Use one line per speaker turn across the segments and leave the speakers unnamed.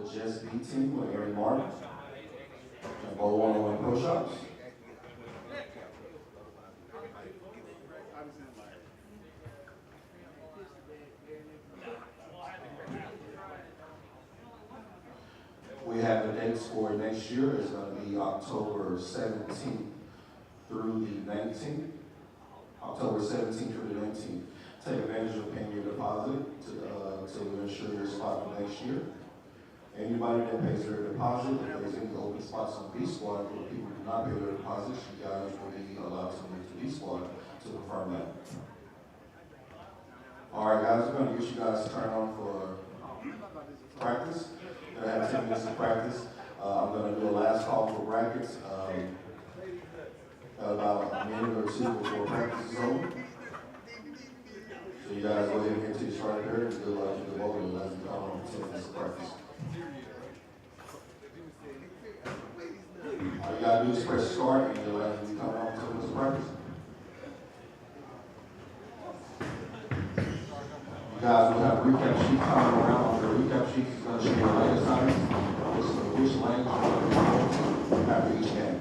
the Just B team with Aaron Martin. And both one-on-one push-ups. We have the dates for next year. It's going to be October 17th through the 19th. October 17th through the 19th. Take advantage of paying your deposit to ensure your spot for next year. Anybody that pays their deposit, if there's any open spots on B squad, or people do not pay their deposits, you guys will be allowed to move to B squad to confirm that. All right, guys, we're going to get you guys turned on for practice. We're going to have 10 minutes of practice. I'm going to do a last call for brackets about a minute or two before practice is over. So you guys go ahead and get to your start here and good luck to the Bowlero as we come on 10 minutes of practice. All you gotta do is press start and you'll have to come on 10 minutes of practice. You guys will have a recap sheet coming around. The recap sheet is going to show you lane assignments, which lanes you're going to be going to after each game.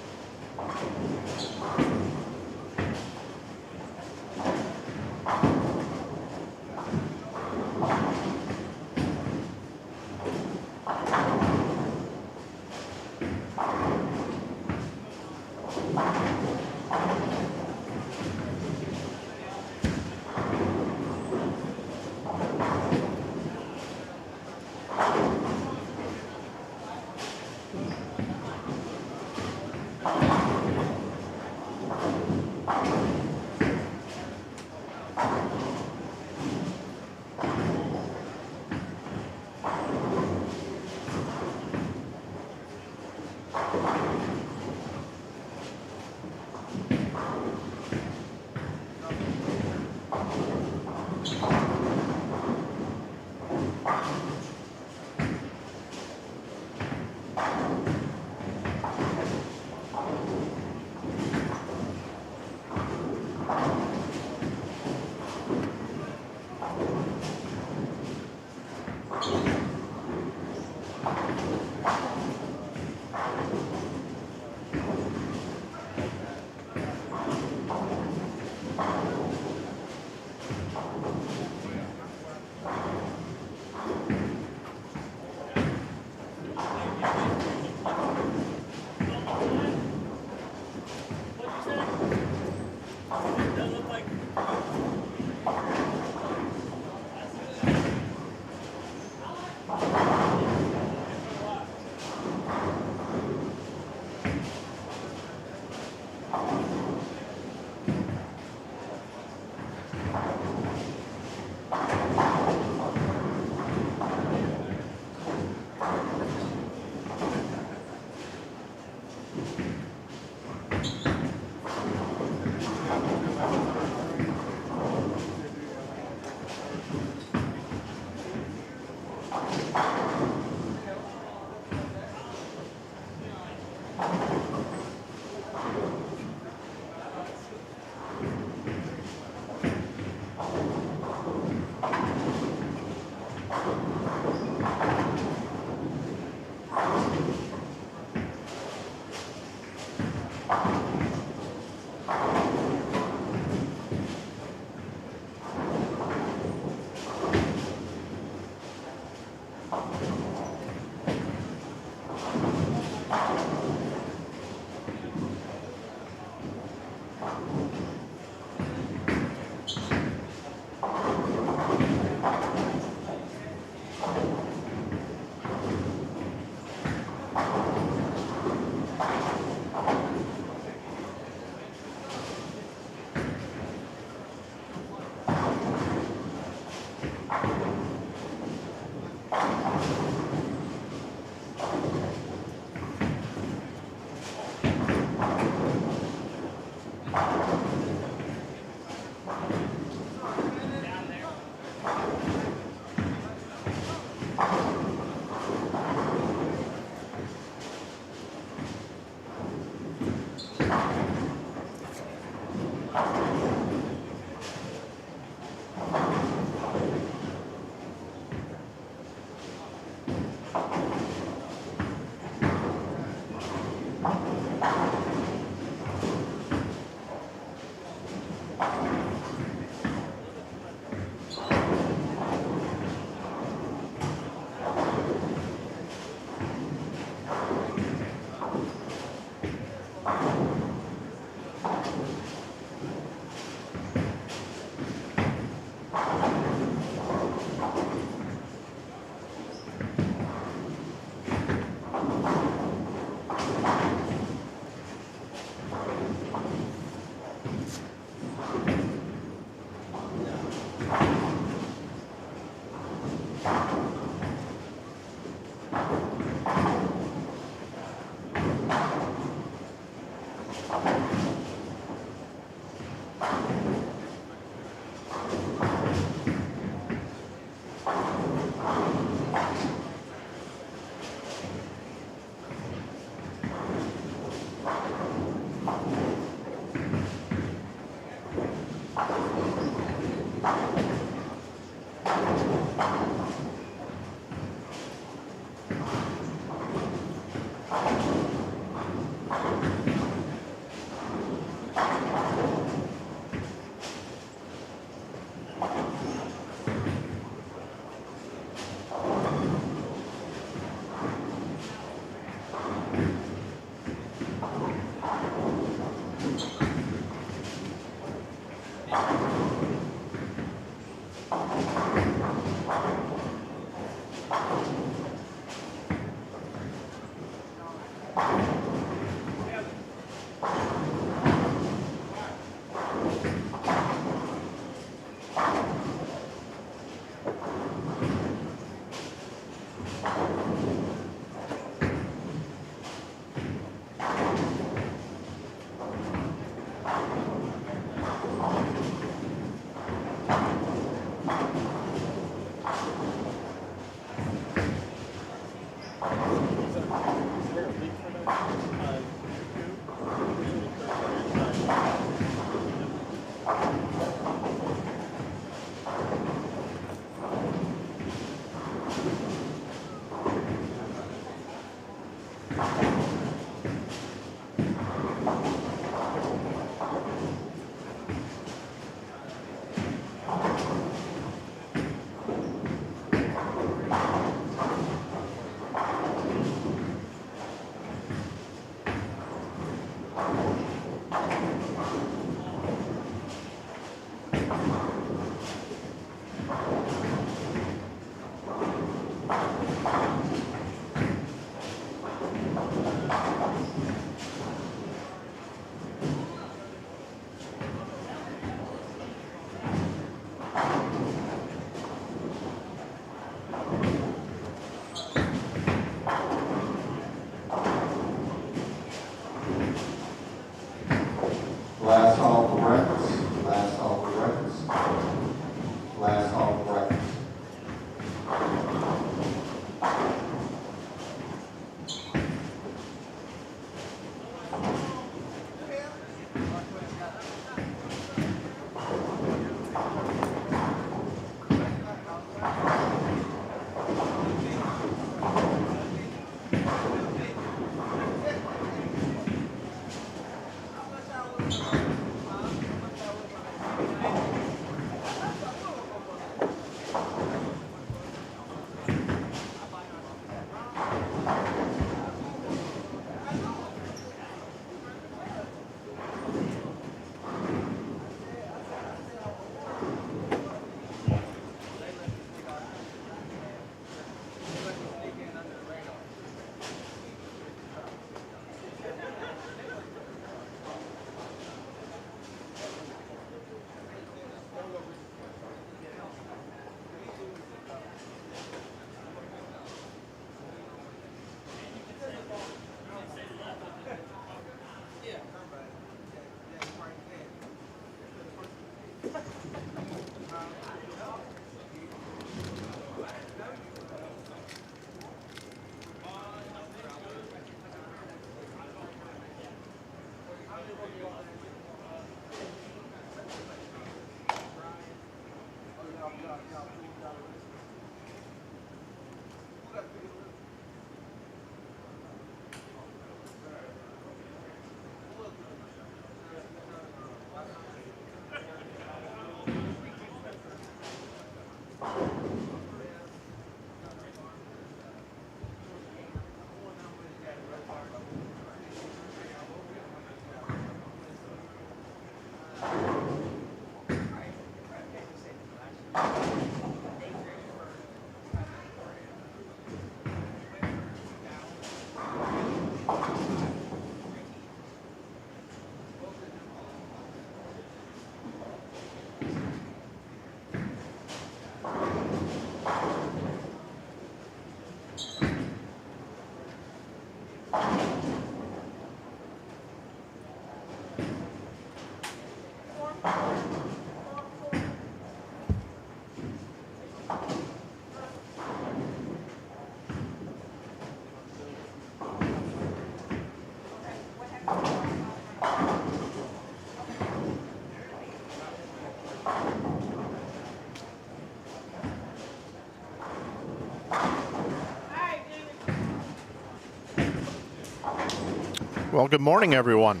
Well, good morning, everyone.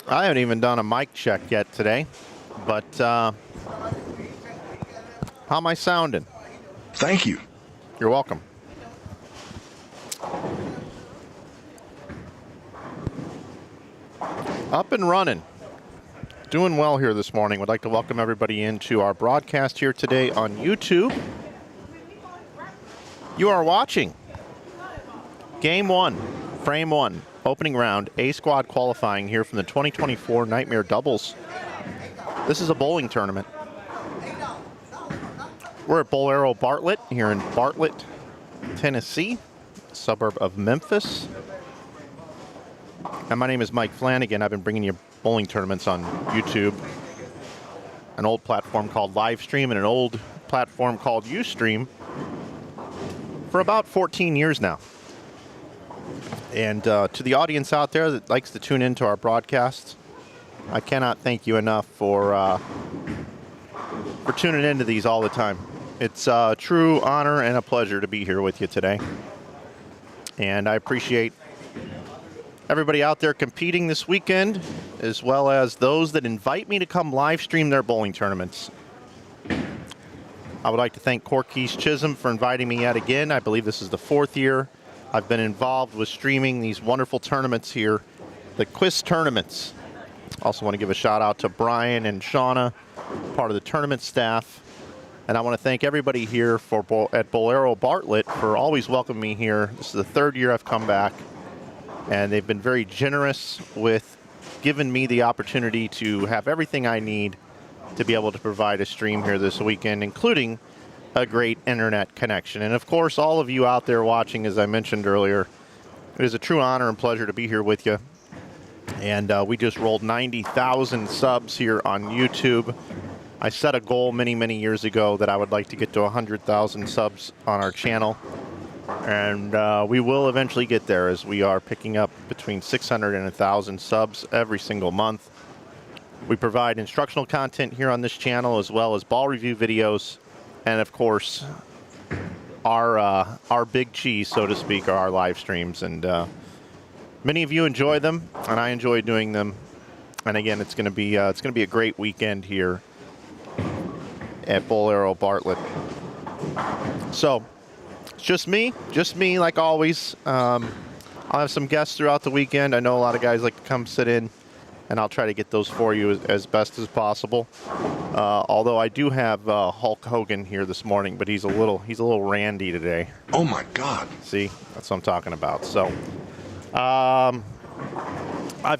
I haven't even done a mic check yet today, but how am I sounding?
Thank you.
You're welcome. Up and running. Doing well here this morning. Would like to welcome everybody into our broadcast here today on YouTube. You are watching Game 1, Frame 1, opening round, A squad qualifying here from the 2024 Nightmare Doubles. This is a bowling tournament. We're at Bowlero Bartlett here in Bartlett, Tennessee, suburb of Memphis. And my name is Mike Flanagan. I've been bringing you bowling tournaments on YouTube, an old platform called Livestream and an old platform called Ustream for about 14 years now. And to the audience out there that likes to tune into our broadcasts, I cannot thank you enough for tuning into these all the time. It's a true honor and a pleasure to be here with you today. And I appreciate everybody out there competing this weekend, as well as those that invite me to come live stream their bowling tournaments. I would like to thank Quis Touraments for inviting me yet again. I believe this is the 4th year I've been involved with streaming these wonderful tournaments here, the Quis Touraments. Also want to give a shout out to Brian and Shauna, part of the tournament staff. And I want to thank everybody here at Bowlero Bartlett for always welcoming me here. This is the 3rd year I've come back, and they've been very generous with giving me the opportunity to have everything I need to be able to provide a stream here this weekend, including a great internet connection. And of course, all of you out there watching, as I mentioned earlier, it is a true honor and pleasure to be here with you. And we just rolled 90,000 subs here on YouTube. I set a goal many, many years ago that I would like to get to 100,000 subs on our channel. And we will eventually get there, as we are picking up between 600 and 1,000 subs every single month. We provide instructional content here on this channel, as well as ball review videos. And of course, our big cheese, so to speak, are our live streams. And many of you enjoy them, and I enjoy doing them. And again, it's going to be a great weekend here at Bowlero Bartlett. So it's just me like always. I'll have some guests throughout the weekend. I know a lot of guys like to come sit in, and I'll try to get those for you as best as possible. Although I do have Hulk Hogan here this morning, but he's a little randy today.
Oh my God!
See, that's what I'm talking about. So, I've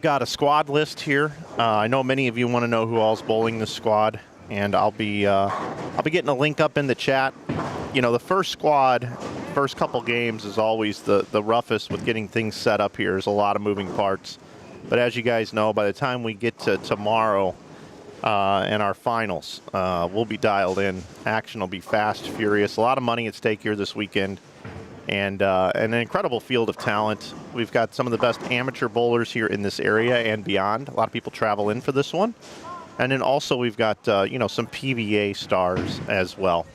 got a squad list here. I know many of you want to know who all's bowling this squad, and I'll be getting a link up in the chat. You know, the first couple games is always the roughest with getting things set up here. There's a lot of moving parts. But as you guys know, by the time we get to tomorrow and our finals, we'll be dialed in. Action will be fast, furious. A lot of money at stake here this weekend, and an incredible field of talent. We've got some of the best amateur bowlers here in this area and beyond. A lot of people travel in for this one. And then also we've got, some PVA stars as well.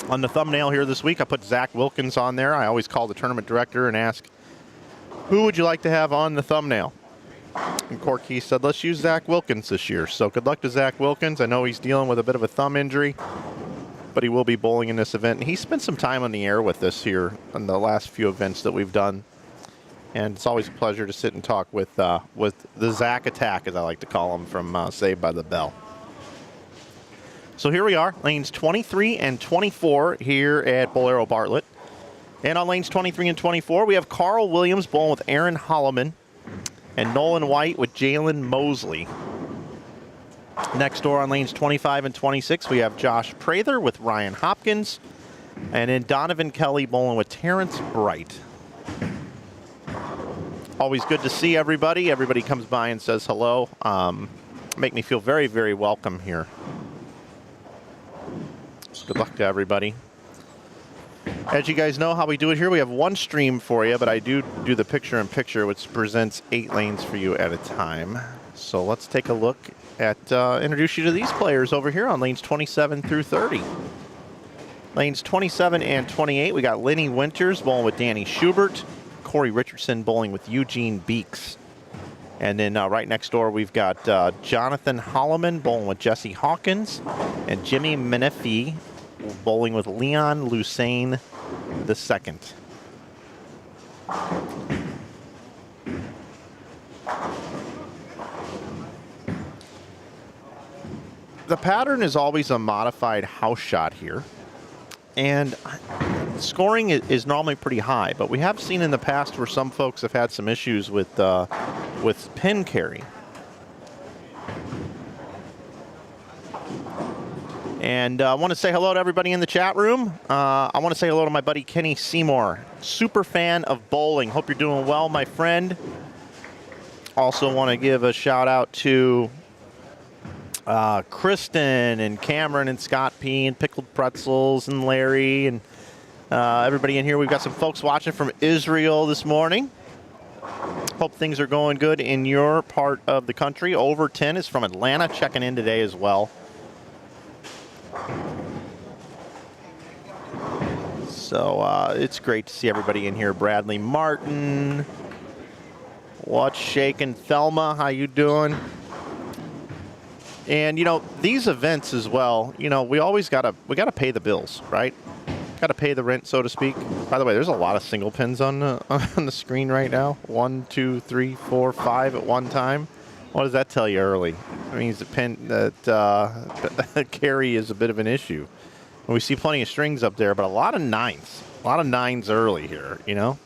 On the thumbnail here this week, I put Zach Wilkins on there. I always call the tournament director and ask, who would you like to have on the thumbnail? And Quis said, let's use Zach Wilkins this year. So good luck to Zach Wilkins. I know he's dealing with a bit of a thumb injury, but he will be bowling in this event. And he spent some time on the air with us here on the last few events that we've done. And it's always a pleasure to sit and talk with the Zach Attack, as I like to call him, from Saved by the Bell. So here we are, lanes 23 and 24 here at Bowlero Bartlett. And on lanes 23 and 24, we have Carl Williams bowling with Aaron Holloman and Nolan White with Jalen Mosley. Next door on lanes 25 and 26, we have Josh Prather with Ryan Hopkins, and then Donovan Kelly bowling with Terrence Bright. Always good to see everybody. Everybody comes by and says hello. Make me feel very, very welcome here. So good luck to everybody. As you guys know how we do it here, we have one stream for you, but I do the picture-in-picture, which presents 8 lanes for you at a time. So let's take a look at, introduce you to these players over here on lanes 27 through 30. Lanes 27 and 28, we got Lenny Winters bowling with Danny Schubert. Corey Richardson bowling with Eugene Beeks. And then right next door, we've got Jonathan Holloman bowling with Jesse Hawkins. And Jimmy Menifee bowling with Leon Lusain II. The pattern is always a modified house shot here. And scoring is normally pretty high, but we have seen in the past where some folks have had some issues with pin carry. And I want to say hello to everybody in the chat room. I want to say hello to my buddy Kenny Seymour, super fan of bowling. Hope you're doing well, my friend. Also want to give a shout out to Kristen and Cameron and Scott P and Pickled Pretzels and Larry and everybody in here. We've got some folks watching from Israel this morning. Hope things are going good in your part of the country. Overton is from Atlanta checking in today as well. So it's great to see everybody in here. Bradley Martin. What's shaking? Thelma, how you doing? And, you know, these events as well, you know, we gotta pay the bills, right? Got to pay the rent, so to speak. By the way, there's a lot of single pins on the screen right now. 1, 2, 3, 4, 5 at one time. What does that tell you early? It means the pin that carry is a bit of an issue. And we see plenty of strings up there, but a lot of nines. A lot of nines early here, you know?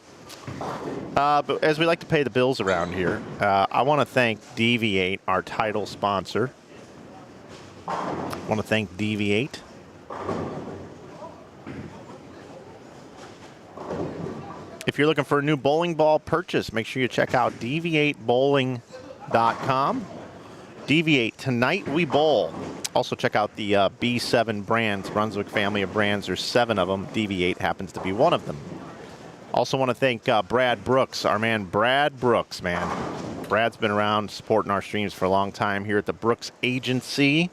But as we like to pay the bills around here, I want to thank DV8, our title sponsor. I want to thank DV8. If you're looking for a new bowling ball purchase, make sure you check out dv8bowling.com. DV8, tonight we bowl. Also check out the B7 brands, Brunswick family of brands. There's 7 of them. DV8 happens to be one of them. Also want to thank Brad Brooks, our man Brad Brooks, man. Brad's been around supporting our streams for a long time here at the Brooks Agency.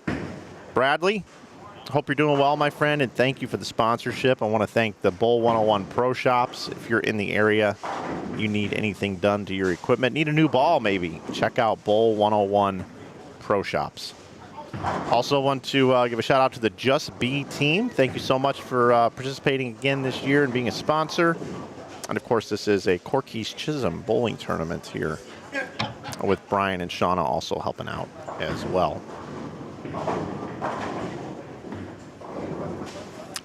Bradley, hope you're doing well, my friend, and thank you for the sponsorship. I want to thank the Bowl 101 Pro Shops. If you're in the area, you need anything done to your equipment, need a new ball maybe, check out Bowl 101 Pro Shops. Also want to give a shout out to the Just Be team. Thank you so much for participating again this year and being a sponsor. And of course, this is a Corky's Chisholm bowling tournament here with Brian and Shauna also helping out as well.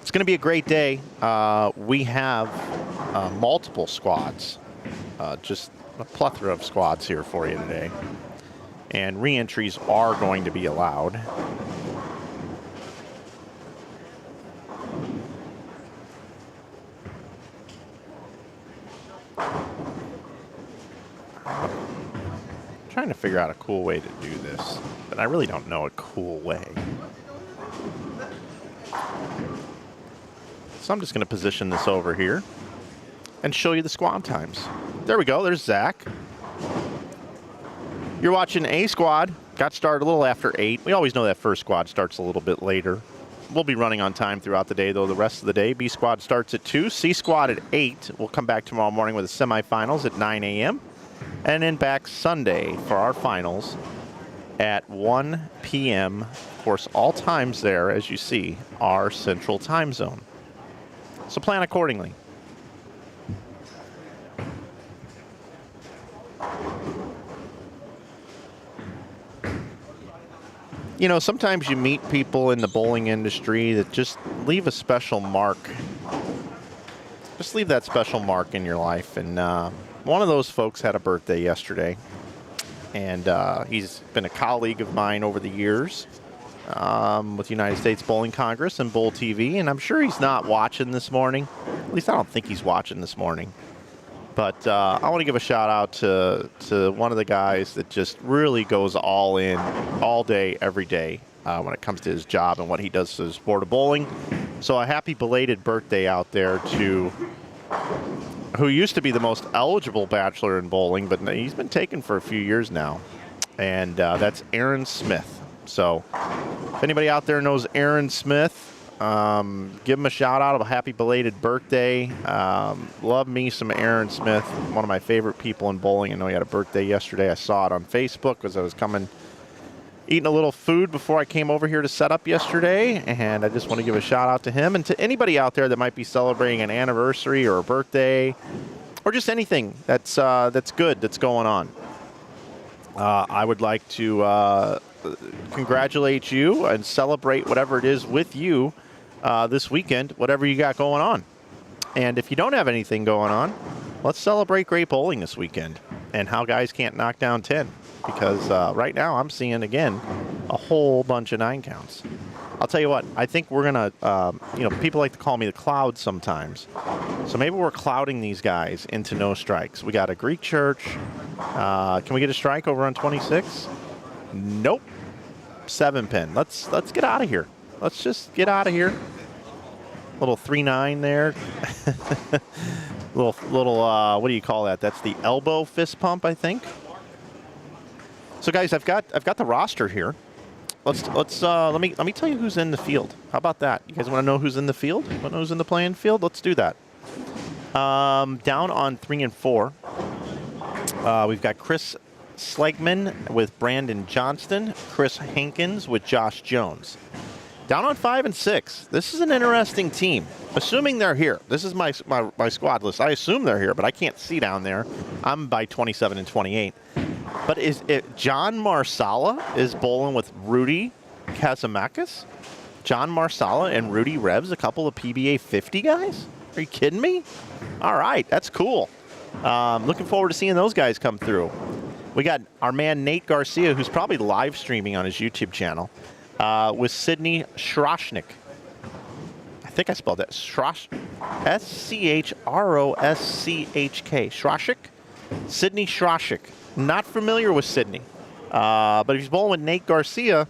It's going to be a great day. We have multiple squads, just a plethora of squads here for you today. And re-entries are going to be allowed. Trying to figure out a cool way to do this, but I really don't know a cool way. So I'm just going to position this over here and show you the squad times. There we go. There's Zach. You're watching A squad. Got started a little after 8. We always know that first squad starts a little bit later. We'll be running on time throughout the day, though, the rest of the day. B squad starts at 2. C squad at 8. We'll come back tomorrow morning with the semifinals at 9 a.m. And then back Sunday for our finals at 1 p.m. Of course, all times there, as you see, are Central Time Zone. So plan accordingly. You know, sometimes you meet people in the bowling industry that just leave a special mark. Just leave that special mark in your life. And one of those folks had a birthday yesterday. And he's been a colleague of mine over the years with United States Bowling Congress and Bowl TV. And I'm sure he's not watching this morning. At least I don't think he's watching this morning. But I want to give a shout out to one of the guys that just really goes all in all day, every day when it comes to his job and what he does to the sport of bowling. So a happy belated birthday out there to who used to be the most eligible bachelor in bowling, but he's been taken for a few years now. And that's Aaron Smith. So if anybody out there knows Aaron Smith, Give him a shout out of a happy belated birthday. Love me some Aaron Smith, one of my favorite people in bowling. I know he had a birthday yesterday. I saw it on Facebook as I was eating a little food before I came over here to set up yesterday, and I just want to give a shout out to him and to anybody out there that might be celebrating an anniversary or a birthday or just anything that's good that's going on. I would like to congratulate you and celebrate whatever it is with you this weekend, whatever you got going on. And if you don't have anything going on, let's celebrate great bowling this weekend and how guys can't knock down 10. Because right now I'm seeing, again, a whole bunch of 9 counts. I'll tell you what, I think we're going to, people like to call me the cloud sometimes. So maybe we're clouding these guys into no strikes. We got a Greek church. Can we get a strike over on 26? Nope. 7 pin. Let's get out of here. Let's just get out of here. Little 3-9 there. little what do you call that? That's the elbow fist pump, I think. So guys, I've got the roster here. Let me tell you who's in the field. How about that? You guys want to know who's in the field? Want to know who's in the playing field? Let's do that. Down on 3 and 4, we've got Chris Slegman with Brandon Johnston, Chris Hankins with Josh Jones. Down on 5 and 6, this is an interesting team. Assuming they're here, this is my squad list. I assume they're here, but I can't see down there. I'm by 27 and 28. But is it John Marsala is bowling with Rudy Kazamakis? John Marsala and Rudy Revs, a couple of PBA 50 guys? Are you kidding me? All right, that's cool. Looking forward to seeing those guys come through. We got our man Nate Garcia, who's probably live streaming on his YouTube channel, with Sydney Schroschnick. I think I spelled that. S-C-H-R-O-S-C-H-K. Schroschnick? Sydney Schroschnick. Not familiar with Sydney. But if he's bowling with Nate Garcia,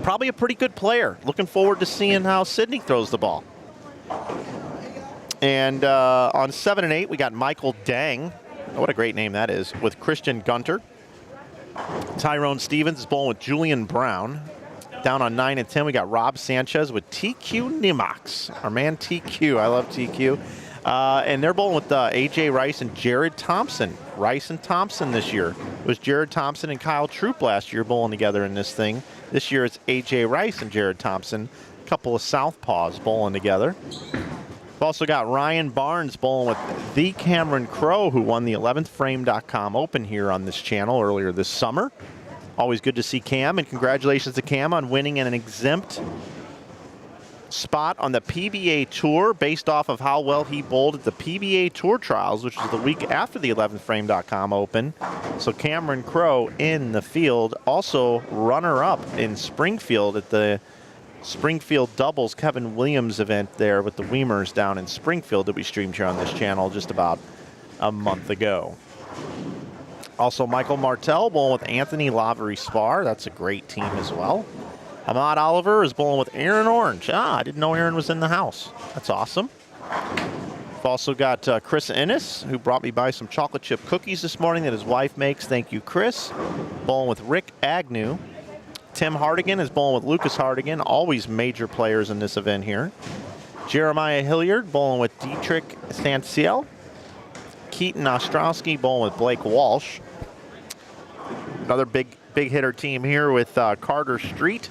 probably a pretty good player. Looking forward to seeing how Sydney throws the ball. And on 7 and 8, we got Michael Dang. Oh, what a great name that is. With Christian Gunter. Tyrone Stevens is bowling with Julian Brown. Down on 9 and 10, we got Rob Sanchez with TQ Nimox. Our man TQ. I love TQ. And they're bowling with A.J. Rice and Jared Thompson. Rice and Thompson this year. It was Jared Thompson and Kyle Troop last year bowling together in this thing. This year it's A.J. Rice and Jared Thompson. A couple of southpaws bowling together. We've also got Ryan Barnes bowling with the Cameron Crowe, who won the 11thframe.com Open here on this channel earlier this summer. Always good to see Cam, and congratulations to Cam on winning an exempt spot on the PBA Tour based off of how well he bowled at the PBA Tour Trials, which was the week after the 11thframe.com Open. So Cameron Crowe in the field. Also runner-up in Springfield at the Springfield Doubles Kevin Williams event there with the Weemers down in Springfield that we streamed here on this channel just about a month ago. Also, Michael Martell bowling with Anthony Lavery Spar. That's a great team as well. Ahmad Oliver is bowling with Aaron Orange. I didn't know Aaron was in the house. That's awesome. We've also got Chris Ennis, who brought me by some chocolate chip cookies this morning that his wife makes. Thank you, Chris. Bowling with Rick Agnew. Tim Hardigan is bowling with Lucas Hardigan. Always major players in this event here. Jeremiah Hilliard bowling with Dietrich Stanciel. Keaton Ostrowski bowling with Blake Walsh. Another big hitter team here with Carter Street,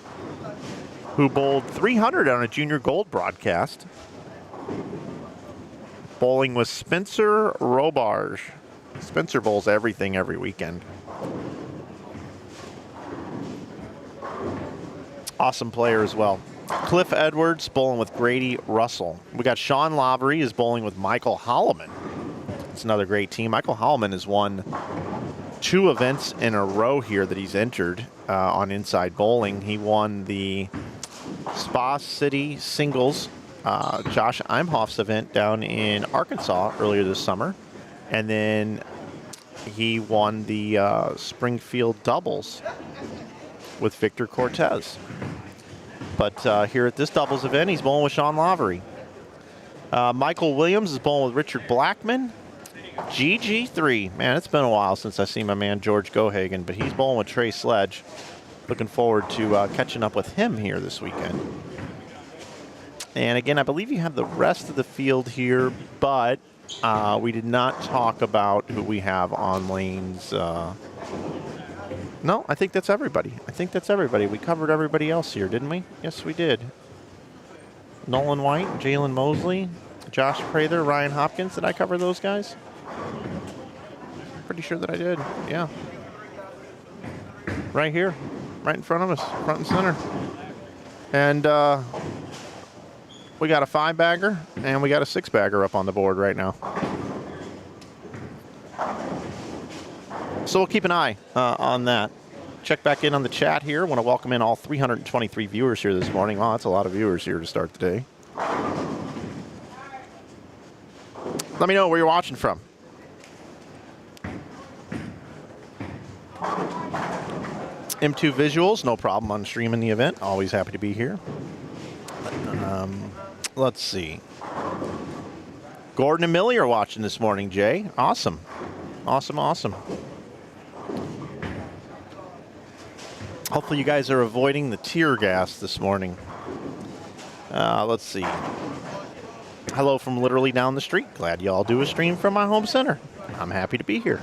who bowled 300 on a junior gold broadcast. Bowling with Spencer Robarge. Spencer bowls everything every weekend. Awesome player as well. Cliff Edwards bowling with Grady Russell. We got Sean Lavery is bowling with Michael Holloman. It's another great team. Michael Holloman has won 2 events in a row here that he's entered on Inside Bowling. He won the Spa City Singles Josh Imhoff's event down in Arkansas earlier this summer. And then he won the Springfield Doubles with Victor Cortez. But here at this doubles event, he's bowling with Sean Lavery. Michael Williams is bowling with Richard Blackman. GG3. Man, it's been a while since I seen my man George Gohagen, but he's bowling with Trey Sledge. Looking forward to catching up with him here this weekend. And again, I believe you have the rest of the field here, but we did not talk about who we have on lanes. No, I think that's everybody. I think that's everybody. We covered everybody else here, didn't we? Yes, we did. Nolan White, Jalen Mosley, Josh Prather, Ryan Hopkins. Did I cover those guys? Pretty sure that I did. Yeah. Right here. Right in front of us. Front and center. And we got a 5-bagger and we got a 6-bagger up on the board right now. So we'll keep an eye on that. Check back in on the chat here. Want to welcome in all 323 viewers here this morning. Wow, that's a lot of viewers here to start the day. Let me know where you're watching from. M2 Visuals, no problem on streaming the event. Always happy to be here. Let's see. Gordon and Millie are watching this morning, Jay. Awesome. Awesome, awesome. Hopefully you guys are avoiding the tear gas this morning. Let's see. Hello from literally down the street. Glad y'all do a stream from my home center. I'm happy to be here.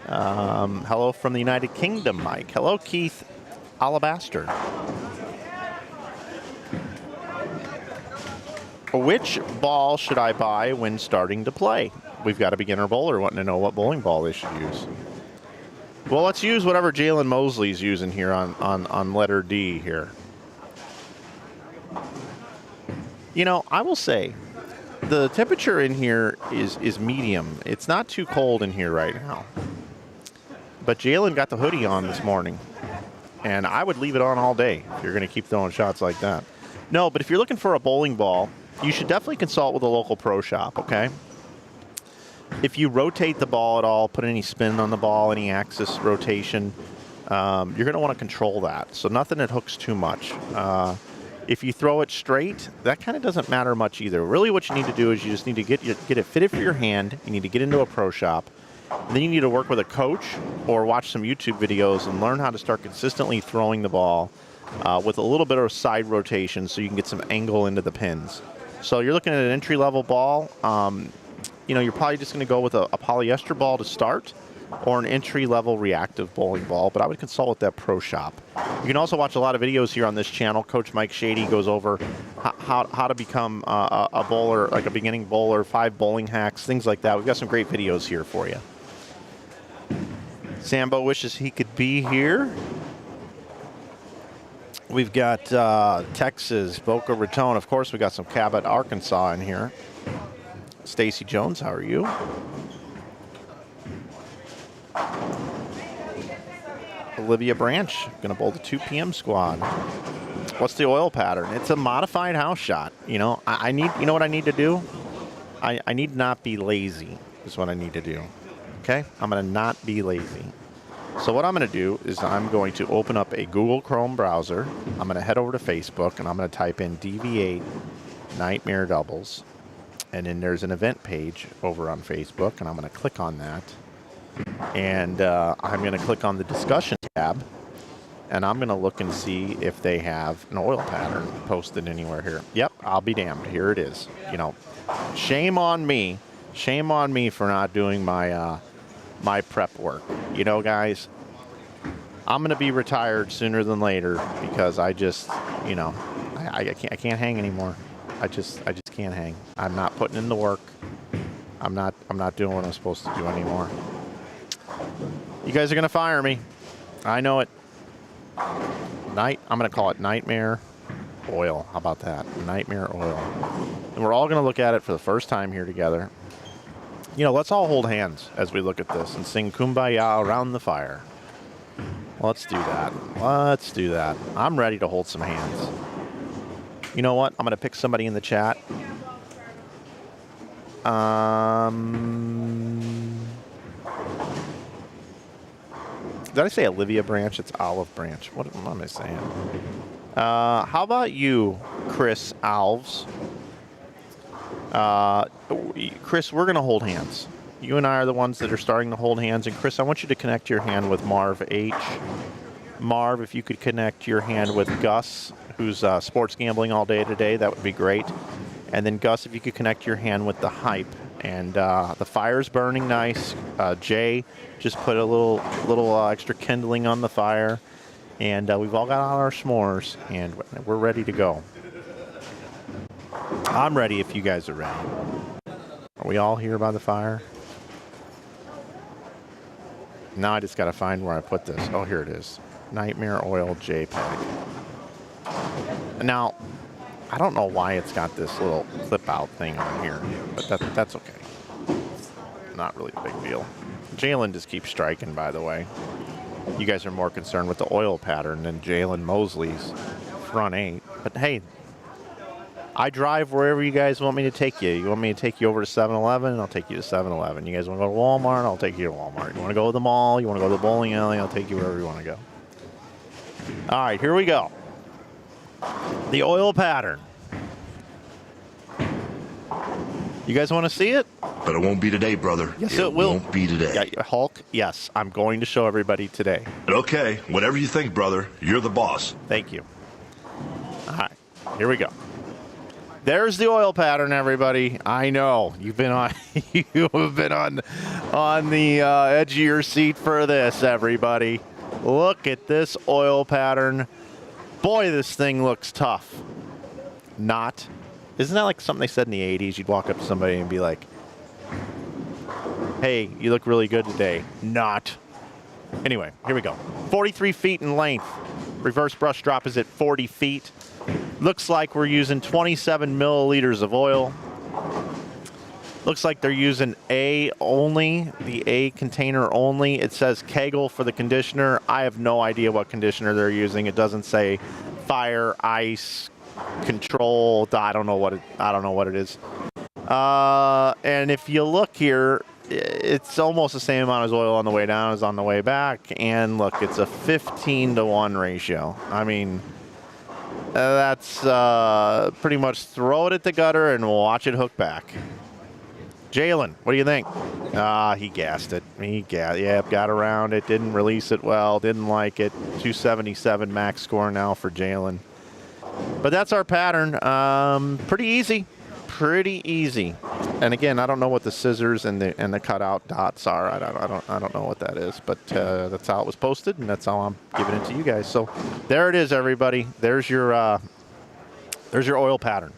Hello from the United Kingdom, Mike. Hello, Keith Alabaster. Which ball should I buy when starting to play? We've got a beginner bowler wanting to know what bowling ball they should use. Well, let's use whatever Jalen Mosley's using here on letter D here. You know, I will say the temperature in here is medium. It's not too cold in here right now. But Jalen got the hoodie on this morning. And I would leave it on all day if you're going to keep throwing shots like that. No, but if you're looking for a bowling ball, you should definitely consult with a local pro shop, okay? If you rotate the ball at all, put any spin on the ball, any axis rotation, you're going to want to control that. So nothing that hooks too much. If you throw it straight, that kind of doesn't matter much either. Really what you need to do is you just need to get it fitted for your hand. You need to get into a pro shop. And then you need to work with a coach or watch some YouTube videos and learn how to start consistently throwing the ball with a little bit of side rotation so you can get some angle into the pins. So you're looking at an entry-level ball. You know, you're probably just going to go with a polyester ball to start or an entry-level reactive bowling ball, but I would consult with that pro shop. You can also watch a lot of videos here on this channel. Coach Mike Shady goes over how to become a bowler, like a beginning bowler, 5 bowling hacks, things like that. We've got some great videos here for you. Sambo wishes he could be here. We've got Texas, Boca Raton. Of course, we got some Cabot, Arkansas in here. Stacy Jones, how are you? Olivia Branch, gonna bowl the 2 p.m. squad. What's the oil pattern? It's a modified house shot. You know, I need. You know what I need to do? I need not be lazy. Is what I need to do. Okay, I'm gonna not be lazy. So what I'm gonna do is I'm going to open up a Google Chrome browser. I'm gonna head over to Facebook and I'm gonna type in DV8 Nightmare Doubles. And then there's an event page over on Facebook, and I'm going to click on that. And I'm going to click on the discussion tab, and I'm going to look and see if they have an oil pattern posted anywhere here. Yep, I'll be damned. Here it is. You know, shame on me. Shame on me for not doing my my prep work. You know, guys, I'm going to be retired sooner than later because I just, you know, I can't hang anymore. I just can't hang. I'm not putting in the work. I'm not doing what I'm supposed to do anymore. You guys are gonna fire me. I know it. I'm gonna call it Nightmare Oil. How about that? Nightmare Oil. And we're all gonna look at it for the first time here together. You know, let's all hold hands as we look at this and sing Kumbaya around the fire. Let's do that. Let's do that. I'm ready to hold some hands. You know what? I'm going to pick somebody in the chat. Did I say Olivia Branch? It's Olive Branch. What am I saying? How about you, Chris Alves? Chris, we're going to hold hands. You and I are the ones that are starting to hold hands. And Chris, I want you to connect your hand with Marv H. Marv, if you could connect your hand with Gus, who's sports gambling all day today, that would be great. And then Gus, if you could connect your hand with the hype. And the fire's burning nice. Jay just put a little extra kindling on the fire. And we've all got out our s'mores, and we're ready to go. I'm ready if you guys are ready. Are we all here by the fire? Now I just got to find where I put this. Oh, here it is. Nightmare Oil JPEG. Now, I don't know why it's got this little clip-out thing on here, but that's okay. Not really a big deal. Jalen just keeps striking, by the way. You guys are more concerned with the oil pattern than Jalen Mosley's front 8. But hey, I drive wherever you guys want me to take you. You want me to take you over to 7-Eleven? I'll take you to 7-Eleven. You guys want to go to Walmart? I'll take you to Walmart. You want to go to the mall? You want to go to the bowling alley? I'll take you wherever you want to go. All right, here we go. The oil pattern. You guys want to see it?
But it won't be today, brother.
Yes, it will.
It won't be today.
Yeah, Hulk, yes, I'm going to show everybody today.
But okay, whatever you think, brother. You're the boss.
Thank you. All right, here we go. There's the oil pattern, everybody. I know you've been on, you have been on the edge of your seat for this, everybody. Look at this oil pattern. Boy, this thing looks tough. Not. Isn't that like something they said in the 80s? You'd walk up to somebody and be like, hey, you look really good today. Not. Anyway, here we go. 43 feet in length. Reverse brush drop is at 40 feet. Looks like we're using 27 milliliters of oil. Looks like they're using A only, the A container only. It says Kegel for the conditioner. I have no idea what conditioner they're using. It doesn't say fire, ice, control. I don't know what it is. And if you look here, it's almost the same amount of oil on the way down as on the way back. And look, it's a 15-to-1 ratio. I mean, that's pretty much throw it at the gutter and watch it hook back. Jalen, what do you think? He gassed it. Got around it, didn't release it well, didn't like it. 277 max score now for Jalen. But that's our pattern. Pretty easy. And again, I don't know what the scissors and the cutout dots are. I don't know what that is, but that's how it was posted, and that's how I'm giving it to you guys. So there it is, everybody. There's your oil pattern.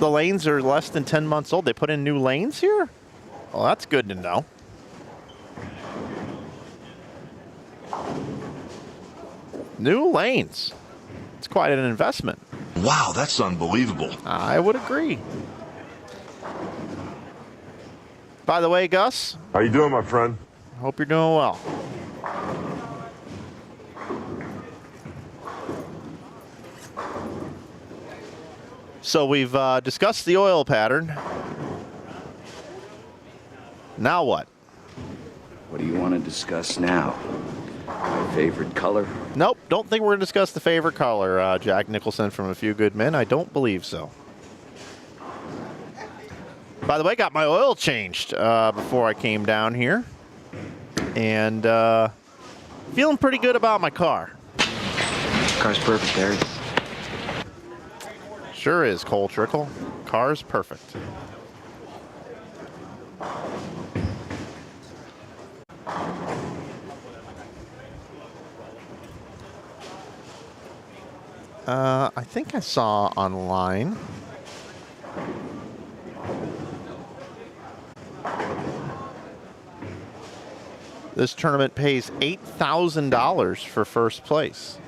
The lanes are less than 10 months old. They put in new lanes here? Well, that's good to know. New lanes. It's quite an investment.
Wow, that's unbelievable.
I would agree. By the way, Gus.
How you doing, my friend?
Hope you're doing well. So we've discussed the oil pattern. Now what?
What do you want to discuss now? My favorite color?
Nope, don't think we're going to discuss the favorite color, Jack Nicholson from A Few Good Men. I don't believe so. By the way, got my oil changed before I came down here. And feeling pretty good about my car.
Car's perfect, Barry.
Sure is, Cole Trickle. Car's perfect. I think I saw online. This tournament pays $8,000 for first place.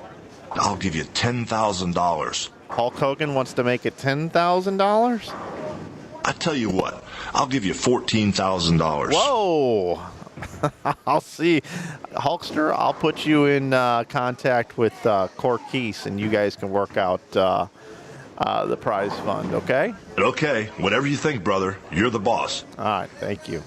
I'll give you $10,000.
Hulk Hogan wants to make it $10,000?
I tell you what, I'll give you $14,000.
Whoa! I'll see. Hulkster, I'll put you in contact with Quis, and you guys can work out the prize fund, okay?
Okay, whatever you think, brother. You're the boss.
All right, thank you.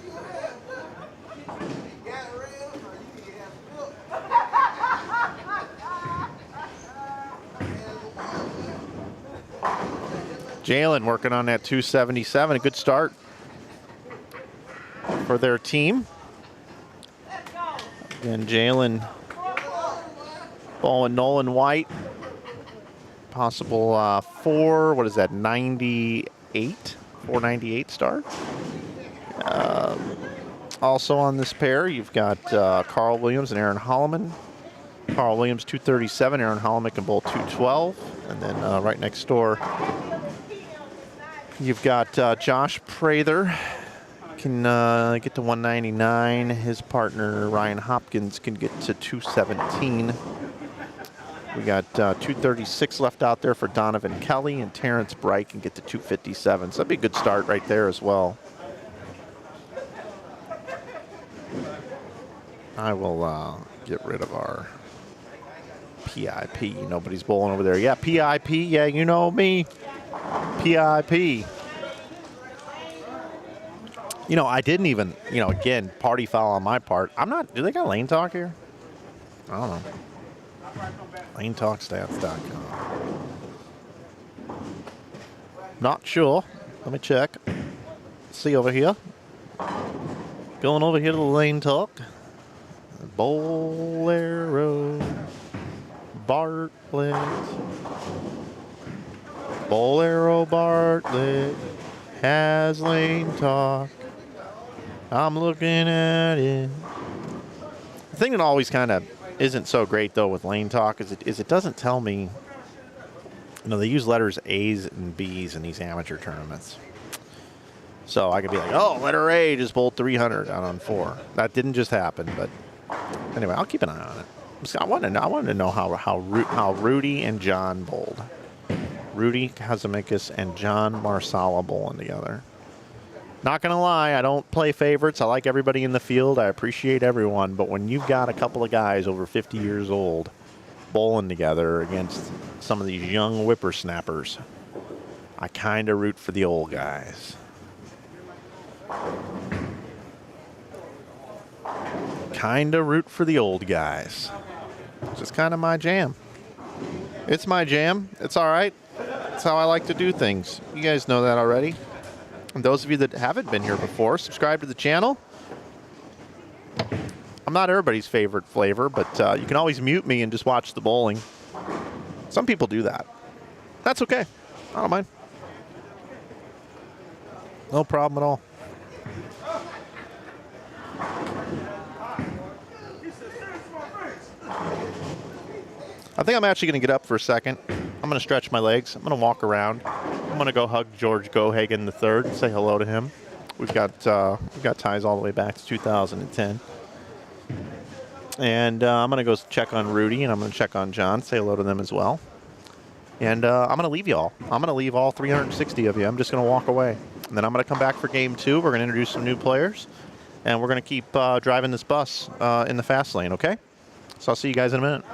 Jalen working on that 277. A good start for their team. And Jalen bowling Nolan White. Possible 498? 498 start. Also on this pair, you've got Carl Williams and Aaron Holloman. Carl Williams 237, Aaron Holloman can bowl 212. And then right next door, you've got Josh Prather can get to 199. His partner Ryan Hopkins can get to 217. We got 236 left out there for Donovan Kelly, and Terrence Bright can get to 257. So that'd be a good start right there as well. I will get rid of our PIP. Nobody's bowling over there. Yeah, PIP. Yeah, you know me. PIP. You know, I didn't even, you know, again, party foul on my part. I'm not, do they got lane talk here? I don't know. LaneTalkStats.com. Not sure. Let me check. See over here. Going over here to the Lane Talk. Bowlero. Bartlett. Bowlero Bartlett has Lane Talk. I'm looking at it. The thing that always kind of isn't so great though with Lane Talk is it doesn't tell me. You know, they use letters A's and B's in these amateur tournaments. So I could be like, oh, letter A just bowled 300 out on 4. That didn't just happen, but anyway, I'll keep an eye on it. I wanted to know how Rudy and John bowled. Rudy Kazimikis and John Marsala bowling together. Not going to lie, I don't play favorites. I like everybody in the field. I appreciate everyone. But when you've got a couple of guys over 50 years old bowling together against some of these young whippersnappers, I kind of root for the old guys. Kind of root for the old guys. Just kind of my jam. It's my jam. It's all right. That's how I like to do things. You guys know that already. And those of you that haven't been here before, subscribe to the channel. I'm not everybody's favorite flavor, but you can always mute me and just watch the bowling. Some people do that. That's okay. I don't mind. No problem at all. I think I'm actually going to get up for a second. I'm going to stretch my legs. I'm going to walk around. I'm going to go hug George Gohagen III and say hello to him. We've got ties all the way back to 2010. And I'm going to go check on Rudy, and I'm going to check on John, say hello to them as well. And I'm going to leave you all. I'm going to leave all 360 of you. I'm just going to walk away. And then I'm going to come back for game 2. We're going to introduce some new players. And we're going to keep driving this bus in the fast lane, okay? So I'll see you guys in a minute.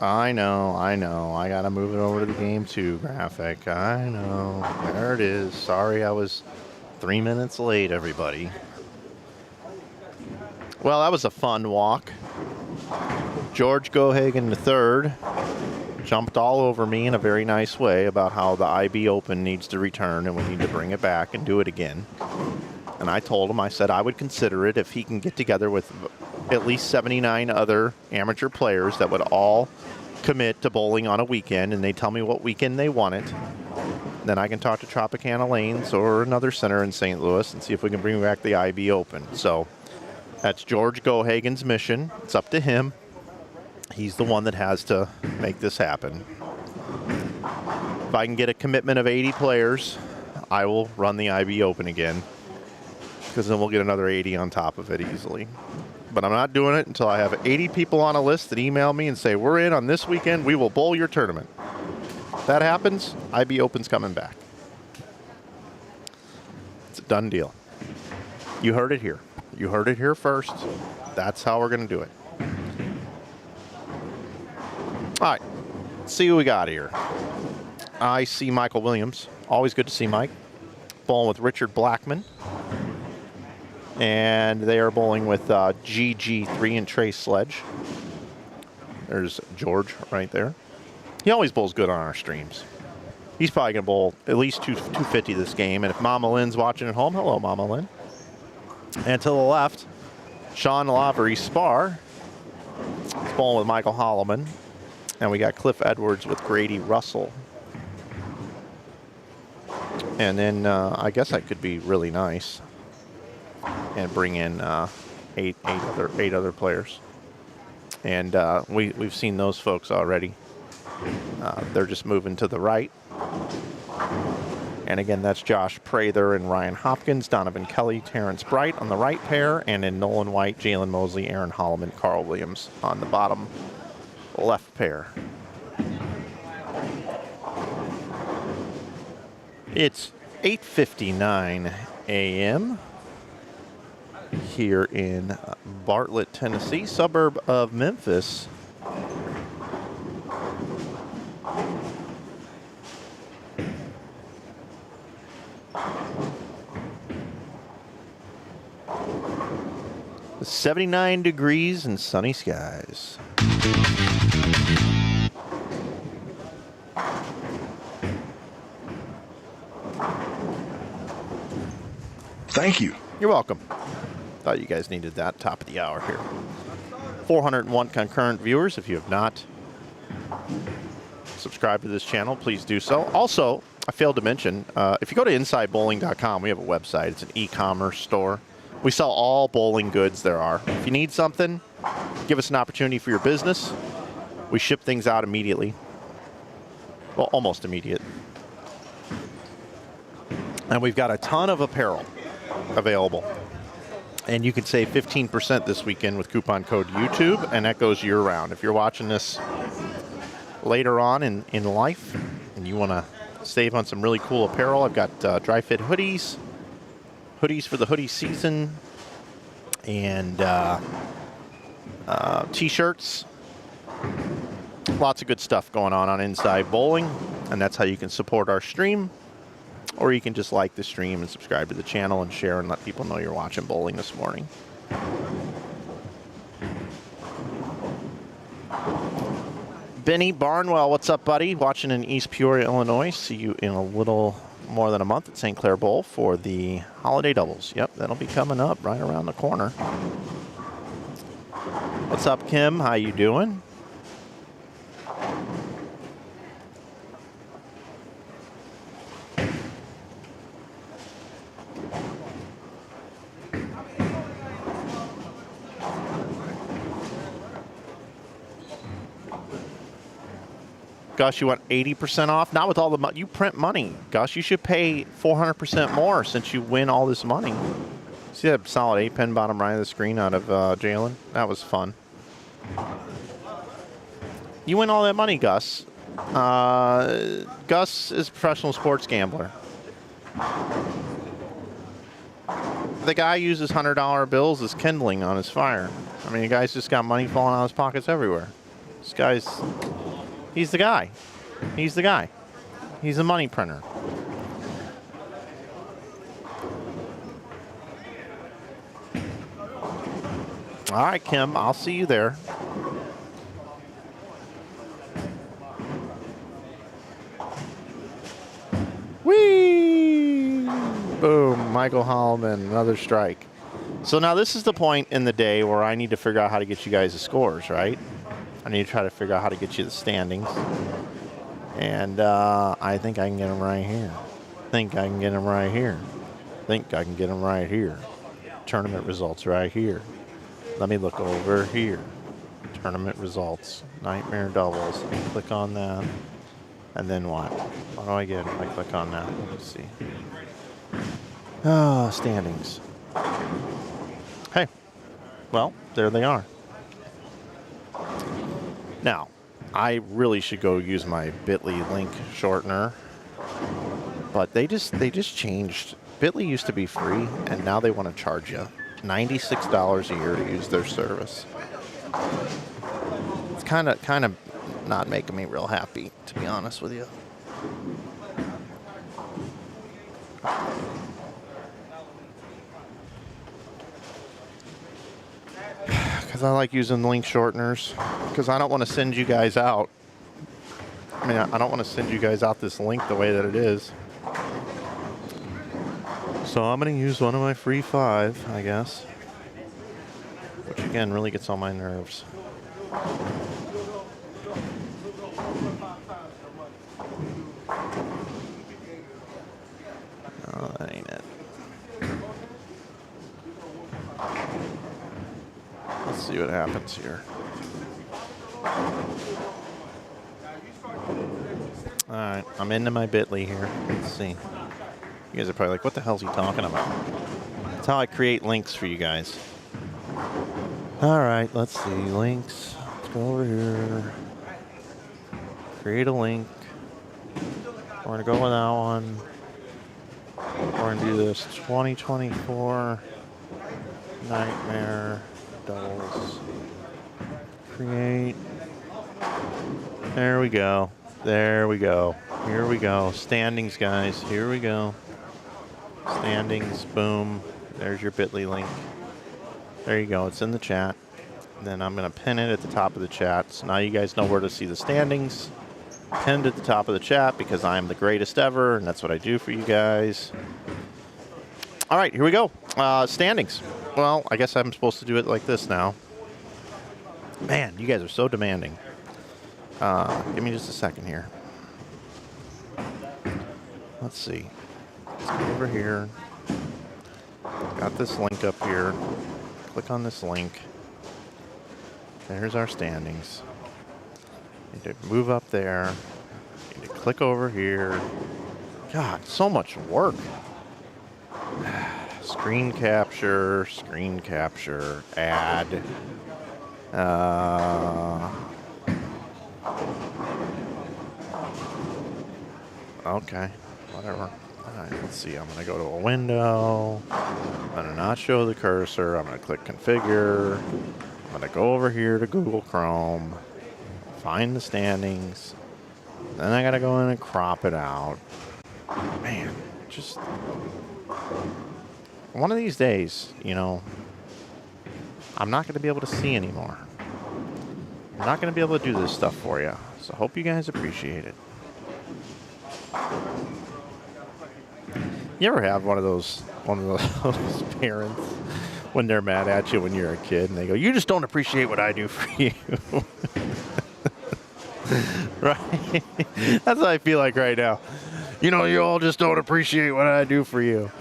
I know. I gotta move it over to the game 2 graphic. I know. There it is. Sorry I was 3 minutes late, everybody. Well, that was a fun walk. George Gohagen III jumped all over me in a very nice way about how the IB Open needs to return and we need to bring it back and do it again. And I told him, I said I would consider it if he can get together with at least 79 other amateur players that would all commit to bowling on a weekend, and they tell me what weekend they want it. Then I can talk to Tropicana Lanes or another center in St. Louis and see if we can bring back the IB Open. So that's George Gohagen's mission. It's up to him. He's the one that has to make this happen. If I can get a commitment of 80 players, I will run the IB Open again, because then we'll get another 80 on top of it easily. But I'm not doing it until I have 80 people on a list that email me and say, we're in on this weekend, we will bowl your tournament. If that happens, IB Open's coming back. It's a done deal. You heard it here. You heard it here first. That's how we're going to do it. All right, let's see who we got here. I see Michael Williams. Always good to see Mike. Bowling with Richard Blackman. And they are bowling with GG3 and Trey Sledge. There's George right there. He always bowls good on our streams. He's probably going to bowl at least 250 this game. And if Mama Lynn's watching at home, hello, Mama Lynn. And to the left, Sean Lavery Spar. He's bowling with Michael Holloman. And we got Cliff Edwards with Grady Russell. And then I guess that could be really nice. And bring in eight other players. And we've seen those folks already. They're just moving to the right. And again, that's Josh Prather and Ryan Hopkins, Donovan Kelly, Terrence Bright on the right pair, and in Nolan White, Jalen Mosley, Aaron Holloman, Carl Williams on the bottom left pair. It's 8:59 a.m. here in Bartlett, Tennessee, suburb of Memphis. It's 79 degrees and sunny skies.
Thank you.
You're welcome. Thought you guys needed that top of the hour here. 401 concurrent viewers. If you have not subscribed to this channel, please do so. Also, I failed to mention, if you go to InsideBowling.com, we have a website. It's an e-commerce store. We sell all bowling goods there are. If you need something, give us an opportunity for your business. We ship things out immediately. Well, almost immediate. And we've got a ton of apparel available. And you can save 15% this weekend with coupon code YouTube, and that goes year-round. If you're watching this later on in life and you want to save on some really cool apparel, I've got dry fit hoodies for the hoodie season, and t-shirts. Lots of good stuff going on Inside Bowling, and that's how you can support our stream. Or you can just like the stream and subscribe to the channel and share and let people know you're watching bowling this morning. Benny Barnwell, what's up, buddy? Watching in East Peoria, Illinois. See you in a little more than a month at St. Clair Bowl for the holiday doubles. Yep, that'll be coming up right around the corner. What's up, Kim? How you doing? Gus, you want 80% off? Not with all the money. You print money. Gus, you should pay 400% more since you win all this money. See that solid 8-pin bottom right of the screen out of Jalen? That was fun. You win all that money, Gus. Gus is a professional sports gambler. The guy uses $100 bills as kindling on his fire. I mean, the guy's just got money falling out of his pockets everywhere. This guy's... He's the guy. He's the guy. He's a money printer. All right, Kim, I'll see you there. Whee! Boom, Michael Holloman, another strike. So now this is the point in the day where I need to figure out how to get you guys the scores, right? I need to try to figure out how to get you the standings. And I think I can get them right here. Think I can get them right here. Think I can get them right here. Tournament results right here. Let me look over here. Tournament results. Nightmare doubles. Let me click on that. And then what? What do I get if I click on that? Let's see. Oh, standings. Hey. Well, there they are. Now, I really should go use my Bitly link shortener, but they just changed. Bitly used to be free, and now they want to charge you $96 a year to use their service. It's kind of not making me real happy, to be honest with you. Because I like using link shorteners, because I don't want to send you guys out. I mean, I don't want to send you guys out this link the way that it is. So I'm going to use one of my free 5, I guess. Which, again, really gets on my nerves. Oh, that ain't it. Let's see what happens here. All right, I'm into my Bitly here. Let's see. You guys are probably like, what the hell is he talking about? That's how I create links for you guys. All right, let's see. Links. Let's go over here. Create a link. We're going to go with that one. We're going to do this 2024 Nightmare Doubles. Create. There we go. There we go. Here we go. Standings, guys. Here we go. Standings. Boom. There's your bit.ly link. There you go. It's in the chat. Then I'm going to pin it at the top of the chat. So now you guys know where to see the standings. Pinned at the top of the chat because I'm the greatest ever, and that's what I do for you guys. All right, here we go. Standings. Well, I guess I'm supposed to do it like this now. Man, you guys are so demanding. Give me just a second here. Let's see. Let's go over here. Got this link up here. Click on this link. There's our standings. Need to move up there. Need to click over here. God, so much work. Screen capture, add. Okay, whatever. All right, let's see. I'm going to go to a window. I'm going to not show the cursor. I'm going to click configure. I'm going to go over here to Google Chrome. Find the standings. Then I got to go in and crop it out. Man, just one of these days, you know, I'm not going to be able to see anymore. I'm not going to be able to do this stuff for you. So hope you guys appreciate it. You ever have one of those parents when they're mad at you when you're a kid and they go, "You just don't appreciate what I do for you." Right? That's what I feel like right now. You know, you all just don't appreciate what I do for you.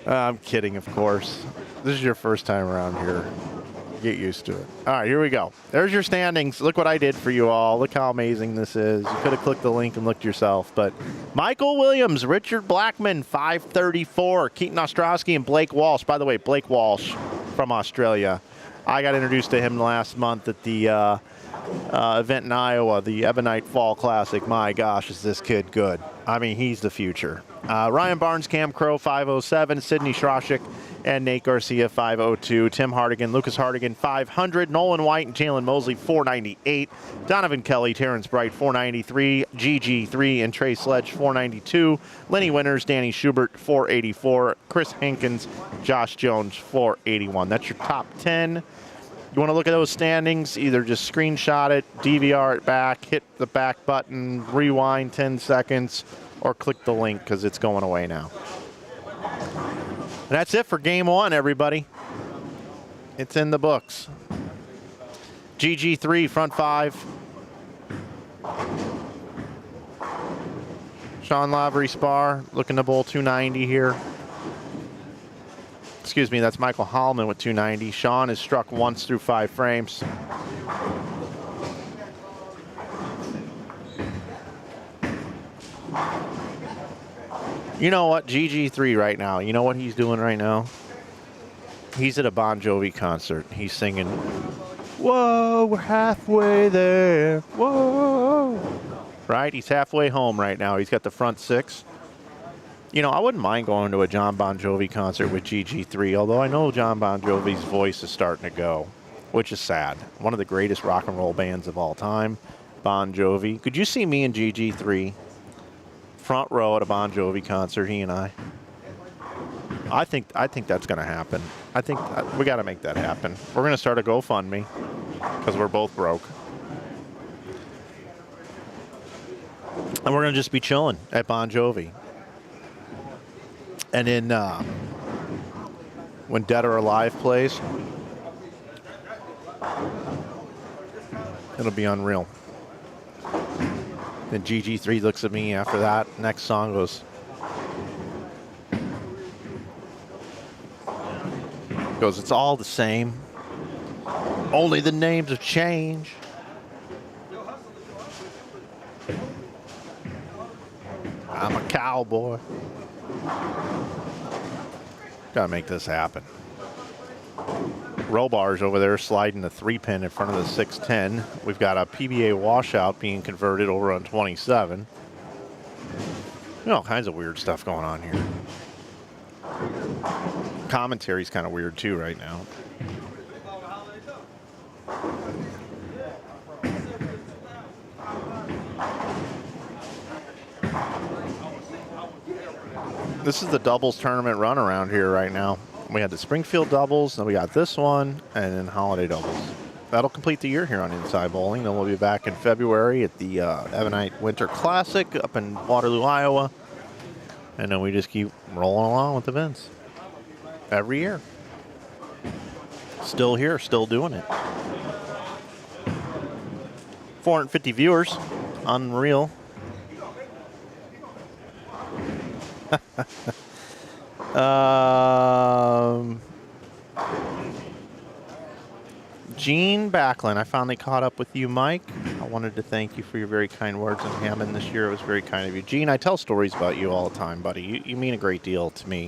I'm kidding, of course. This is your first time around here. Get used to it. All right, here we go. There's your standings. Look what I did for you all. Look how amazing this is. You could have clicked the link and looked yourself, but Michael Williams, Richard Blackman, 534, Keaton Ostrowski, and Blake Walsh. By the way, Blake Walsh from Australia. I got introduced to him last month at the event in Iowa, the Ebonite Fall Classic. My gosh, is this kid good. I mean, he's the future. Ryan Barnes, Cam Crow, 507, Sidney Schroschik, and Nate Garcia, 502, Tim Hardigan, Lucas Hardigan, 500, Nolan White and Jalen Mosley, 498, Donovan Kelly, Terrence Bright, 493, GG3 and Trey Sledge, 492, Lenny Winters, Danny Schubert, 484, Chris Hankins, Josh Jones, 481. That's your top 10. You want to look at those standings, either just screenshot it, DVR it back, hit the back button, rewind 10 seconds, or click the link because it's going away now. And that's it for game one, everybody. It's in the books. GG3, front five. Sean Lavery Spar, looking to bowl 290 here. Excuse me, that's Michael Hallman with 290. Sean is struck once through 5 frames. You know what? GG3 right now. You know what he's doing right now? He's at a Bon Jovi concert. He's singing, "Whoa, we're halfway there. Whoa." Right? He's halfway home right now. He's got the front 6. You know, I wouldn't mind going to a John Bon Jovi concert with GG3, although I know John Bon Jovi's voice is starting to go, which is sad. One of the greatest rock and roll bands of all time, Bon Jovi. Could you see me and GG3 front row at a Bon Jovi concert, he and I? I think that's going to happen. I think we got to make that happen. We're going to start a GoFundMe because we're both broke. And we're going to just be chilling at Bon Jovi. And then when Dead or Alive plays, it'll be unreal. Then GG3 looks at me after that. Next song goes, "It's all the same. Only the names have changed." I'm a cowboy. Gotta make this happen. Robar's over there sliding the 3-pin in front of the 610. We've got a PBA washout being converted over on 27. All kinds of weird stuff going on here. Commentary's kind of weird too right now. This is the doubles tournament run around here right now. We had the Springfield doubles, then we got this one, and then holiday doubles. That'll complete the year here on Inside Bowling. Then we'll be back in February at the Ebonite Winter Classic up in Waterloo, Iowa. And then we just keep rolling along with events every year. Still here, still doing it. 450 viewers. Unreal. Gene Backlund, I finally caught up with you, Mike. I wanted to thank you for your very kind words on Hammond this year. It was very kind of you. Gene, I tell stories about you all the time, buddy. You mean a great deal to me.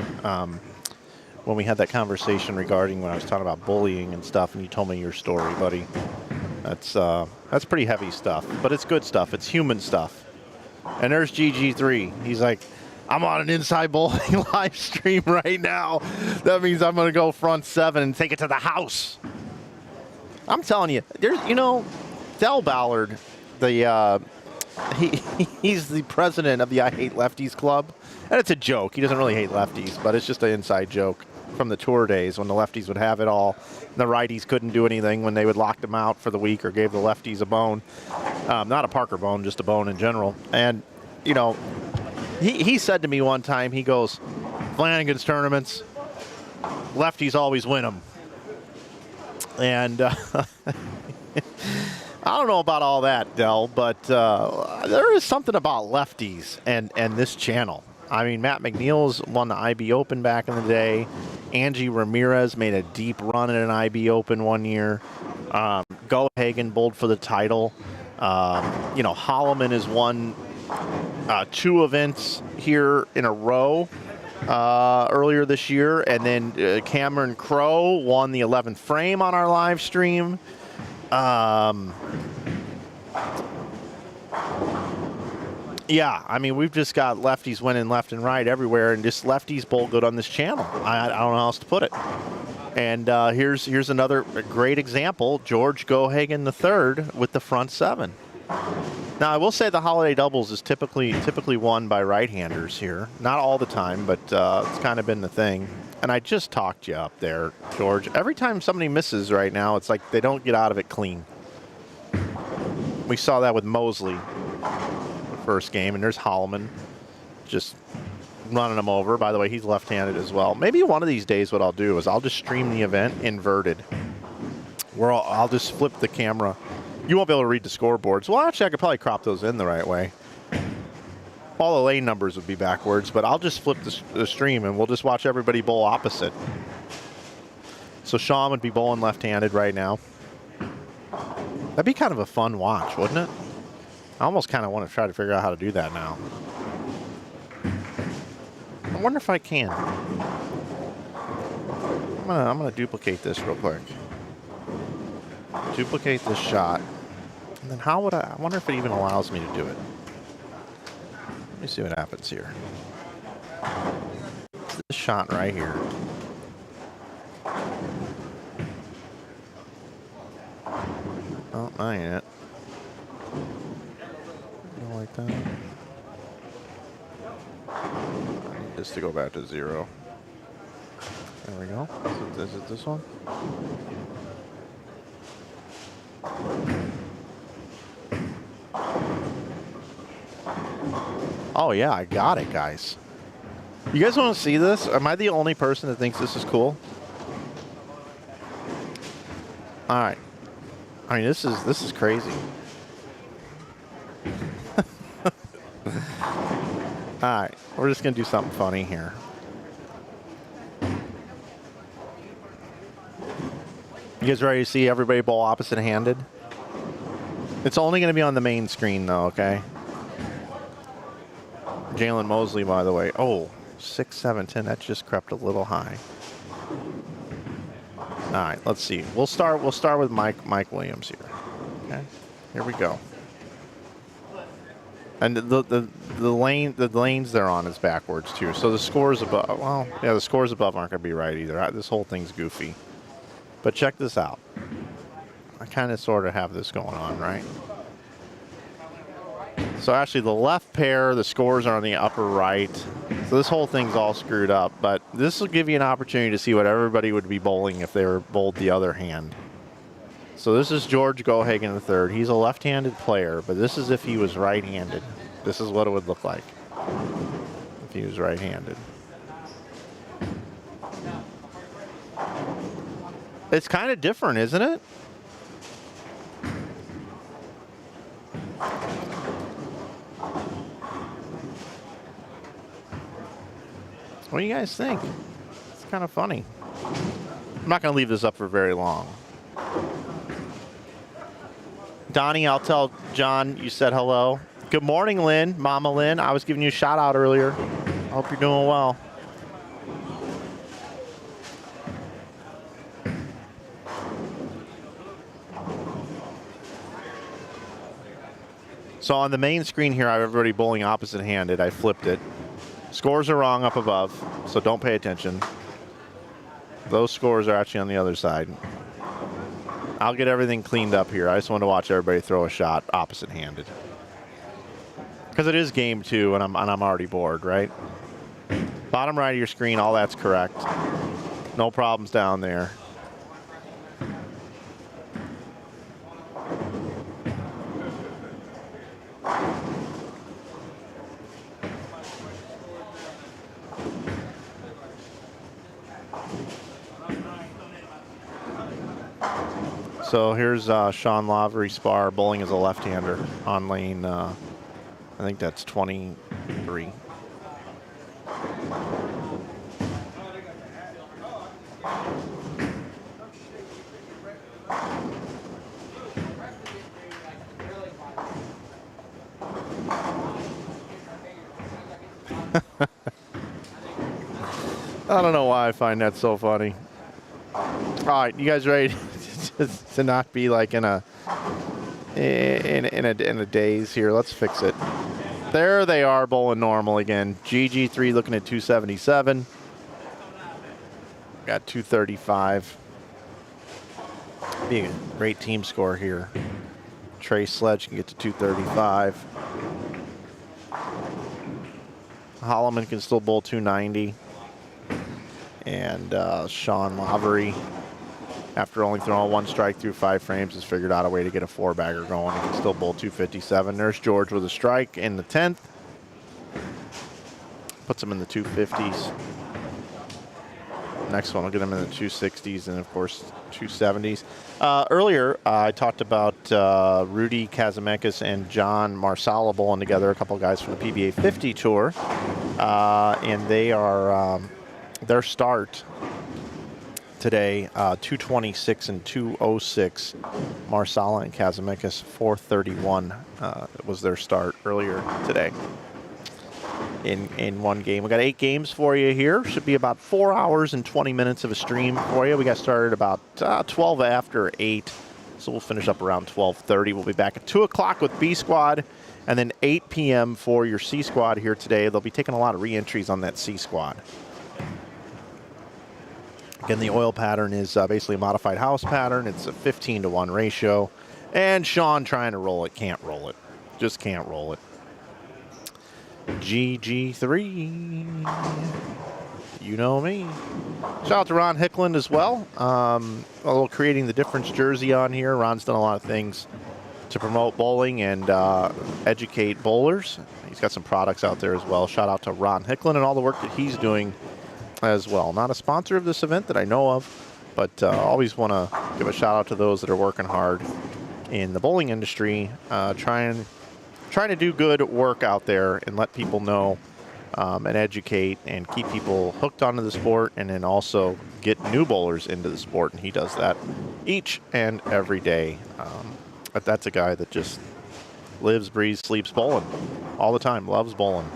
When we had that conversation regarding when I was talking about bullying and stuff, and you told me your story, buddy, that's pretty heavy stuff, but it's good stuff. It's human stuff. And there's GG3. He's like, I'm on an Inside Bowling live stream right now. That means I'm going to go front 7 and take it to the house. I'm telling you, there's, Del Ballard, he's the president of the I Hate Lefties Club. And it's a joke. He doesn't really hate lefties, but it's just an inside joke from the tour days when the lefties would have it all. And the righties couldn't do anything when they would lock them out for the week or gave the lefties a bone. Not a Parker bone, just a bone in general. And, he said to me one time, he goes, Flanagan's tournaments, lefties always win them. And I don't know about all that, Del, but there is something about lefties and this channel. I mean, Matt McNeil's won the IB Open back in the day. Angie Ramirez made a deep run at an IB Open one year. Gohagen bowled for the title. Holloman has won 2 events here in a row earlier this year, and then Cameron Crowe won the 11th frame on our live stream. Yeah, I mean, we've just got lefties winning left and right everywhere, and just lefties bowl good on this channel. I don't know how else to put it. And here's another great example, George Gohagen III with the front 7. Now, I will say the holiday doubles is typically won by right-handers here. Not all the time, but it's kind of been the thing. And I just talked you up there, George. Every time somebody misses right now, it's like they don't get out of it clean. We saw that with Mosley the first game, and there's Holloman just running him over. By the way, he's left-handed as well. Maybe one of these days what I'll do is I'll just stream the event inverted, where I'll just flip the camera. You won't be able to read the scoreboards. Well, actually, I could probably crop those in the right way. All the lane numbers would be backwards, but I'll just flip the stream, and we'll just watch everybody bowl opposite. So Sean would be bowling left-handed right now. That'd be kind of a fun watch, wouldn't it? I almost kind of want to try to figure out how to do that now. I wonder if I can. I'm gonna duplicate this real quick. Duplicate this shot. And then how would I wonder if it even allows me to do it. Let me see what happens here. It's this shot right here. Oh, that ain't it. Don't like that. I need this to go back to 0. There we go. Is it this one? Oh yeah, I got it, guys. You guys want to see this? Am I the only person that thinks this is cool? All right. I mean, this is crazy. All right, we're just gonna do something funny here. You guys ready to see everybody bowl opposite-handed? It's only going to be on the main screen, though, okay? Jalen Mosley, by the way. Oh, 6, 7, 10. That just crept a little high. All right, let's see. We'll start with Mike Williams here. Okay, here we go. And the lanes they're on is backwards too. So the scores above, well, yeah, the scores above aren't going to be right either. This whole thing's goofy. But check this out. I kind of sort of have this going on, right? So actually the left pair, the scores are on the upper right. So this whole thing's all screwed up, but this will give you an opportunity to see what everybody would be bowling if they were bowled the other hand. So this is George Gohagen III. He's a left-handed player, but this is if he was right-handed. This is what it would look like if he was right-handed. It's kind of different, isn't it? What do you guys think? It's kind of funny. I'm not going to leave this up for very long. Donnie, I'll tell John you said hello. Good morning, Lynn. Mama Lynn. I was giving you a shout out earlier. I hope you're doing well. So on the main screen here, I have everybody bowling opposite-handed. I flipped it. Scores are wrong up above, so don't pay attention. Those scores are actually on the other side. I'll get everything cleaned up here. I just want to watch everybody throw a shot opposite-handed. Because it is game 2, and I'm already bored, right? Bottom right of your screen, all that's correct. No problems down there. So here's Sean Lavery Spar bowling as a left-hander on lane, I think that's 23. I don't know why I find that so funny. All right, you guys ready to not be like in a daze here? Let's fix it. There they are bowling normal again. GG3 looking at 277. Got 235. Be a great team score here. Trey Sledge can get to 235. Holloman can still bowl 290. And Sean Lavery, after only throwing 1 strike through 5 frames, has figured out a way to get a 4-bagger going. He can still bowl 257. There's George with a strike in the 10th. Puts him in the 250s. Next one will get him in the 260s and, of course, 270s. Earlier, I talked about Rudy Kazimekis and John Marsala bowling together, a couple guys from the PBA 50 Tour. And they are... their start today, 226 and 206. Marsala and Kazimekis, 431 was their start earlier today in one game. We got 8 games for you here. Should be about 4 hours and 20 minutes of a stream for you. We got started about 12 after 8, so we'll finish up around 12:30. We'll be back at 2 o'clock with B Squad, and then 8 p.m. for your C Squad here today. They'll be taking a lot of re-entries on that C Squad. Again, the oil pattern is basically a modified house pattern. It's a 15-to-1 ratio. And Sean trying to roll it, can't roll it. Just can't roll it. GG3. You know me. Shout out to Ron Hickland as well. A little Creating the Difference jersey on here. Ron's done a lot of things to promote bowling and educate bowlers. He's got some products out there as well. Shout out to Ron Hickland and all the work that he's doing as well. Not a sponsor of this event that I know of, but always want to give a shout out to those that are working hard in the bowling industry, trying to do good work out there and let people know and educate and keep people hooked onto the sport, and then also get new bowlers into the sport. And he does that each and every day. But that's a guy that just lives, breathes, sleeps bowling all the time, loves bowling.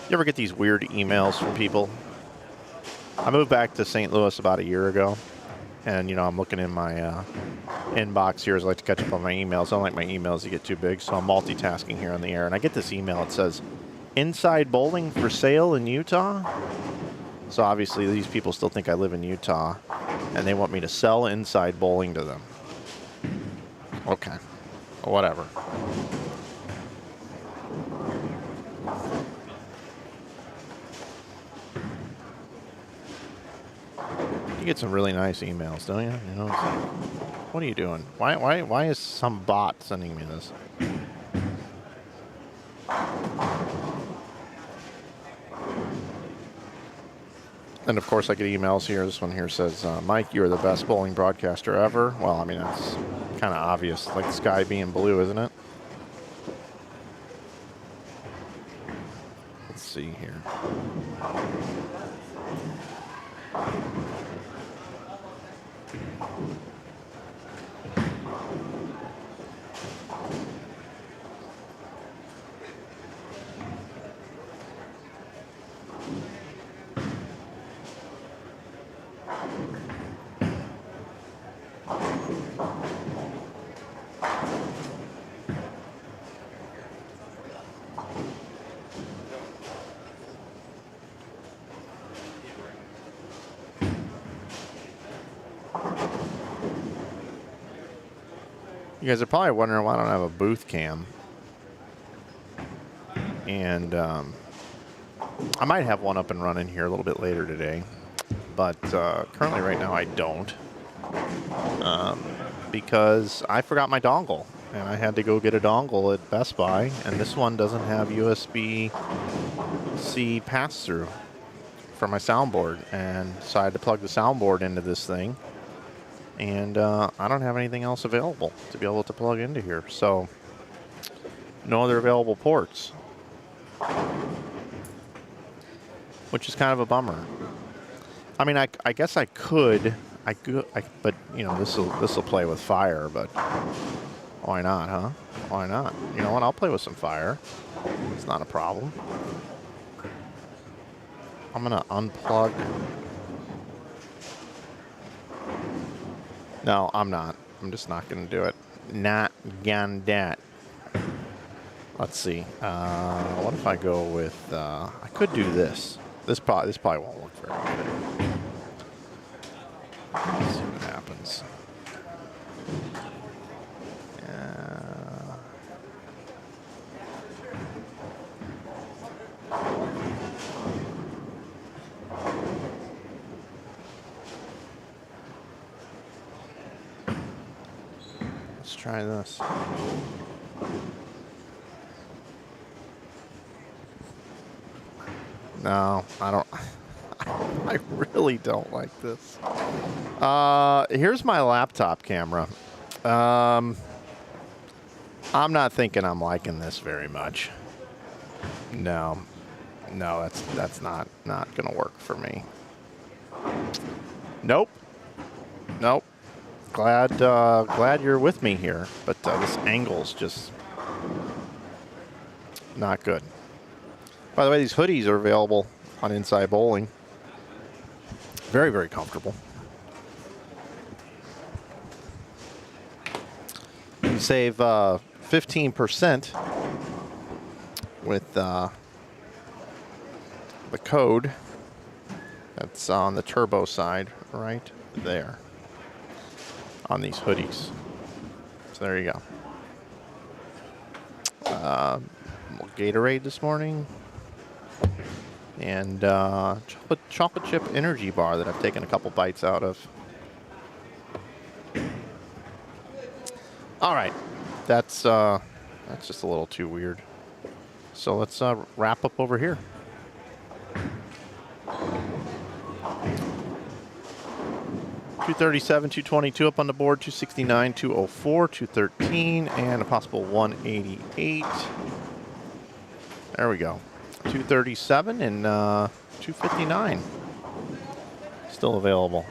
You ever get these weird emails from people? I moved back to St. Louis about a year ago, and I'm looking in my inbox here as I like to catch up on my emails. I don't like my emails to get too big, so I'm multitasking here on the air, and I get this email. It says, "Inside bowling for sale in Utah." So obviously these people still think I live in Utah, and they want me to sell inside bowling to them. Okay, whatever. You get some really nice emails, don't you? It's like, what are you doing? Why is some bot sending me this? And of course I get emails here. This one here says, Mike, you're the best bowling broadcaster ever. Well, I mean, that's kind of obvious, like the sky being blue, isn't it? Let's see here. You guys are probably wondering why I don't have a booth cam. And I might have one up and running here a little bit later today. But currently right now I don't. Because I forgot my dongle. And I had to go get a dongle at Best Buy. And this one doesn't have USB-C pass-through for my soundboard. And so I had to plug the soundboard into this thing. And I don't have anything else available to be able to plug into here. So, no other available ports. Which is kind of a bummer. I mean, I guess I could, but, this will play with fire, but why not, huh? Why not? You know what? I'll play with some fire. It's not a problem. I'm going to unplug. No, I'm not. I'm just not going to do it. Not gonna do it. Let's see. What if I go with... I could do this. This probably won't look very good. Let's see what happens. Let's try this. No, I don't. I really don't like this. Here's my laptop camera. I'm not thinking I'm liking this very much. No, that's not gonna work for me. Nope. Glad you're with me here, but this angle's just not good. By the way, these hoodies are available on Inside Bowling. Very, very comfortable. You save 15% with the code that's on the turbo side right there on these hoodies. So there you go. Gatorade this morning. And chocolate chip energy bar that I've taken a couple bites out of. All right, that's just a little too weird. So let's wrap up over here. $237, $222 up on the board, $269, $204, $213, and a possible $188. There we go. $237 and $259 still available.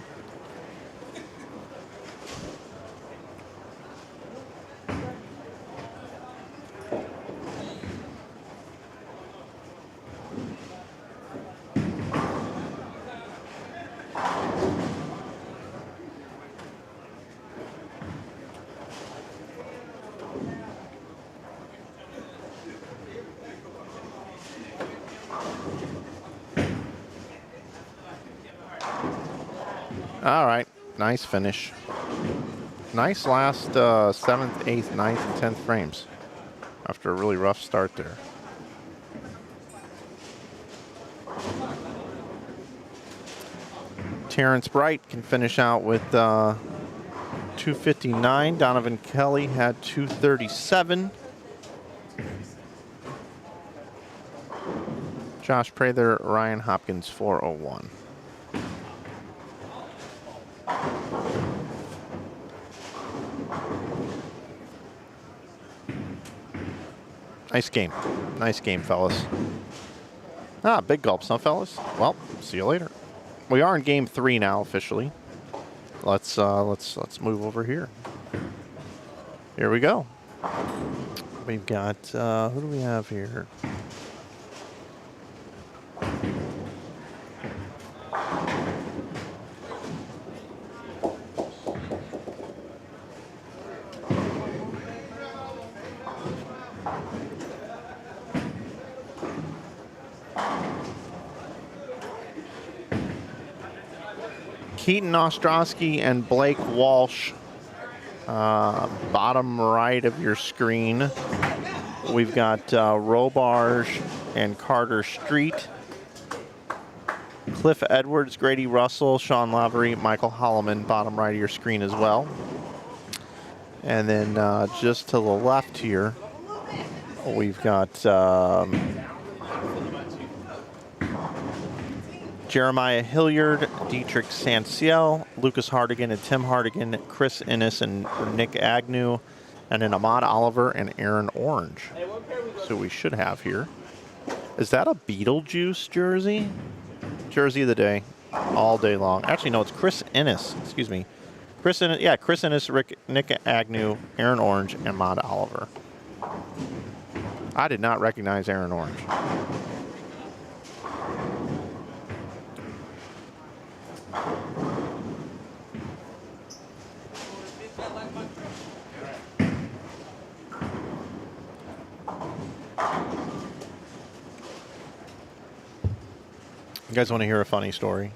All right, nice finish. Nice last 7th, 8th, 9th, and 10th frames after a really rough start there. Terrence Bright can finish out with 259. Donovan Kelly had 237. Josh Prather, Ryan Hopkins, 401. Nice game. Nice game, fellas. Ah, big gulps, huh, fellas? Well, see you later. We are in game 3 now, officially. Let's move over here. Here we go. We've got who do we have here? Keaton Ostrowski and Blake Walsh, bottom right of your screen. We've got Robarge and Carter Street. Cliff Edwards, Grady Russell, Sean Lavery, Michael Holloman, bottom right of your screen as well. And then just to the left here, we've got Jeremiah Hilliard, Dietrich Sanciel, Lucas Hardigan and Tim Hardigan, Chris Innes and Nick Agnew, and then Ahmad Oliver and Aaron Orange. So we should have here. Is that a Beetlejuice jersey? Jersey of the day, all day long. Actually, no, it's Chris Innes. Excuse me. Chris Innes, yeah, Chris Innes, Nick Agnew, Aaron Orange, and Ahmad Oliver. I did not recognize Aaron Orange. You guys want to hear a funny story?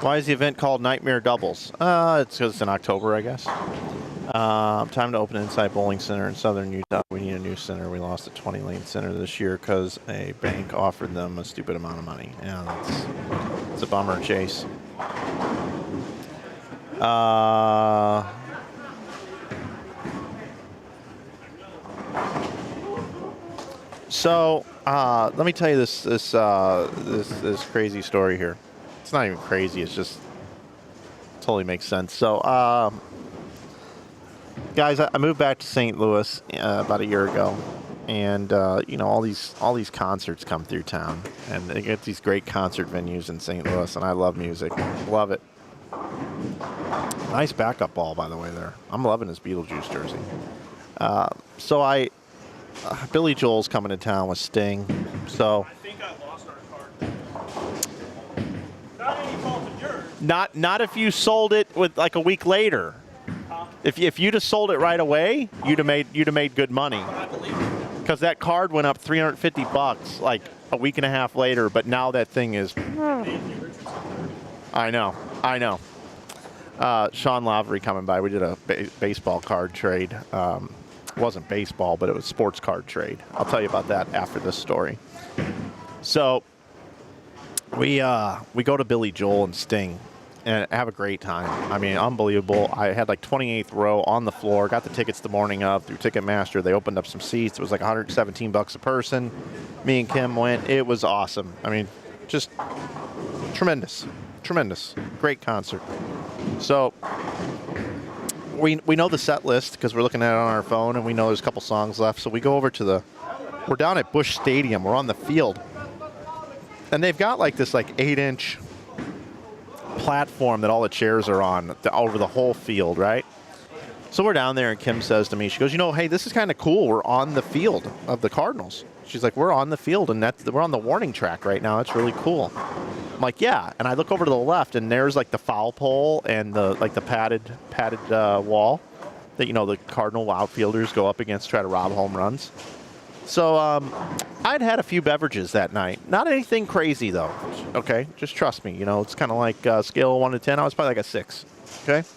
Why is the event called Nightmare Doubles? It's because it's in October, I guess. Time to open Inside Bowling Center in Southern Utah. We need a new center. We lost a 20-lane center this year because a bank offered them a stupid amount of money. Yeah, it's a bummer, Chase. So let me tell you this crazy story here. It's not even crazy. It's just totally makes sense. So, guys, I moved back to St. Louis about a year ago, and you know, all these concerts come through town, and they get these great concert venues in St. Louis, and I love music, love it. Nice backup ball, by the way. There, I'm loving this Beetlejuice jersey. So Billy Joel's coming to town with Sting, so.
I think I lost our card. Not any fault of yours.
Not if you sold it with like a week later. If you'd have sold it right away, you'd have made good money.
I believe it.
Because that card went up $350 like a week and a half later, but now that thing is. I know. Sean Lavery coming by. We did a baseball card trade. It wasn't baseball, but it was sports card trade. I'll tell you about that after this story. So we go to Billy Joel and Sting and have a great time. I mean, unbelievable. I had like 28th row on the floor. Got the tickets the morning of through Ticketmaster. They opened up some seats. It was like $117 a person. Me and Kim went. It was awesome. I mean, just tremendous. Great concert. So we know the set list because we're looking at it on our phone, and we know there's a couple songs left. So we go over to we're down at Busch Stadium. We're on the field. And they've got like this like 8-inch platform that all the chairs are on over the whole field, right? So we're down there, and Kim says to me, she goes, you know, hey, this is kind of cool. We're on the field of the Cardinals. She's like, we're on the field, and we're on the warning track right now. It's really cool. I'm like, yeah. And I look over to the left, and there's like the foul pole and the padded wall that, you know, the Cardinal outfielders go up against to try to rob home runs. So I'd had a few beverages that night. Not anything crazy, though. Okay? Just trust me. You know, it's kind of like scale of 1 to 10. I was probably like a 6. Okay?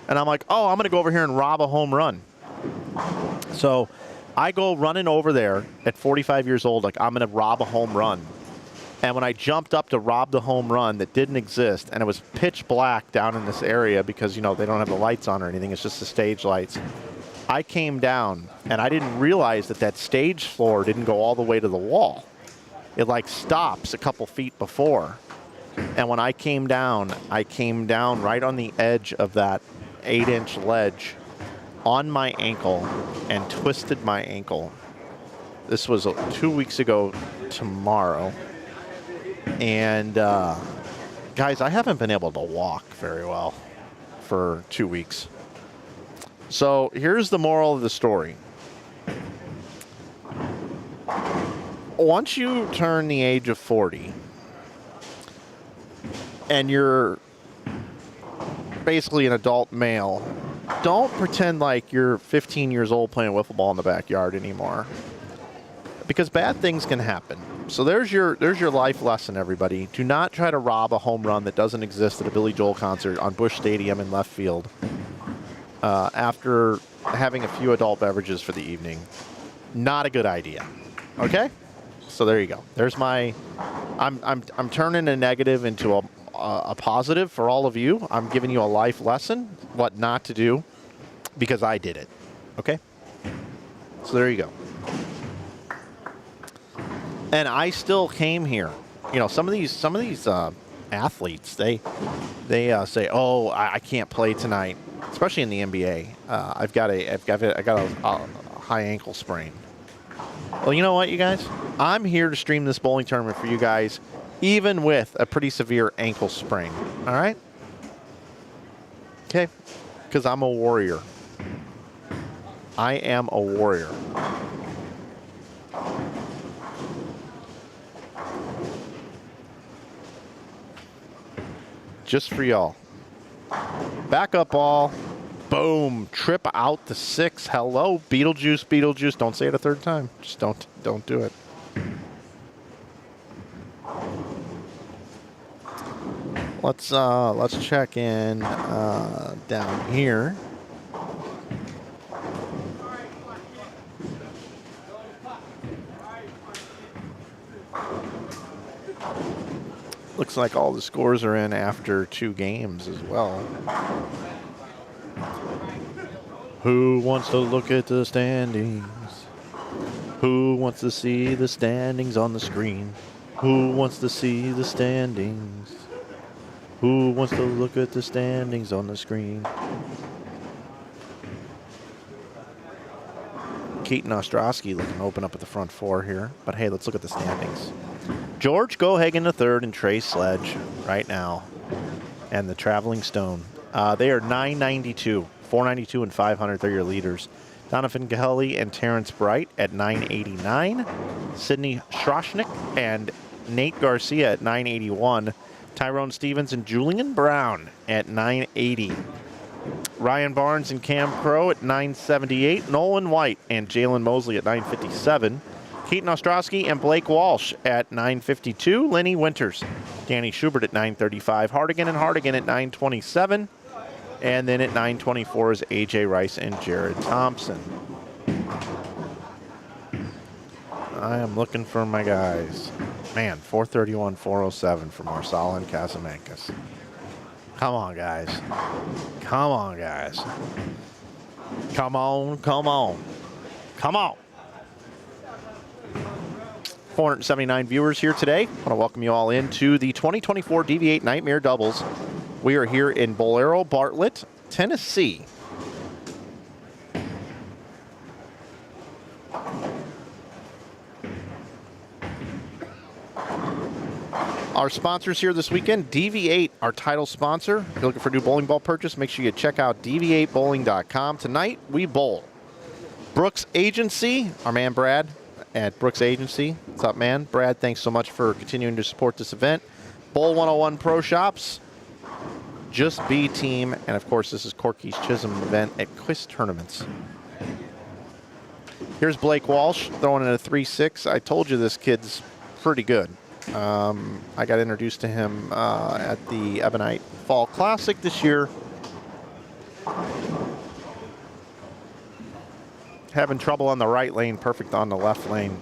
And I'm like, oh, I'm going to go over here and rob a home run. So I go running over there at 45 years old, like I'm going to rob a home run. And when I jumped up to rob the home run that didn't exist, and it was pitch black down in this area because, you know, they don't have the lights on or anything. It's just the stage lights. I came down, and I didn't realize that stage floor didn't go all the way to the wall. It, like, stops a couple feet before. And when I came down right on the edge of that 8-inch ledge on my ankle and twisted my ankle. This was 2 weeks ago tomorrow. And, guys, I haven't been able to walk very well for 2 weeks. So here's the moral of the story. Once you turn the age of 40 and you're basically an adult male, don't pretend like you're 15 years old playing wiffle ball in the backyard anymore, because bad things can happen. So there's your life lesson, everybody. Do not try to rob a home run that doesn't exist at a Billy Joel concert on Busch Stadium in left field after having a few adult beverages for the evening. Not a good idea. Okay? So there you go. There's my. I'm turning a negative into a positive for all of you. I'm giving you a life lesson, what not to do, because I did it. Okay? So there you go. And I still came here. You know, some of these athletes, they say, "Oh, I can't play tonight," especially in the NBA. I got a high ankle sprain. Well, you know what, you guys? I'm here to stream this bowling tournament for you guys, even with a pretty severe ankle sprain. All right? Okay? Because I'm a warrior. I am a warrior. Just for y'all. Back up ball. Boom. Trip out to 6. Hello, Beetlejuice, Beetlejuice. Don't say it a third time. Just don't do it. Let's check in down here. Looks like all the scores are in after 2 games as well. Who wants to look at the standings? Who wants to see the standings on the screen? Who wants to see the standings? Who wants to look at the standings on the screen? Keaton Ostrowski looking open up at the front 4 here. But hey, let's look at the standings. George Gohagen III and Trey Sledge right now. And the Traveling Stone. They are 992, 492, and 500. They're your leaders. Donovan Gahully and Terrence Bright at 989. Sidney Schroschnick and Nate Garcia at 981. Tyrone Stevens and Julian Brown at 980. Ryan Barnes and Cam Crow at 978. Nolan White and Jalen Mosley at 957. Keaton Ostrowski and Blake Walsh at 952. Lenny Winters, Danny Schubert at 935. Hardigan and Hardigan at 927. And then at 924 is A.J. Rice and Jared Thompson. I am looking for my guys. Man, 431, 407 for Marsala and Casamancas. Come on, guys. Come on, guys. Come on, come on. Come on. 479 viewers here today. I want to welcome you all into the 2024 DV8 Nightmare Doubles. We are here in Bowlero, Bartlett, Tennessee. Our sponsors here this weekend, DV8, our title sponsor. If you're looking for a new bowling ball purchase, make sure you check out dv8bowling.com. Tonight, we bowl. Brooks Agency, our man Brad at Brooks Agency. What's up, man? Brad, thanks so much for continuing to support this event. Bowl 101 Pro Shops, Just B Team, and of course this is Corky's Chisholm event at Quis Tournaments. Here's Blake Walsh throwing in a 3-6. I told you this kid's pretty good. I got introduced to him at the Ebonite Fall Classic this year. Having trouble on the right lane, perfect on the left lane.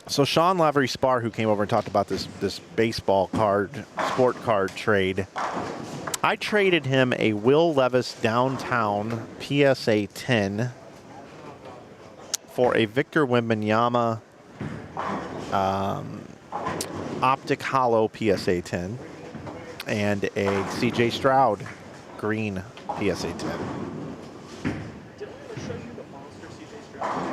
So Sean Lavery-Spar, who came over and talked about this baseball card, sport card trade, I traded him a Will Levis Downtown PSA 10 for a Victor Wembanyama Optic Hollow PSA 10 and a CJ Stroud green PSA 10.
Did I ever show you the monster CJ Stroud?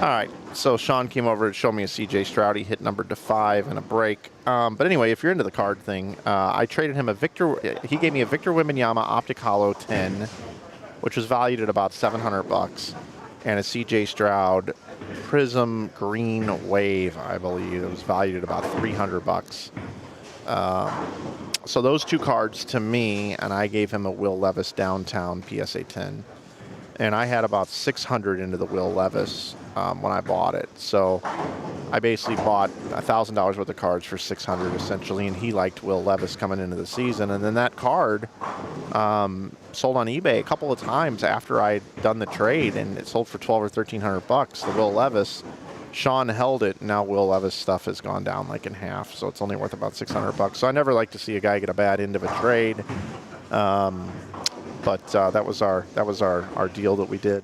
All right, so Sean came over to show me a CJ Stroud. He hit numbered to 5 and a break. But anyway, if you're into the card thing, I traded him he gave me a Victor Wembanyama Optic Hollow 10, which was valued at about $700, and a CJ Stroud Prism Green Wave, I believe. It was valued at about $300. So those two cards to me, and I gave him a Will Levis Downtown PSA 10. And I had about 600 into the Will Levis when I bought it. So I basically bought $1,000 worth of cards for 600 essentially, and he liked Will Levis coming into the season. And then that card sold on eBay a couple of times after I'd done the trade, and it sold for $1,200 or $1,300. The Will Levis, Sean held it, and now Will Levis stuff has gone down like in half, so it's only worth about $600. So I never like to see a guy get a bad end of a trade. But that was our deal that we did.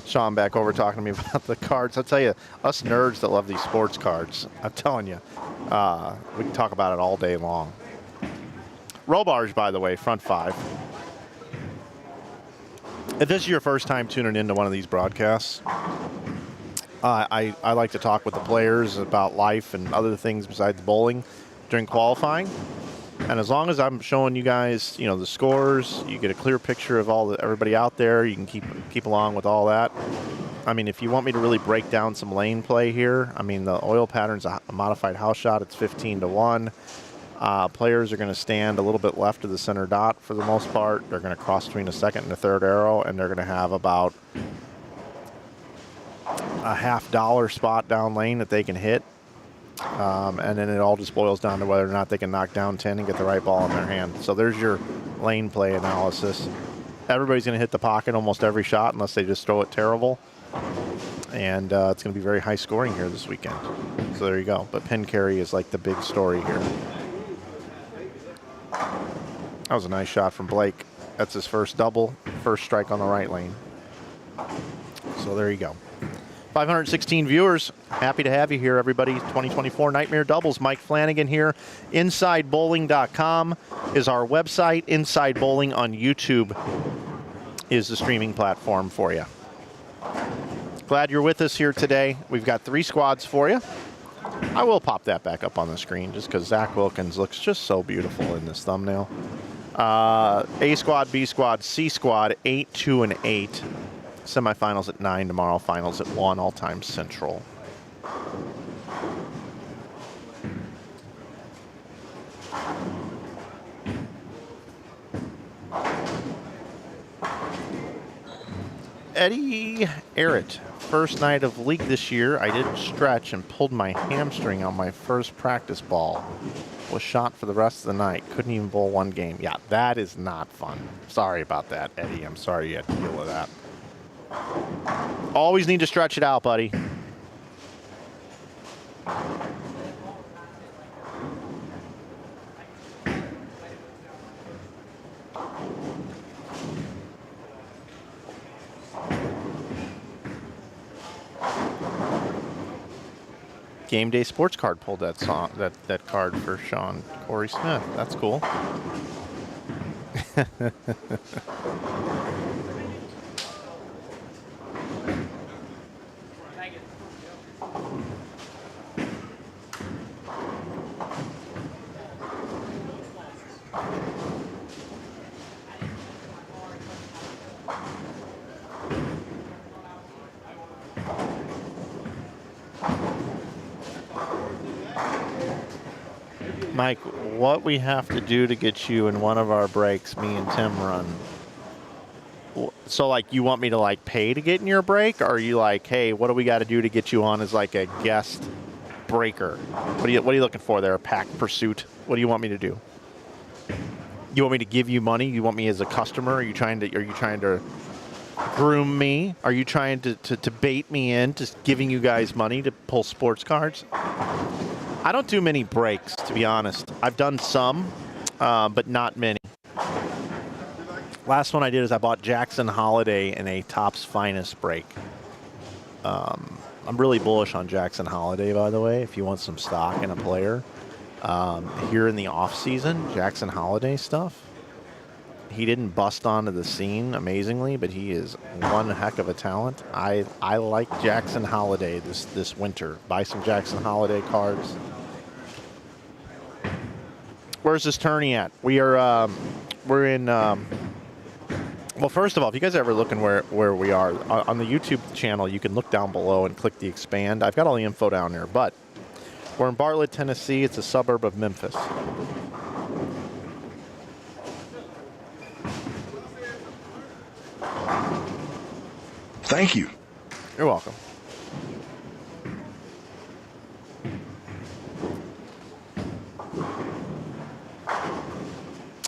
Sean back over talking to me about the cards. I'll tell you, us nerds that love these sports cards, I'm telling you, we can talk about it all day long. Robarge, by the way, front 5. If this is your first time tuning into one of these broadcasts, I like to talk with the players about life and other things besides bowling during qualifying. And as long as I'm showing you guys, the scores, you get a clear picture of everybody out there. You can keep along with all that. I mean, if you want me to really break down some lane play here, I mean, the oil pattern's a modified house shot. It's 15-1. Players are going to stand a little bit left of the center dot for the most part. They're going to cross between a second and a third arrow, and they're going to have about a $50 spot down lane that they can hit. And then it all just boils down to whether or not they can knock down 10 and get the right ball in their hand. So there's your lane play analysis. Everybody's going to hit the pocket almost every shot unless they just throw it terrible. And it's going to be very high scoring here this weekend. So there you go. But pin carry is like the big story here. That was a nice shot from Blake. That's his first double, first strike on the right lane. So there you go. 516 viewers. Happy to have you here, everybody. 2024 Nightmare Doubles. Mike Flanagan here. InsideBowling.com is our website. Inside Bowling on YouTube is the streaming platform for you. Glad you're with us here today. We've got 3 squads for you. I will pop that back up on the screen just because Zach Wilkins looks just so beautiful in this thumbnail. A squad, B squad, C squad, 8, 2, and 8. Semifinals at 9 tomorrow. Finals at 1. All time Central. Eddie Arrett. First night of league this year, I didn't stretch and pulled my hamstring on my first practice ball. Was shot for the rest of the night. Couldn't even bowl one game. Yeah, that is not fun. Sorry about that, Eddie. I'm sorry you had to deal with that. Always need to stretch it out, buddy. Game Day Sports Card pulled that song, that card for Sean Corey Smith. That's cool. Mike, what we have to do to get you in one of our breaks, me and Tim run. So, like, you want me to, like, pay to get in your break? Or are you like, hey, what do we got to do to get you on as, like, a guest breaker? What are you looking for there? A pack pursuit? What do you want me to do? You want me to give you money? You want me as a customer? Are you trying to groom me? Are you trying to bait me into giving you guys money to pull sports cards? I don't do many breaks, to be honest. I've done some, but not many. Last one I did is I bought Jackson Holiday in a Topps Finest break. I'm really bullish on Jackson Holiday, by the way, if you want some stock in a player. Here in the off-season, Jackson Holiday stuff. He didn't bust onto the scene amazingly, but he is one heck of a talent. I like Jackson Holiday this winter. Buy some Jackson Holiday cards. Where's this tourney at? We're in. Well, first of all, if you guys are ever looking where we are on the YouTube channel, you can look down below and click the expand. I've got all the info down there, but we're in Bartlett, Tennessee. It's a suburb of Memphis.
Thank you.
You're welcome.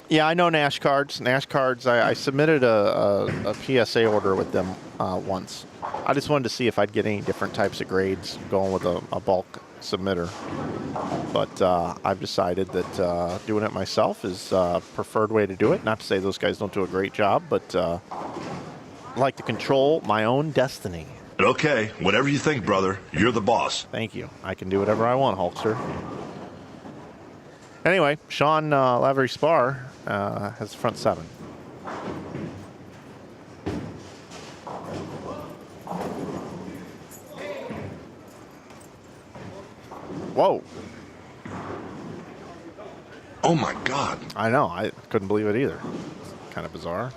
Yeah, I know Nash Cards. Nash Cards, I submitted a PSA order with them once. I just wanted to see if I'd get any different types of grades going with a bulk submitter. But I've decided that doing it myself is a preferred way to do it. Not to say those guys don't do a great job, but I like to control my own destiny.
Okay, whatever you think, brother. You're the boss.
Thank you. I can do whatever I want, Hulkster. Anyway, Sean Lavery Spar has front seven. Whoa.
Oh, my God.
I know. I couldn't believe it either. It's kind of bizarre.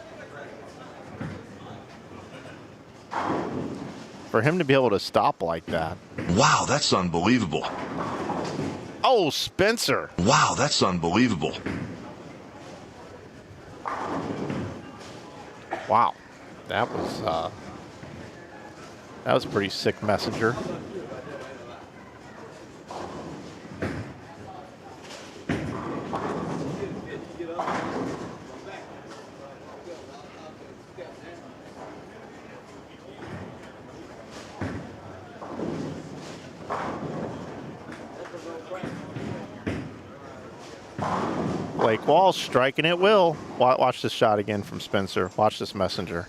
For him to be able to stop like that.
Wow, that's unbelievable.
Oh, Spencer.
Wow, that's unbelievable.
Wow. That was a pretty sick messenger. Blake Wall striking at will. Watch this shot again from Spencer. Watch this messenger.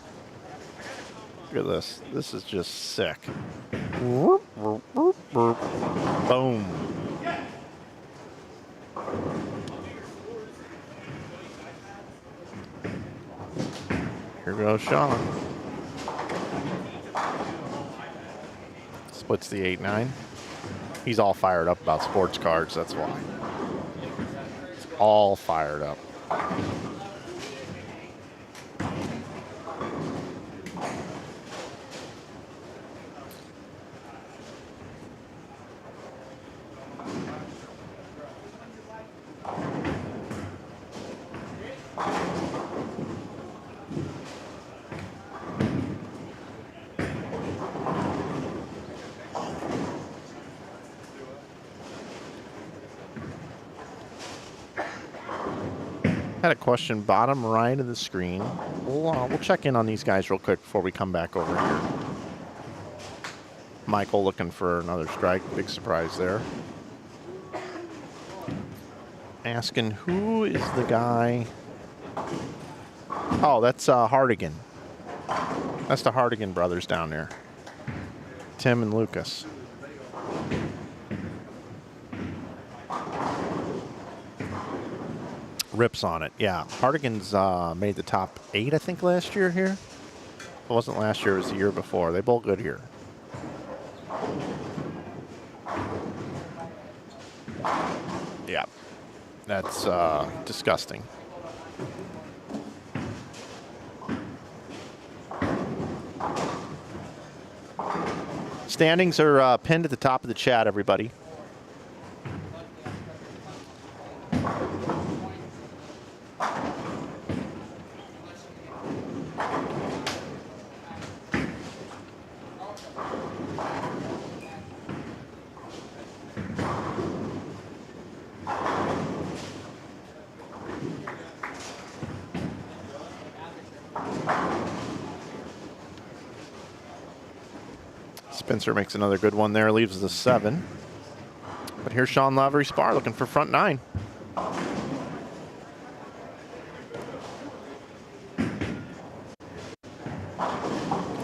Look at this. This is just sick. Boom. Here goes Sean. Splits the 8-9. He's all fired up about sports cards, that's why. He's all fired up. Had a question bottom right of the screen. We'll check in on these guys real quick before we come back over here. Michael looking for another strike. Big surprise there. Asking who is the guy. Oh, that's Hardigan. That's the Hardigan brothers down there. Tim and Lucas. Rips on it, yeah. Hardigan's made the top 8, I think, last year here. It wasn't last year, it was the year before. They bowl good here. Yeah, that's disgusting. Standings are pinned at the top of the chat, everybody. Spencer makes another good one there, leaves us a 7. But here's Sean Lavery Spar looking for front 9.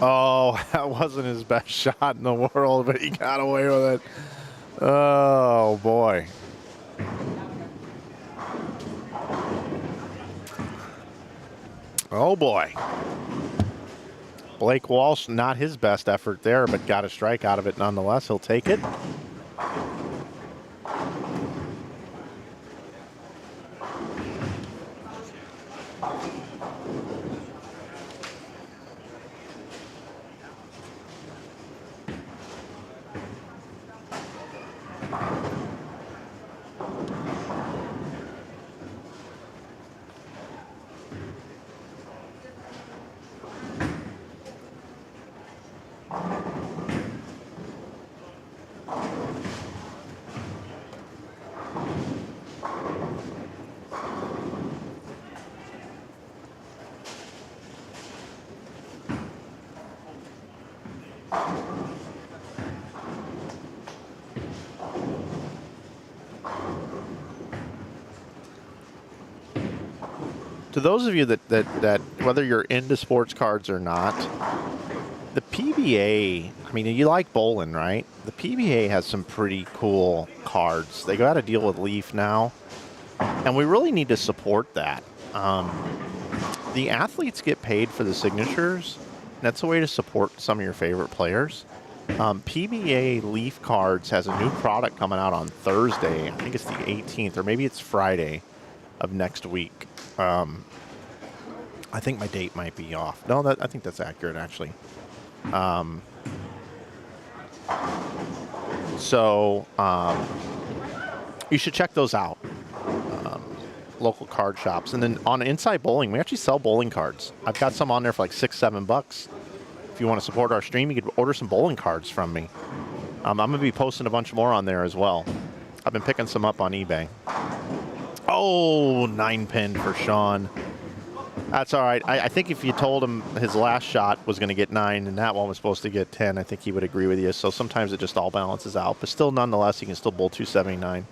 Oh, that wasn't his best shot in the world, but he got away with it. Oh, boy. Oh, boy. Blake Walsh, not his best effort there, but got a strike out of it nonetheless. He'll take it. To those of you that whether you're into sports cards or not, the PBA, I mean, you like bowling, right? The PBA has some pretty cool cards. They got to deal with Leaf now, and we really need to support that. The athletes get paid for the signatures. That's a way to support some of your favorite players. PBA Leaf Cards has a new product coming out on Thursday. I think it's the 18th, or maybe it's Friday of next week. I think my date might be off. No, I think that's accurate, actually. You should check those out. Local card shops. And then on Inside Bowling, we actually sell bowling cards. I've got some on there for like $6-7. If you want to support our stream, you could order some bowling cards from me. I'm going to be posting a bunch more on there as well. I've been picking some up on eBay. Oh, 9-pin for Sean. That's all right. I think if you told him his last shot was going to get 9 and that one was supposed to get 10, I think he would agree with you. So sometimes it just all balances out. But still, nonetheless, he can still bowl 279.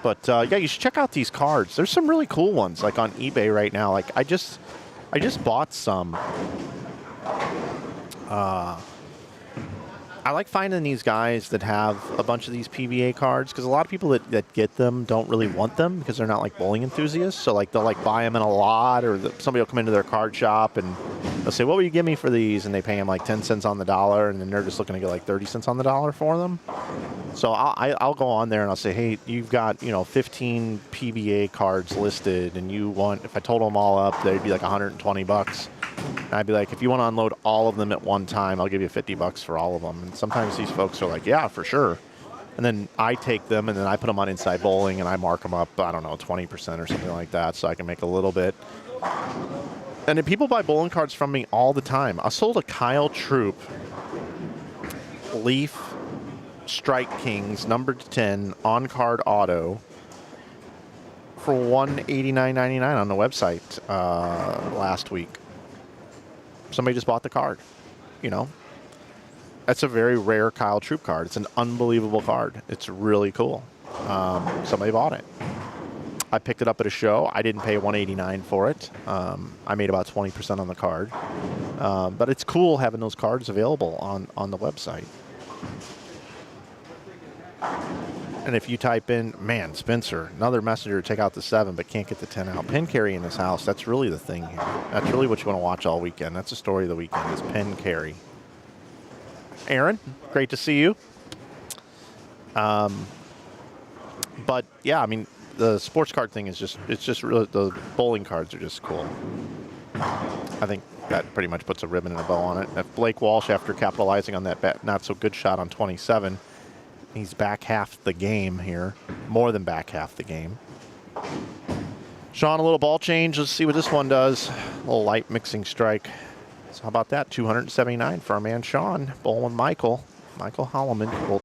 But, yeah, you should check out these cards. There's some really cool ones, like on eBay right now. Like, I just bought some. I like finding these guys that have a bunch of these PBA cards, because a lot of people that get them don't really want them because they're not like bowling enthusiasts. So like they'll like buy them in a lot, or somebody will come into their card shop and they'll say, what will you give me for these? And they pay them like 10 cents on the dollar, and then they're just looking to get like 30 cents on the dollar for them. So I'll go on there and I'll say, hey, you've got, 15 PBA cards listed, and you want, if I total them all up, they'd be like 120 bucks. And I'd be like, if you want to unload all of them at one time, I'll give you 50 bucks for all of them. And sometimes these folks are like, yeah, for sure. And then I take them and then I put them on Inside Bowling and I mark them up, I don't know, 20% or something like that, so I can make a little bit. And then people buy bowling cards from me all the time. I sold a Kyle Troop Leaf Strike Kings numbered to 10 on card auto for $189.99 on the website last week. Somebody just bought the card. That's a very rare Kyle Troop card. It's an unbelievable card. It's really cool. Somebody bought it. I picked it up at a show. I didn't pay $189 for it. I made about 20% on the card. But it's cool having those cards available on the website. And if you type in, man, Spencer, another messenger to take out the 7 but can't get the 10 out. Pen carry in this house, that's really the thing here. That's really what you want to watch all weekend. That's the story of the weekend, is pen carry. Aaron, great to see you. But yeah, I mean, the sports card thing is just really, the bowling cards are just cool. I think that pretty much puts a ribbon and a bow on it. If Blake Walsh, after capitalizing on that not so good shot on 27, he's back half the game here, more than back half the game. Sean, a little ball change. Let's see what this one does. A little light mixing strike. So how about that? 279 for our man Sean. Bowling Michael Holloman.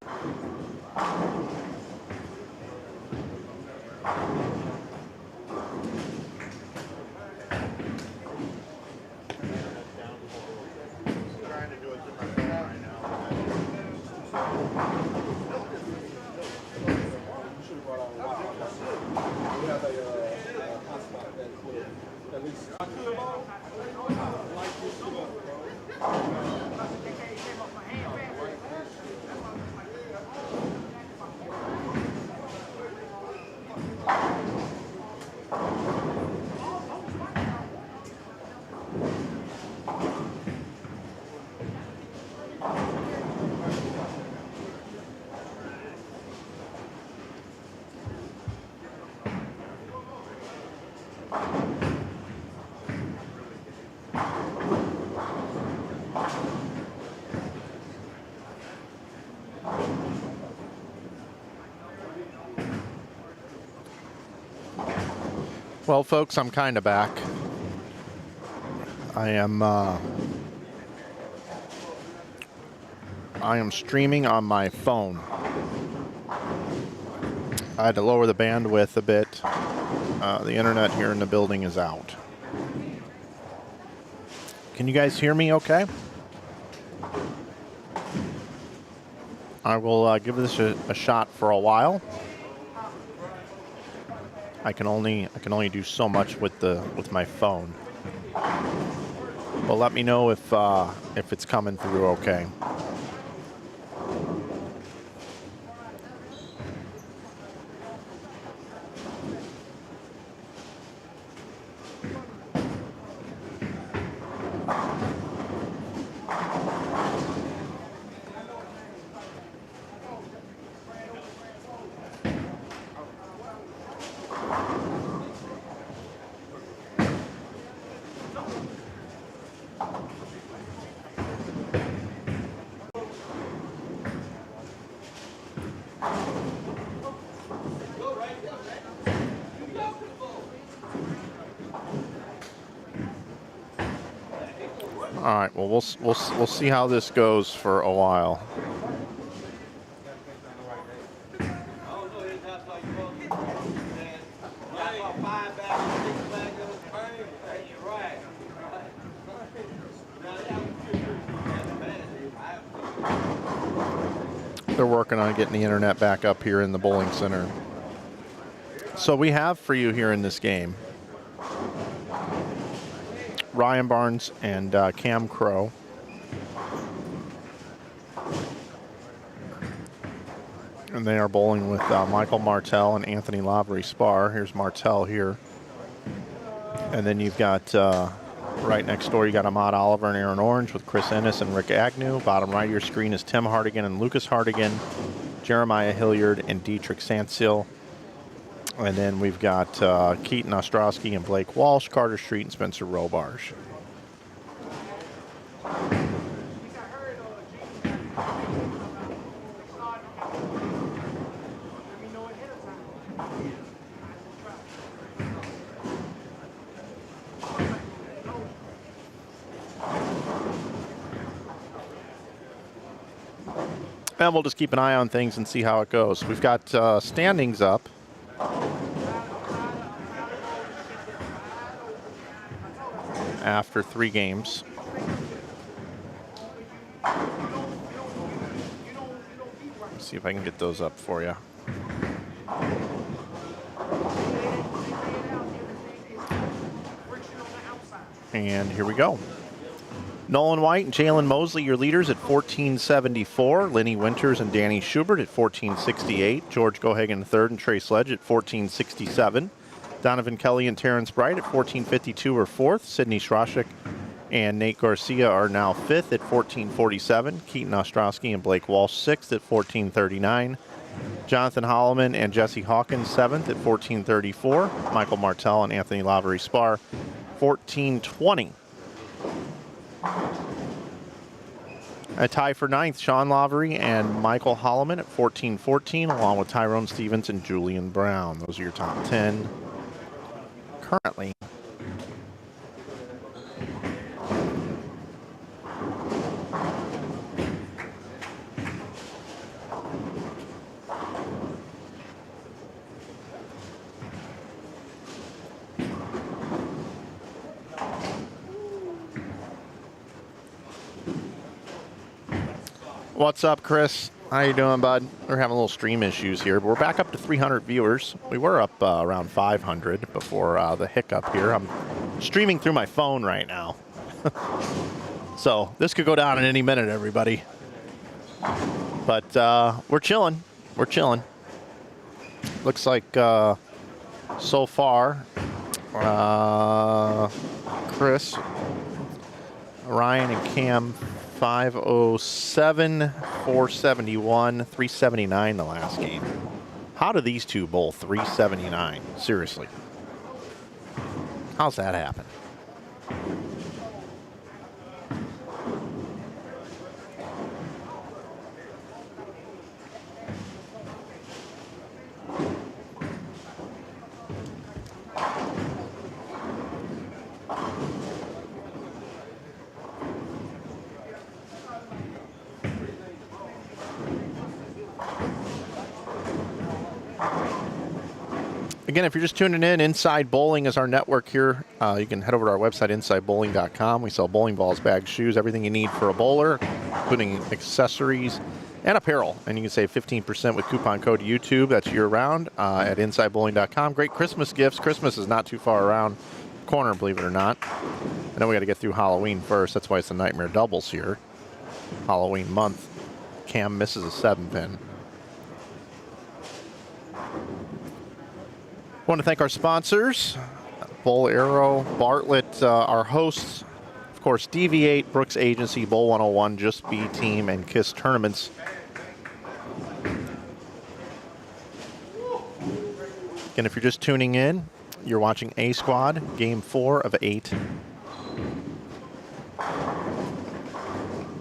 Well, folks, I'm kind of back. I am streaming on my phone. I had to lower the bandwidth a bit. The internet here in the building is out. Can you guys hear me okay? I will give this a shot for a while. I can only do so much with my phone. Well, let me know if it's coming through okay. All right. Well, we'll see how this goes for a while. They're working on getting the internet back up here in the bowling center. So we have for you here in this game Ryan Barnes and Cam Crow. And they are bowling with Michael Martell and Anthony Lavery Spar. Here's Martell here. And then you've got Right next door, you got Ahmad Oliver and Aaron Orange with Chris Ennis and Rick Agnew. Bottom right of your screen is Tim Hardigan and Lucas Hardigan, Jeremiah Hilliard and Dietrich Sansil. And then we've got Keaton Ostrowski and Blake Walsh, Carter Street and Spencer Robarge. And we'll just keep an eye on things and see how it goes. We've got standings up. After 3 games. Let's see if I can get those up for you. And here we go. Nolan White and Jalen Mosley, your leaders at 1474. Lenny Winters and Danny Schubert at 1468. George Gohagen III and Trey Sledge at 1467. Donovan Kelly and Terrence Bright at 1452 are 4th. Sidney Strashik and Nate Garcia are now 5th at 1447. Keaton Ostrowski and Blake Walsh 6th at 1439. Jonathan Holloman and Jesse Hawkins 7th at 1434. Michael Martell and Anthony Lavery Spar 1420. A tie for 9th, Sean Lavery and Michael Holloman at 1414, along with Tyrone Stevens and Julian Brown. Those are your top 10 currently. What's up, Chris? How you doing, bud? We're having a little stream issues here, but we're back up to 300 viewers. We were up around 500 before the hiccup here. I'm streaming through my phone right now. So this could go down in any minute, everybody. But we're chilling. We're chilling. Looks like so far, Chris, Ryan, and Cam 507, 471, 379 the last game. How do these two bowl 379? Seriously. How's that happen? Again, if you're just tuning in, Inside Bowling is our network here. You can head over to our website, insidebowling.com. We sell bowling balls, bags, shoes, everything you need for a bowler, including accessories and apparel. And you can save 15% with coupon code YouTube. That's year-round at insidebowling.com. Great Christmas gifts. Christmas is not too far around the corner, believe it or not. I know we got to get through Halloween first. That's why it's the Nightmare Doubles here. Halloween month. Cam misses a 7-pin. I want to thank our sponsors, Bowlero, Bartlett, our hosts, of course, DV8, Brooks Agency, Bowl 101, Just Be Team, and Quis Touraments. Again, if you're just tuning in, you're watching A Squad, Game 4 of 8.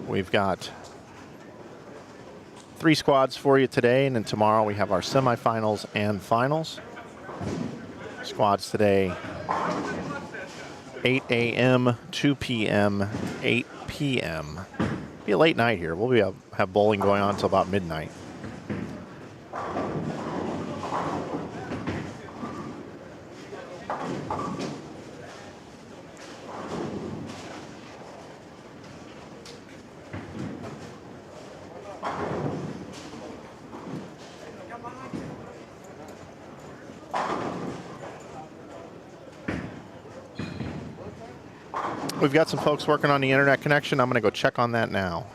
We've got 3 squads for you today, and then tomorrow we have our semifinals and finals. Squads today, 8 a.m., 2 p.m., 8 p.m. Be a late night here. We'll have bowling going on until about midnight. We've got some folks working on the internet connection. I'm going to go check on that now.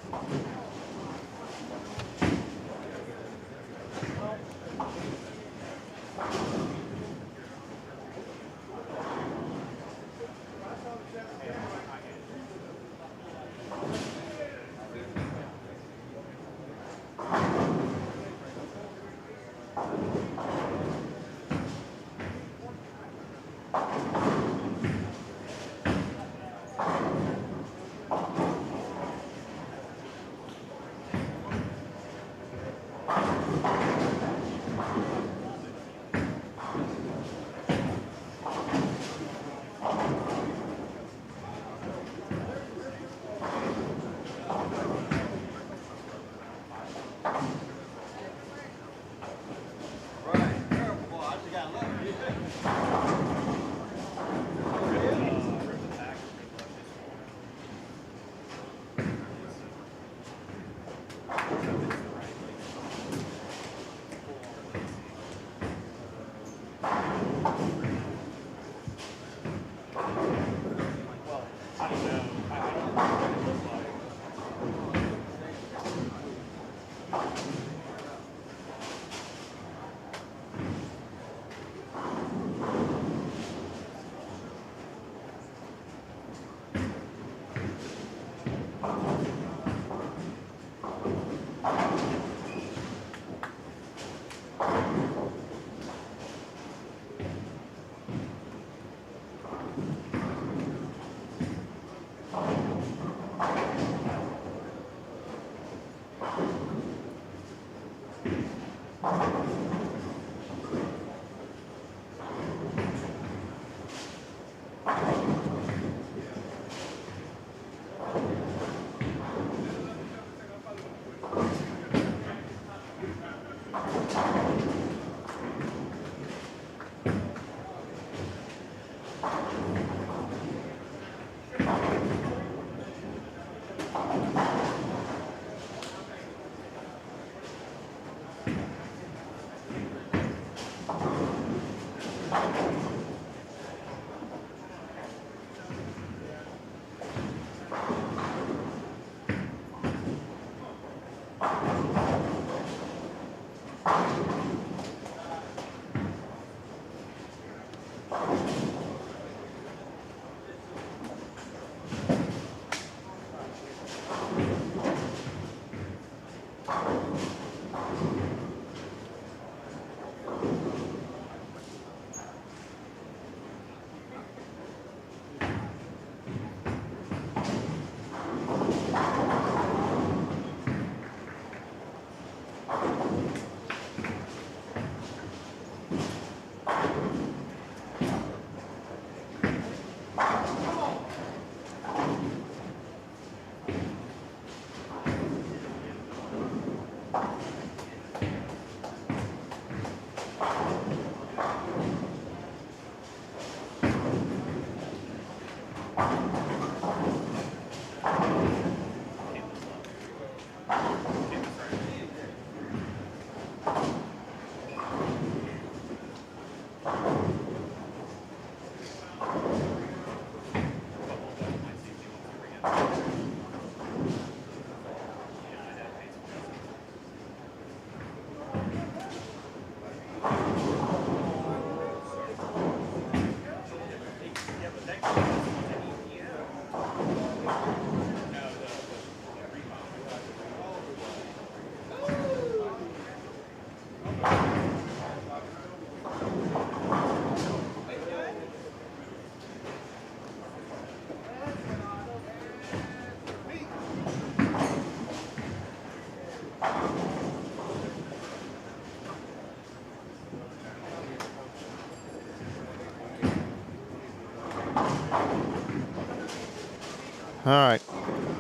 All right,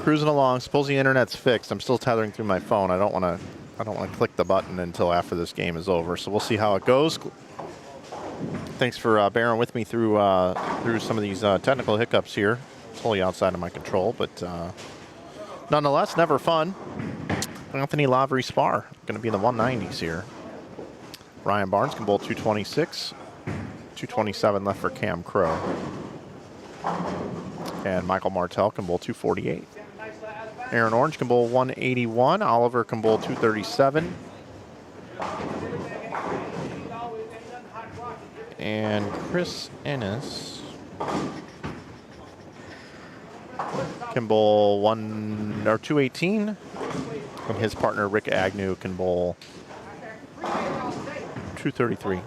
cruising along. Suppose the internet's fixed. I'm still tethering through my phone. I don't want to click the button until after this game is over. So we'll see how it goes. Thanks for bearing with me through some of these technical hiccups here. Totally outside of my control, but nonetheless, never fun. Anthony Lavery Spar going to be in the 190s here. Ryan Barnes can bowl 226, 227 left for Cam Crow. And Michael Martell can bowl 248. Aaron Orange can bowl 181. Oliver can bowl 237. And Chris Ennis can bowl 218. And his partner Rick Agnew can bowl 233.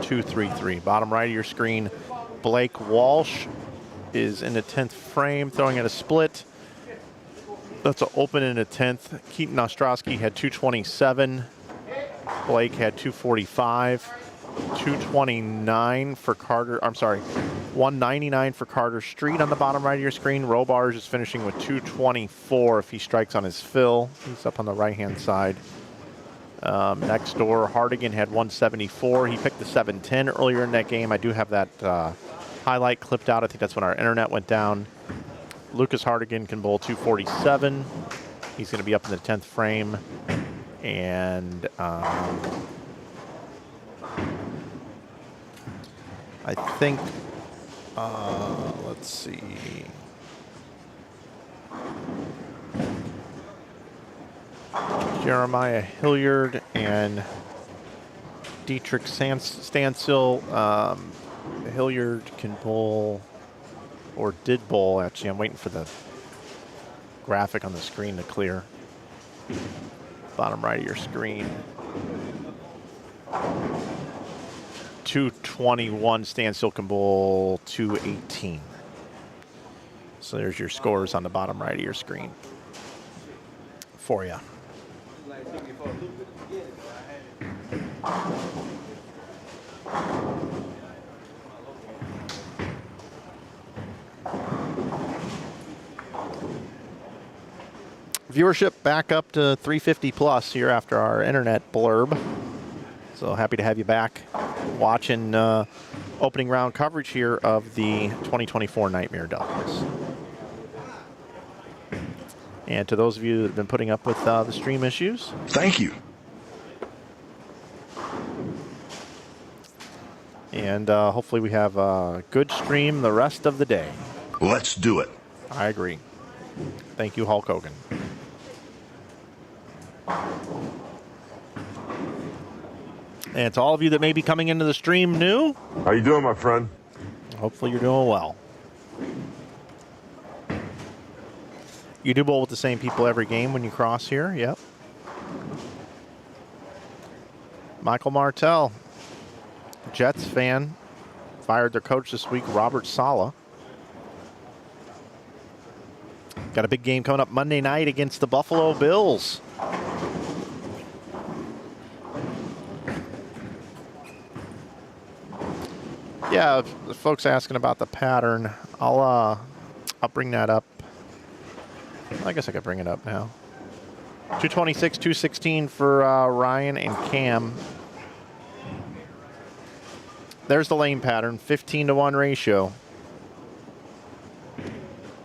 233. Bottom right of your screen, Blake Walsh is in the 10th frame, throwing at a split. That's an open in the 10th. Keaton Ostrowski had 227. Blake had 245. 229 for Carter. I'm sorry, 199 for Carter Street on the bottom right of your screen. Robarge is finishing with 224 if he strikes on his fill. He's up on the right-hand side. Next door, Hardigan had 174. He picked the 710 earlier in that game. I do have that highlight clipped out. I think that's when our internet went down. Lucas Hardigan can bowl 247. He's going to be up in the 10th frame. And I think, let's see. Jeremiah Hilliard and Dietrich Stansel. Hilliard can bowl, or did bowl, actually. I'm waiting for the graphic on the screen to clear. Bottom right of your screen. 221, Stansel can bowl 218. So there's your scores on the bottom right of your screen for you. Viewership back up to 350 plus here after our internet blurb. So happy to have you back watching opening round coverage here of the 2024 Nightmare Doubles. And to those of you that have been putting up with the stream issues,
Thank you.
and hopefully we have a good stream the rest of the day.
Let's do it.
I agree. Thank you, Hulk Hogan. And to all of you that may be coming into the stream new,
How you doing, my friend?
hopefully you're doing well. You do bowl with the same people every game when you cross here, yep. Michael Martell, Jets fan, fired their coach this week, Robert Saleh. Got a big game coming up Monday night against the Buffalo Bills. Yeah, the folks asking about the pattern, I'll bring that up. I guess I could bring it up now. 226, 216 for Ryan and Cam. There's the lane pattern, 15-to-1 ratio.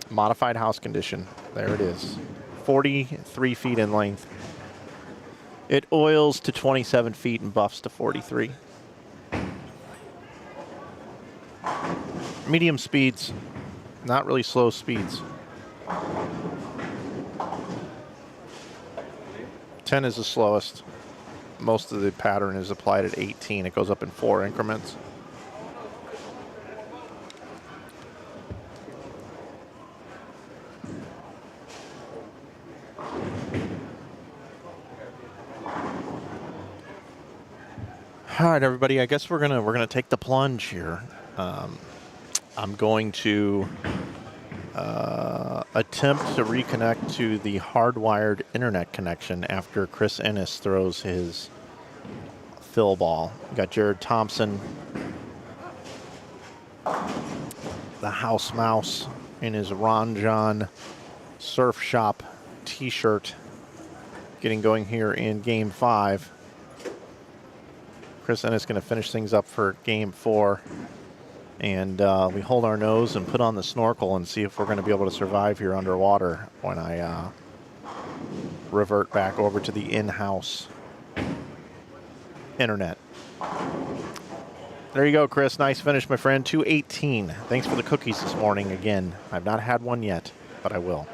Modified house condition. There it is. 43 feet in length. It oils to 27 feet and buffs to 43. Medium speeds, not really slow speeds. 10 is the slowest. Most of the pattern is applied at 18. It goes up in 4 increments. All right, everybody. I guess we're gonna take the plunge here. I'm going to attempt to reconnect to the hardwired internet connection after Chris Ennis throws his fill ball. We got Jared Thompson, the house mouse, in his Ron John Surf Shop t-shirt, getting going here in Game 5. Chris Ennis going to finish things up for Game 4. And we hold our nose and put on the snorkel and see if we're going to be able to survive here underwater when I revert back over to the in-house internet. There you go, Chris. Nice finish, my friend. 218. Thanks for the cookies this morning again. I've not had one yet, but I will.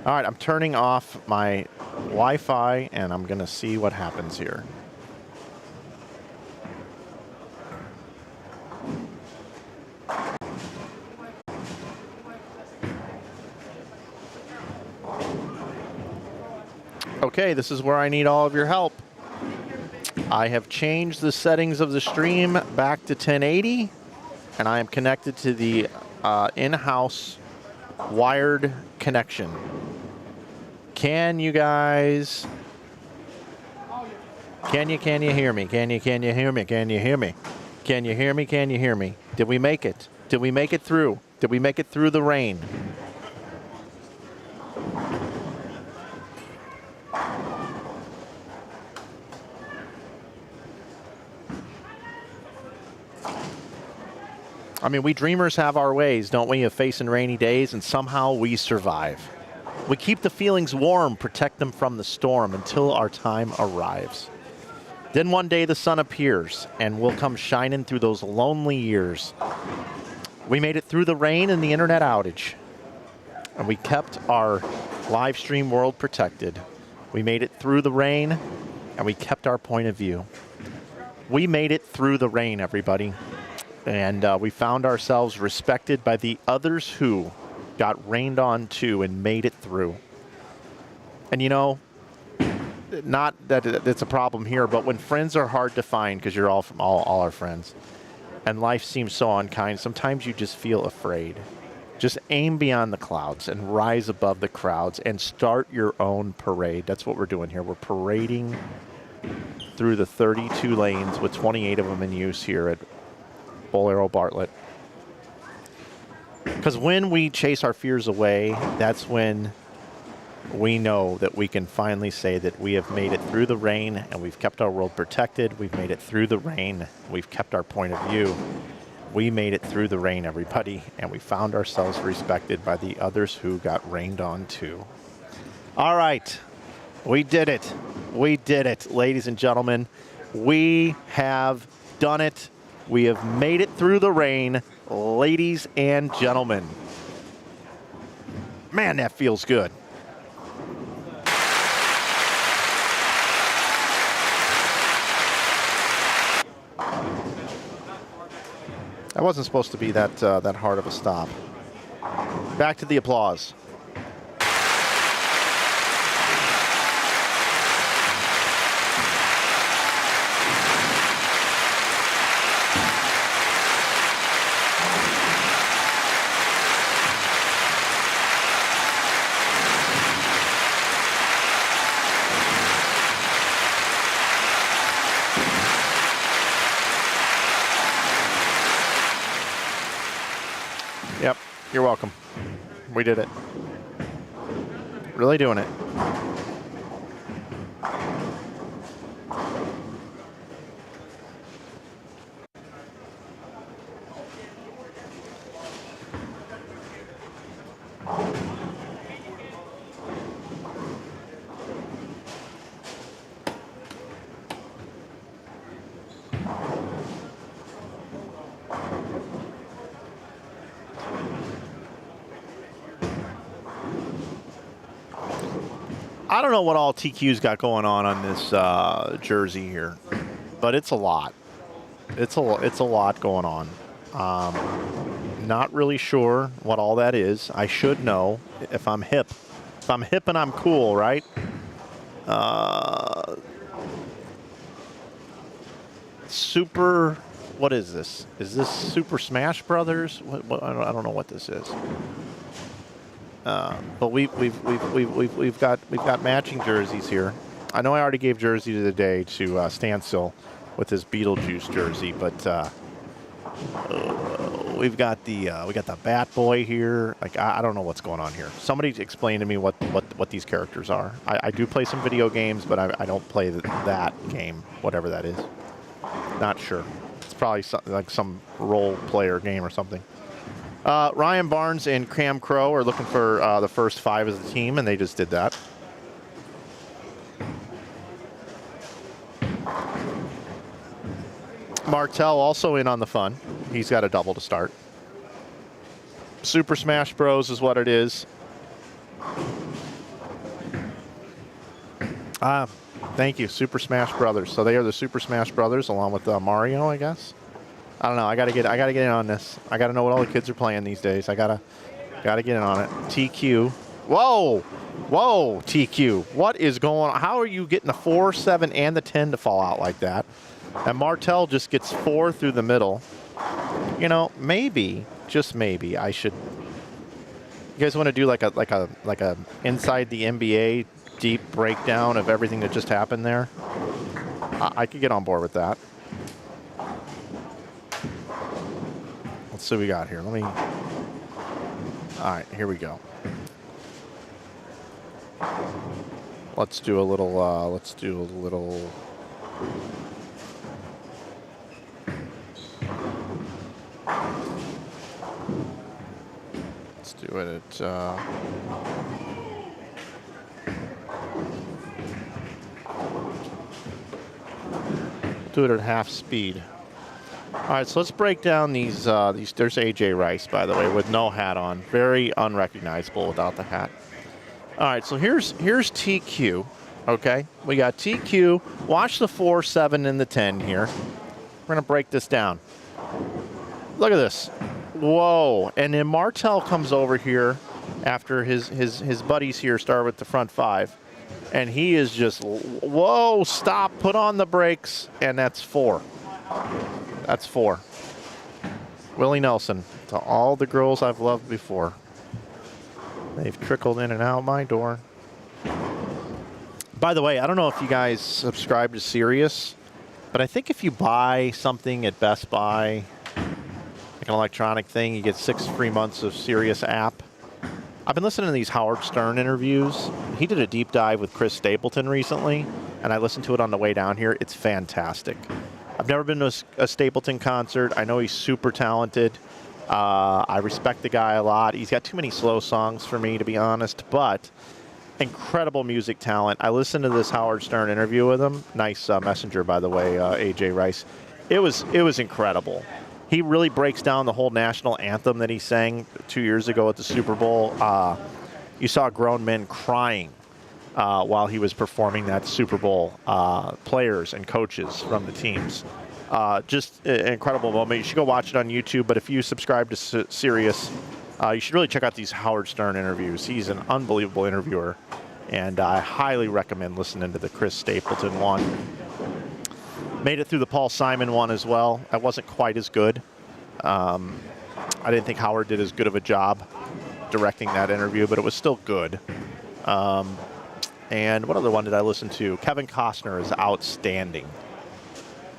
All right, I'm turning off my Wi-Fi, and I'm going to see what happens here. Okay, this is where I need all of your help. I have changed the settings of the stream back to 1080, and I am connected to the in-house wired connection. Can you guys... Can you hear me? Can you hear me? Can you hear me? Can you hear me? Can you hear me? Did we make it? Did we make it through? Did we make it through the rain? I mean, we dreamers have our ways, don't we, of facing rainy days, and somehow we survive. We keep the feelings warm, protect them from the storm until our time arrives. Then one day the sun appears, and we'll come shining through those lonely years. We made it through the rain and the internet outage, and we kept our live stream world protected. We made it through the rain, and we kept our point of view. We made it through the rain, everybody, and we found ourselves respected by the others who got rained on too and made it through. And you know, not that it's a problem here, but when friends are hard to find, because you're all from all our friends, and life seems so unkind, sometimes you just feel afraid. Just aim beyond the clouds and rise above the crowds and start your own parade. That's what we're doing here. We're parading through the 32 lanes with 28 of them in use here at Bowlero Bartlett. Because when we chase our fears away, that's when we know that we can finally say that we have made it through the rain and we've kept our world protected. We've made it through the rain. We've kept our point of view. We made it through the rain, everybody, and we found ourselves respected by the others who got rained on too. All right. We did it. We did it, ladies and gentlemen. We have done it. We have made it through the rain, ladies and gentlemen. Man, that feels good. That wasn't supposed to be that hard of a stop. Back to the applause. Yep, you're welcome. We did it. Really doing it. I don't know what all TQ's got going on this jersey here, but it's a lot. It's a lot going on. Not really sure what all that is. I should know if I'm hip. If I'm hip and I'm cool, right? Super. What is this? Is this Super Smash Brothers? What, I don't know what this is. But we've got matching jerseys here. I know I already gave jersey to the day to Standstill with his Beetlejuice jersey, but we got the Bat Boy here. Like I don't know what's going on here. Somebody explain to me what these characters are. I do play some video games, but I don't play that game, whatever that is. Not sure. It's probably like some role player game or something. Ryan Barnes and Cam Crow are looking for the first 5 as a team, and they just did that. Martell also in on the fun. He's got a double to start. Super Smash Bros. Is what it is. Thank you, Super Smash Brothers. So they are the Super Smash Brothers along with Mario, I guess. I don't know. I gotta get in on this. I gotta know what all the kids are playing these days. I gotta get in on it. TQ Whoa. Whoa, TQ. What is going on? How are you getting the 4, 7, and the 10 to fall out like that? And Martel just gets 4 through the middle. You know, maybe, just maybe, I should. You guys want to do like a inside the NBA deep breakdown of everything that just happened there? I could get on board with that. Let's see what we got here. All right, here we go. Let's do a little, let's do it at, do it at half speed. All right, so let's break down these. There's AJ Rice, by the way, with no hat on. Very unrecognizable without the hat. All right, so here's TQ, okay? We got TQ. Watch the 4, 7, and the 10 here. We're going to break this down. Look at this. Whoa. And then Martel comes over here after his buddies here start with the front 5. And he is just, whoa, stop, put on the brakes, and that's 4. That's 4. Willie Nelson, to all the girls I've loved before. They've trickled in and out my door. By the way, I don't know if you guys subscribe to Sirius, but I think if you buy something at Best Buy, like an electronic thing, you get 6 free months of Sirius app. I've been listening to these Howard Stern interviews. He did a deep dive with Chris Stapleton recently, and I listened to it on the way down here. It's fantastic. I've never been to a Stapleton concert. I know he's super talented. I respect the guy a lot. He's got too many slow songs for me, to be honest, but incredible music talent. I listened to this Howard Stern interview with him. Nice messenger, by the way, AJ Rice. It was incredible. He really breaks down the whole national anthem that he sang 2 years ago at the Super Bowl. You saw grown men crying while he was performing that Super Bowl, players and coaches from the teams. Just an incredible moment. You should go watch it on YouTube, but if you subscribe to Sirius, you should really check out these Howard Stern interviews. He's an unbelievable interviewer, and I highly recommend listening to the Chris Stapleton one. Made it through the Paul Simon one as well. That wasn't quite as good. I didn't think Howard did as good of a job directing that interview, but it was still good. And what other one did I listen to? Kevin Costner is outstanding.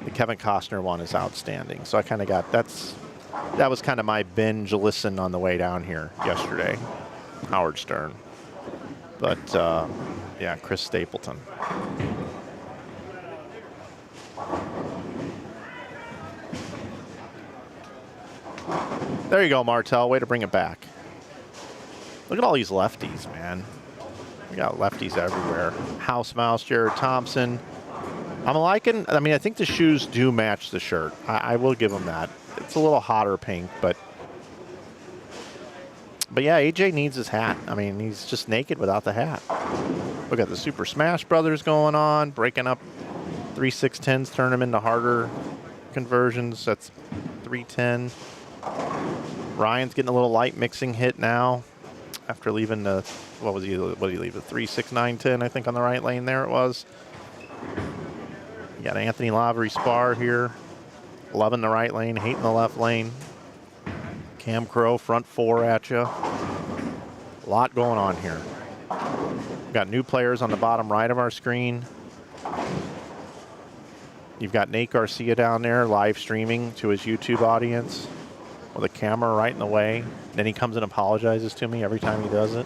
The Kevin Costner one is outstanding. So I kind of got, that was kind of my binge listen on the way down here yesterday. Howard Stern. But, yeah, Chris Stapleton. There you go, Martel. Way to bring it back. Look at all these lefties, man. We got lefties everywhere. House Mouse, Jared Thompson. I'm liking, I mean, I think the shoes do match the shirt. I will give them that. It's a little hotter pink, but yeah, AJ needs his hat. I mean, he's just naked without the hat. Look at the Super Smash Brothers going on, breaking up 3/6-10s, turn them into harder conversions. That's 310. Ryan's getting a little light mixing hit now after leaving the, what did he leave? The 3/6-9-10, I think, on the right lane there it was. You got Anthony Lavery Spar here. Loving the right lane, hating the left lane. Cam Crow, front 4 at you. A lot going on here. We've got new players on the bottom right of our screen. You've got Nate Garcia down there live streaming to his YouTube audience with a camera right in the way. Then he comes and apologizes to me every time he does it.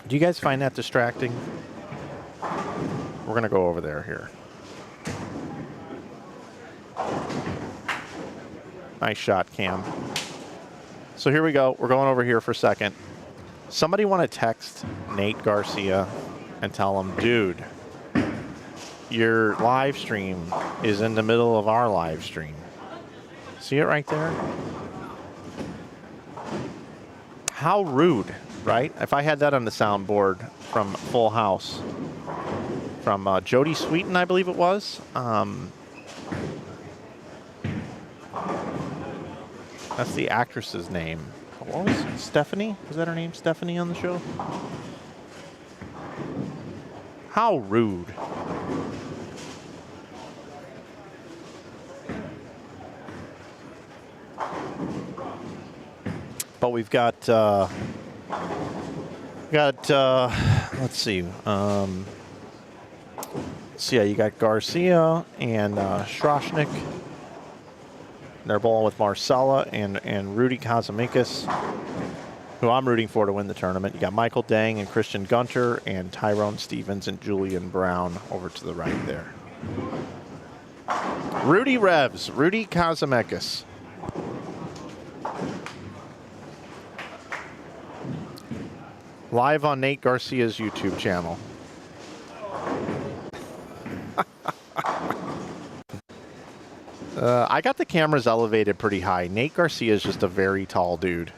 Do you guys find that distracting? We're going to go over there here. Nice shot, Cam. So here we go. We're going over here for a second. Somebody want to text Nate Garcia and tell him, dude, your live stream is in the middle of our live stream. See it right there? How rude, right? If I had that on the soundboard from Full House, from Jodie Sweetin, I believe it was. That's the actress's name. What was it? Stephanie? Was that her name? Stephanie on the show? How rude. But we've got, let's see. So yeah, you got Garcia and Shrashnik. They're bowling with Marcella and Rudy Kazamikis, who I'm rooting for to win the tournament. You got Michael Dang and Christian Gunter and Tyrone Stevens and Julian Brown over to the right there. Rudy Revs, Rudy Kazamikis. Live on Nate Garcia's YouTube channel. I got the cameras elevated pretty high. Nate Garcia is just a very tall dude.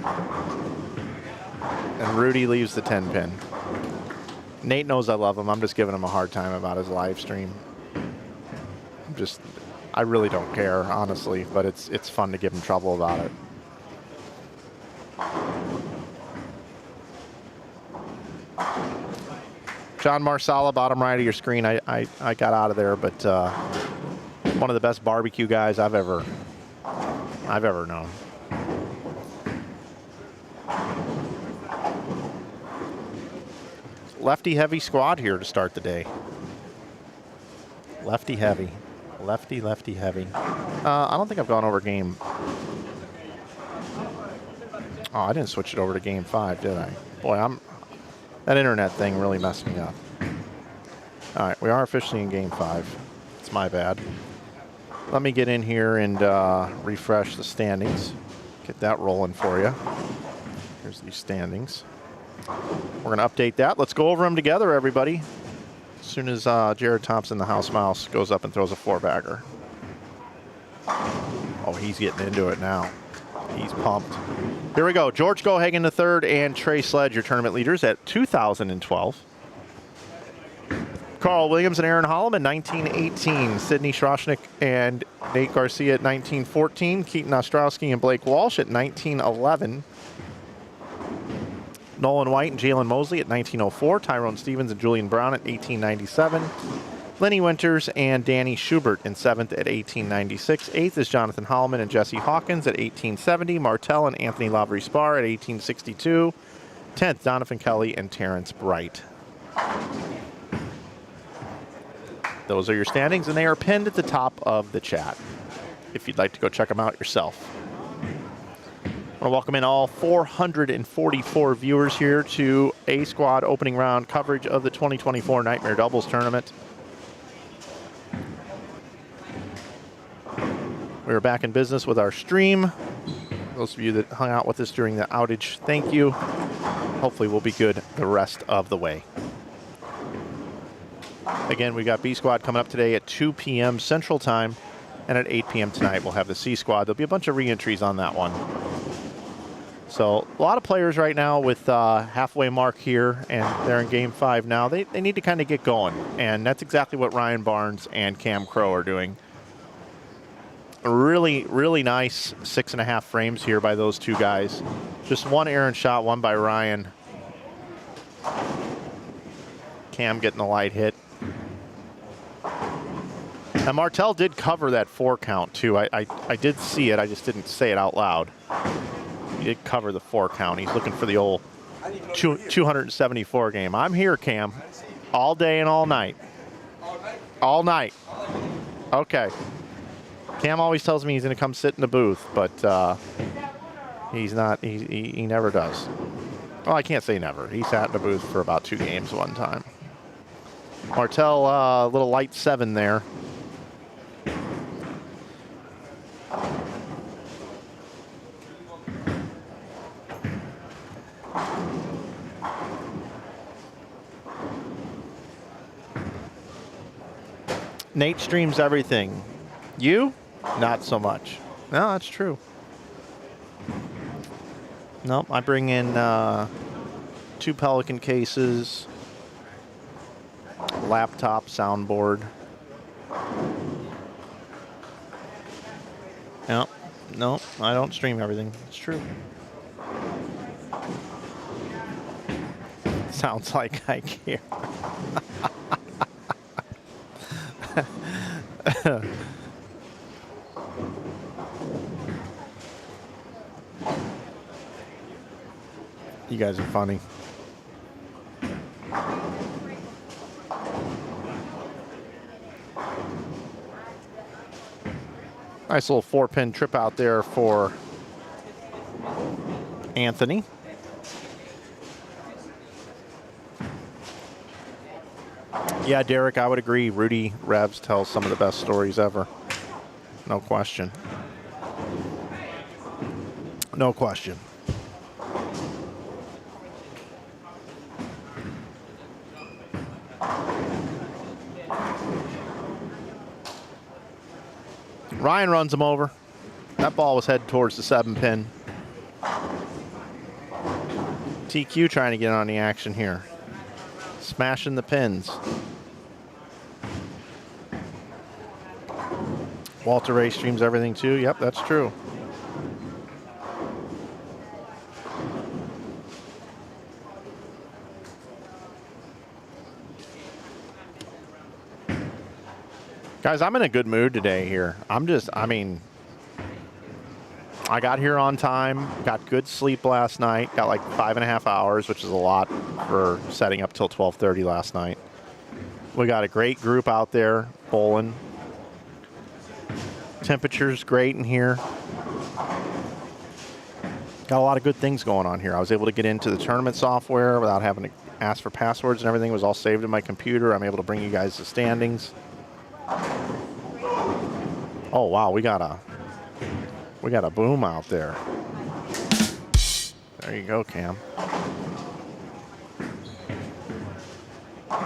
And Rudy leaves the 10 pin. Nate knows I love him. I'm just giving him a hard time about his live stream. I really don't care, honestly, but it's fun to give him trouble about it. John Marsala, bottom right of your screen. I got out of there, but one of the best barbecue guys I've ever known. Lefty heavy squad here to start the day. Lefty heavy. Lefty heavy. I don't think I've gone over game. Oh, I didn't switch it over to game 5, did I? Boy, that internet thing really messed me up. All right, we are officially in game 5. It's my bad. Let me get in here and refresh the standings. Get that rolling for you. Here's these standings. We're going to update that. Let's go over them together, everybody. As soon as Jared Thompson, the house mouse, goes up and throws a 4-bagger. Oh, he's getting into it now. He's pumped. Here we go. George Gohagen the third and Trey Sledge, your tournament leaders at 2012. Carl Williams and Aaron Holloman, 1918. Sidney Shrashnik and Nate Garcia at 1914. Keaton Ostrowski and Blake Walsh at 1911. Nolan White and Jalen Mosley at 1904. Tyrone Stevens and Julian Brown at 1897. Lenny Winters and Danny Schubert in 7th at 1896. 8th is Jonathan Holloman and Jesse Hawkins at 1870. Martell and Anthony Lavery Spar at 1862. 10th, Donovan Kelly and Terrence Bright. Those are your standings, and they are pinned at the top of the chat if you'd like to go check them out yourself. I want to welcome in all 444 viewers here to A Squad opening round coverage of the 2024 Nightmare Doubles Tournament. We are back in business with our stream. Those of you that hung out with us during the outage, thank you. Hopefully we'll be good the rest of the way. Again, we got B Squad coming up today at 2 p.m. Central Time, and at 8 p.m. tonight we'll have the C Squad. There'll be a bunch of re-entries on that one. So a lot of players right now with halfway mark here, and they're in Game 5 now. They need to kind of get going, and that's exactly what Ryan Barnes and Cam Crow are doing. Really, really nice 6.5 frames here by those two guys. Just one errant shot, one by Ryan. Cam getting a light hit. And Martell did cover that 4 count, too. I did see it. I just didn't say it out loud. He did cover the 4 count. He's looking for the old 274 game. I'm here, Cam. All day and all night. All night. Okay. Cam always tells me he's going to come sit in the booth, but he's not. He never does. Well, I can't say never. He sat in the booth for about 2 games one time. Martell, a little light 7 there. Nate streams everything. You? Not so much. No, that's true. Nope, I bring in 2 Pelican cases, laptop, soundboard. Yep, No, I don't stream everything. It's true. Sounds like I care. You guys are funny. Nice little 4-pin trip out there for Anthony. Yeah, Derek, I would agree. Rudy Revs tells some of the best stories ever. No question. No question. Ryan runs him over. That ball was headed towards the 7-pin. TQ trying to get on the action here. Smashing the pins. Walter Ray streams everything too. Yep, that's true. Guys, I'm in a good mood today here. I got here on time, got good sleep last night, got like 5.5 hours, which is a lot for setting up till 12:30 last night. We got a great group out there bowling. Temperature's great in here. Got a lot of good things going on here. I was able to get into the tournament software without having to ask for passwords and everything. It was all saved in my computer. I'm able to bring you guys the standings. Oh wow, we got a boom out there. There you go, Cam.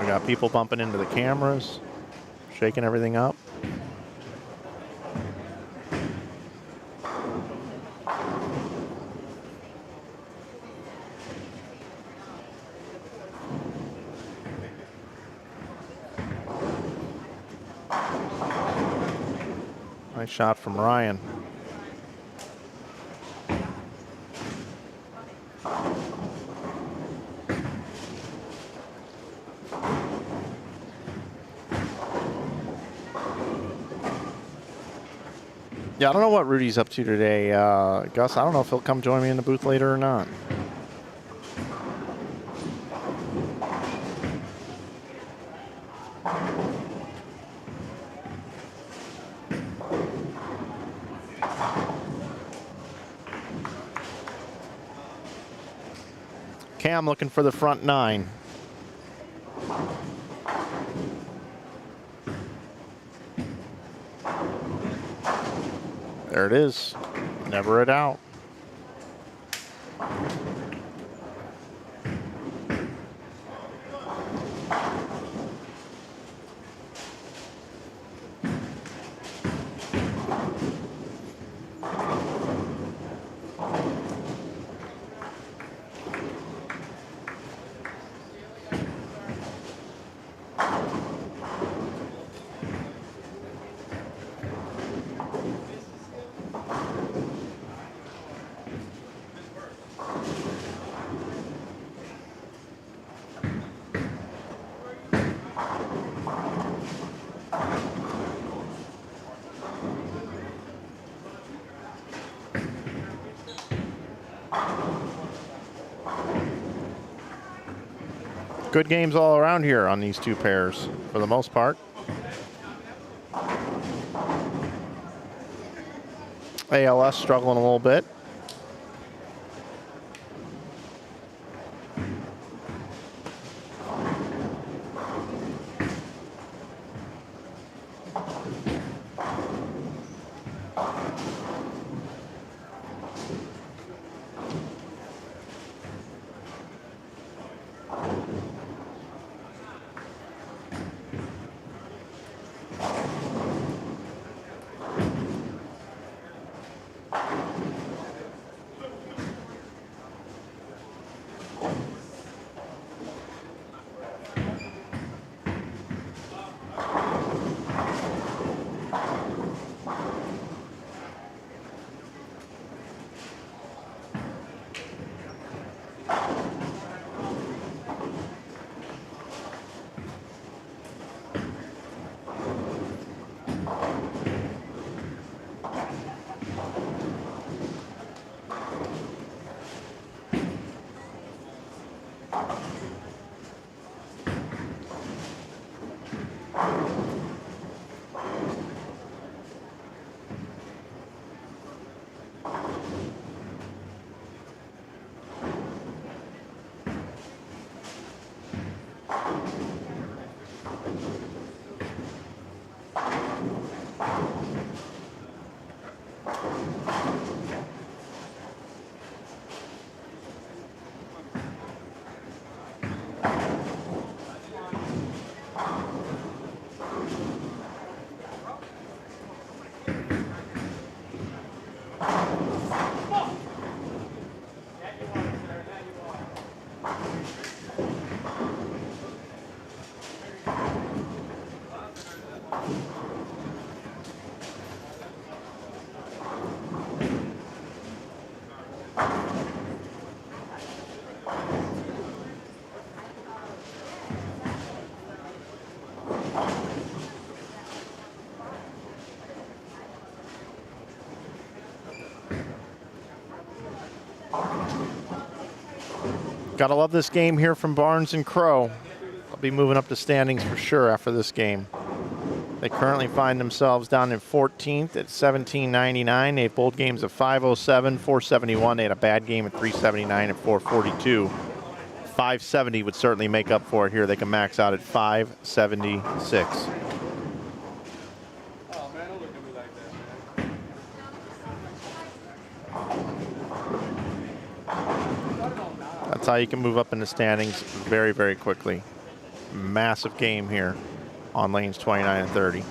We got people bumping into the cameras, shaking everything up. Nice shot from Ryan. Yeah, I don't know what Rudy's up to today, Gus. I don't know if he'll come join me in the booth later or not. Cam looking for the front 9. There it is. Never it out. Good games all around here on these two pairs, for the most part. ALS struggling a little bit. Gotta love this game here from Barnes and Crow. They'll be moving up the standings for sure after this game. They currently find themselves down in 14th at 1799. They have bold games of 507, 471. They had a bad game at 379 and 442. 570 would certainly make up for it here. They can max out at 576. That's how you can move up in the standings very, very quickly. Massive game here on lanes 29 and 30.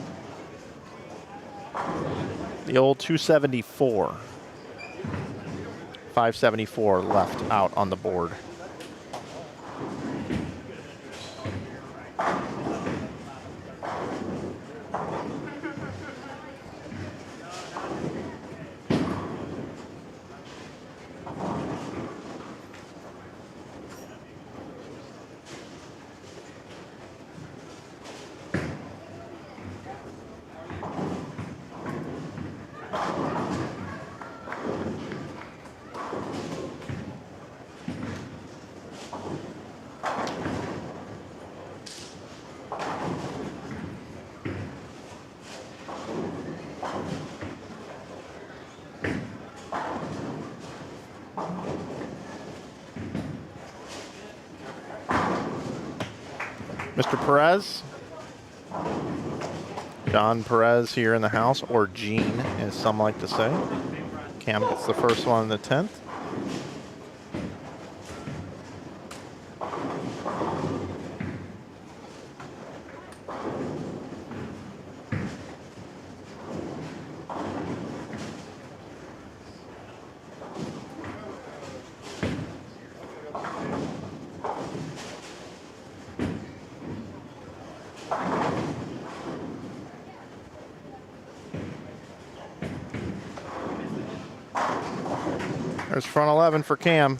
The old 274. 574 left out on the board. Mr. Perez, John Perez here in the house, or Gene, as some like to say. Cam gets the first one in the 10th. There's front 11 for Cam.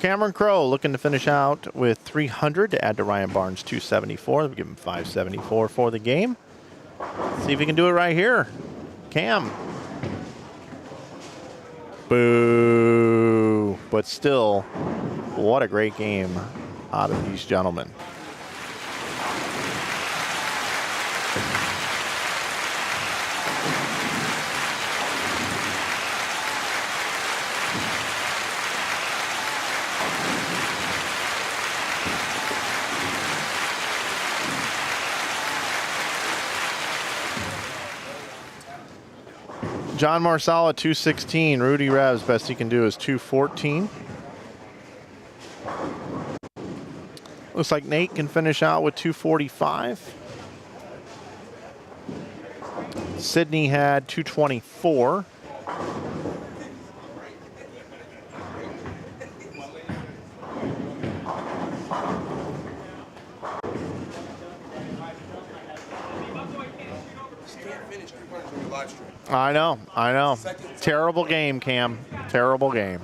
Cameron Crowe looking to finish out with 300 to add to Ryan Barnes' 274. We'll give him 574 for the game. See if he can do it right here. Cam. Boo. But still, what a great game out of these gentlemen. John Marsala, 216. Rudy Revs, best he can do is 214. Looks like Nate can finish out with 245. Sydney had 224. I know, I know. Terrible game, Cam. Terrible game.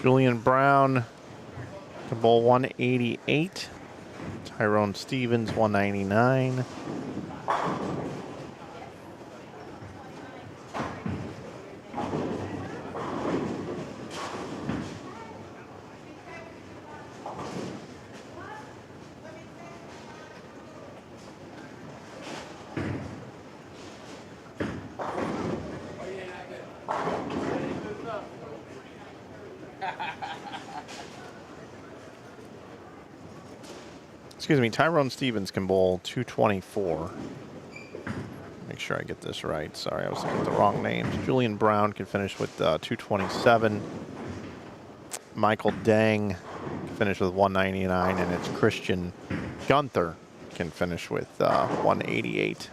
Julian Brown to bowl 188. Tyrone Stevens 199. Excuse me, Tyrone Stevens can bowl 224. Make sure I get this right. Sorry, I was looking at the wrong names. Julian Brown can finish with 227. Michael Dang can finish with 199, and it's Christian Gunther can finish with 188.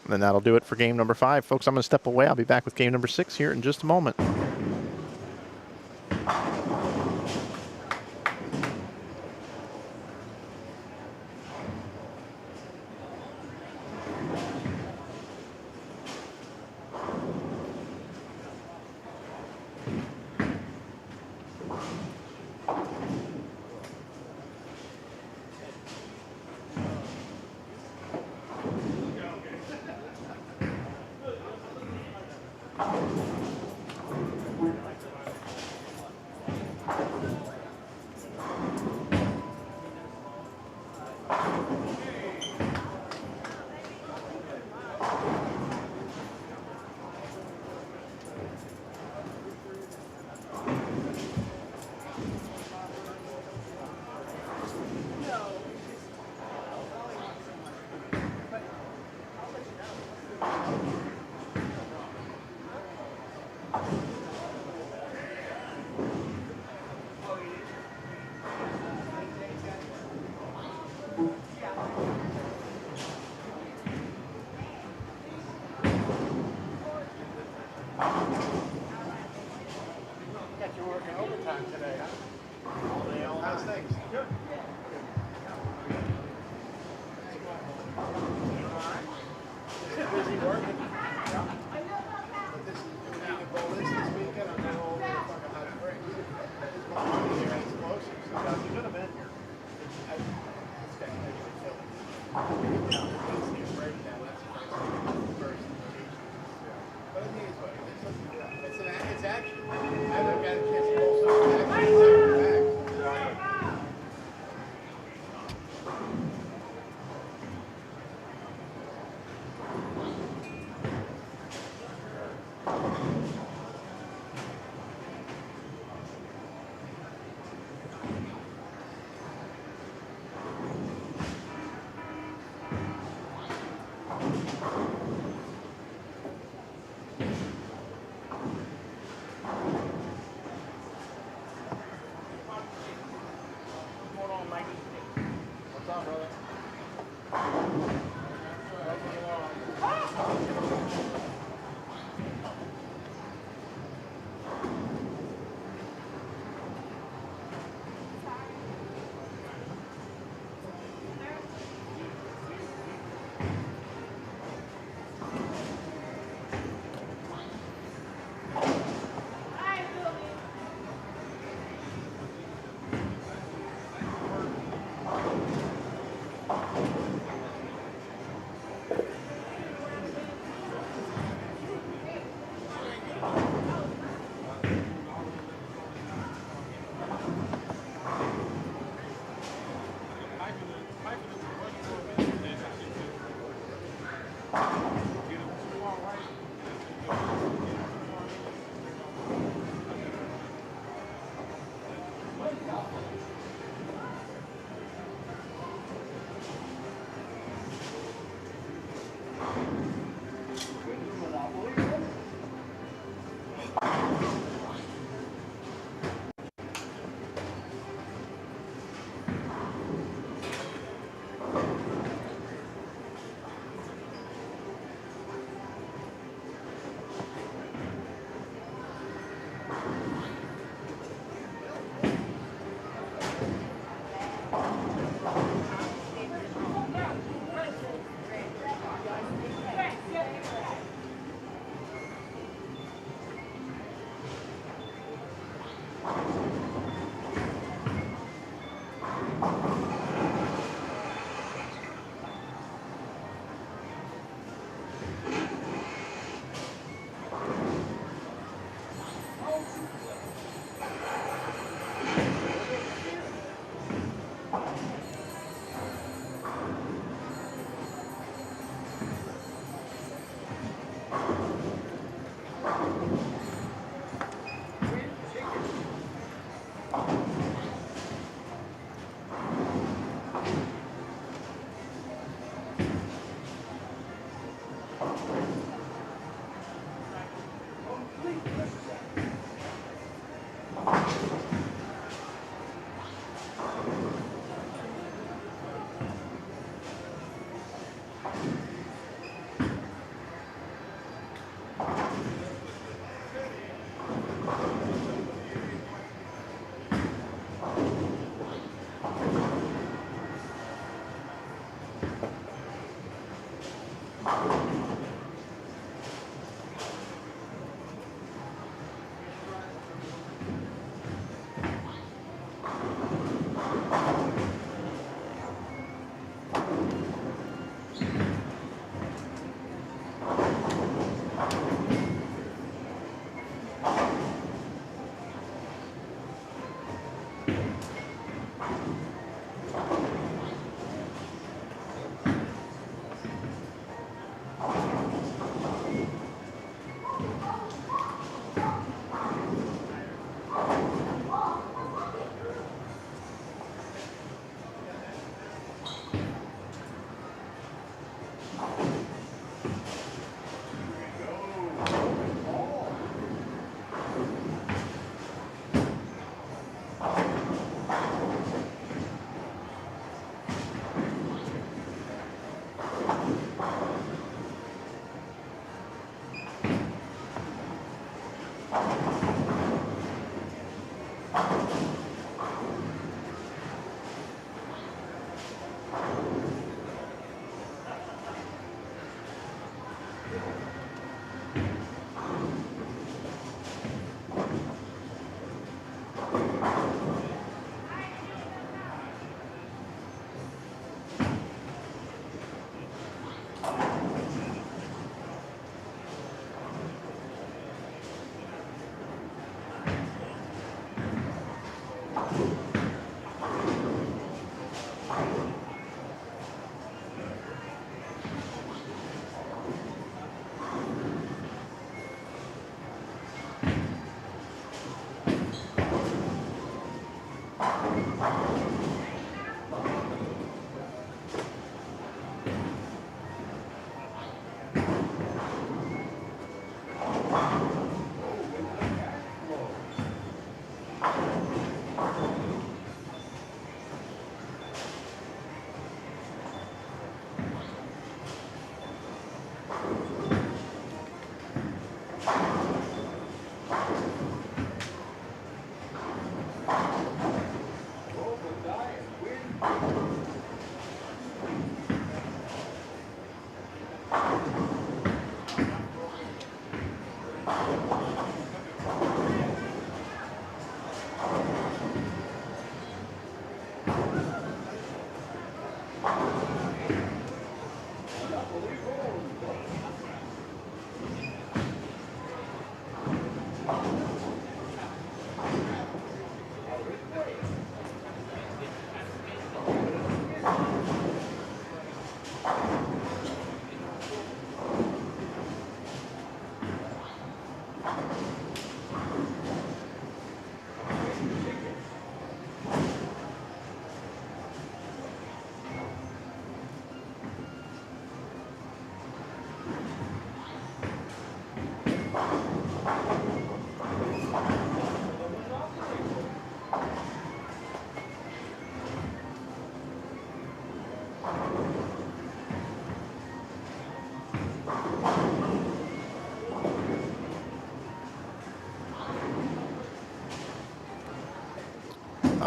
And then that'll do it for game number 5. Folks, I'm going to step away. I'll be back with game number 6 here in just a moment.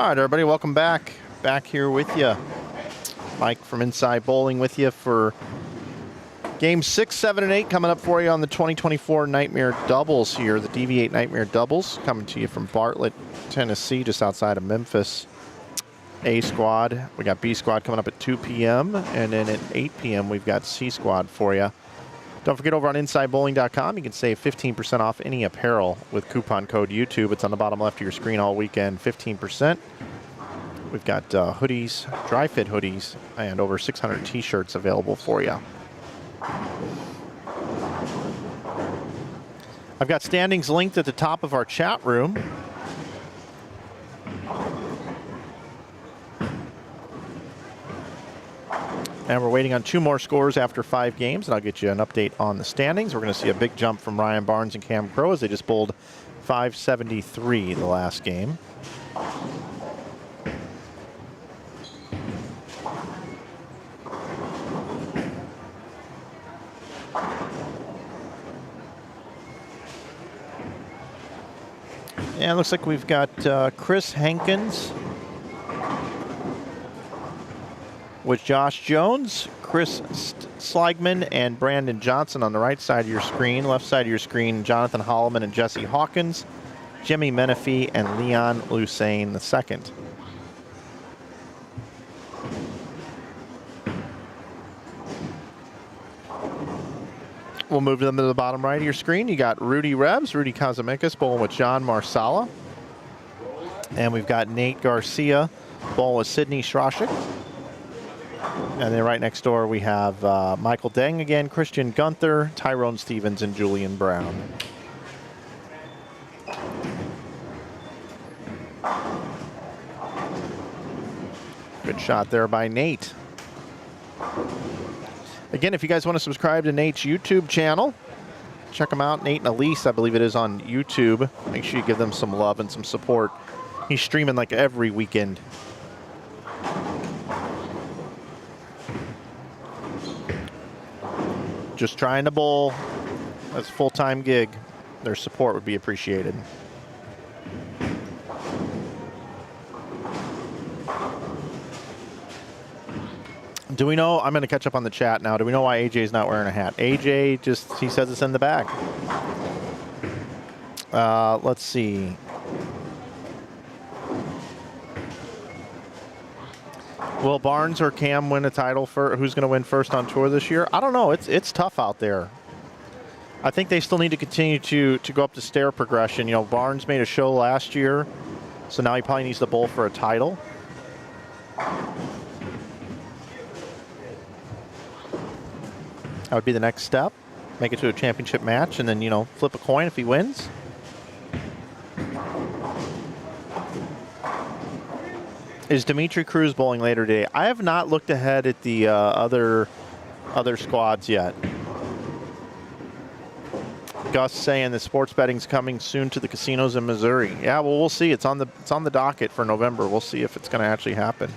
All right, everybody, welcome back. Back here with you. Mike from Inside Bowling with you for Games 6, 7, and 8 coming up for you on the 2024 Nightmare Doubles here. The DV8 Nightmare Doubles coming to you from Bartlett, Tennessee, just outside of Memphis. A squad. We got B squad coming up at 2 p.m. and then at 8 p.m. we've got C squad for you. Don't forget, over on InsideBowling.com, you can save 15% off any apparel with coupon code YouTube. It's on the bottom left of your screen all weekend, 15%. We've got hoodies, dry fit hoodies, and over 600 t-shirts available for you. I've got standings linked at the top of our chat room. And we're waiting on 2 more scores after 5 games, and I'll get you an update on the standings. We're going to see a big jump from Ryan Barnes and Cam Crow as they just bowled 573 the last game. And it looks like we've got Chris Hankins with Josh Jones, Chris Sligman, and Brandon Johnson on the right side of your screen. Left side of your screen, Jonathan Holloman and Jesse Hawkins, Jimmy Menifee, and Leon Lusain II. We'll move them to the bottom right of your screen. You got Rudy Kazamikis bowling with John Marsala. And we've got Nate Garcia bowling with Sidney Strashik. And then right next door we have Michael Deng again, Christian Gunther, Tyrone Stevens, and Julian Brown. Good shot there by Nate. Again, if you guys want to subscribe to Nate's YouTube channel, check him out. Nate and Elise, I believe it is on YouTube. Make sure you give them some love and some support. He's streaming like every weekend. Just trying to bowl. That's a full-time gig. Their support would be appreciated. Do we know, I'm going to catch up on the chat now. Do we know why AJ's not wearing a hat? AJ just, he says it's in the bag. Let's see. Will Barnes or Cam win a title for who's going to win first on tour this year? I don't know. It's tough out there. I think they still need to continue to go up the stair progression. You know, Barnes made a show last year, so now he probably needs to bowl for a title. That would be the next step. Make it to a championship match and then, you know, flip a coin if he wins. Is Dimitri Cruz bowling later today? I have not looked ahead at the other squads yet. Gus saying that sports betting's coming soon to the casinos in Missouri. Yeah, well, we'll see. It's on the docket for November. We'll see if it's going to actually happen.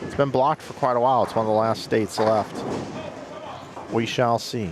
It's been blocked for quite a while. It's one of the last states left. We shall see.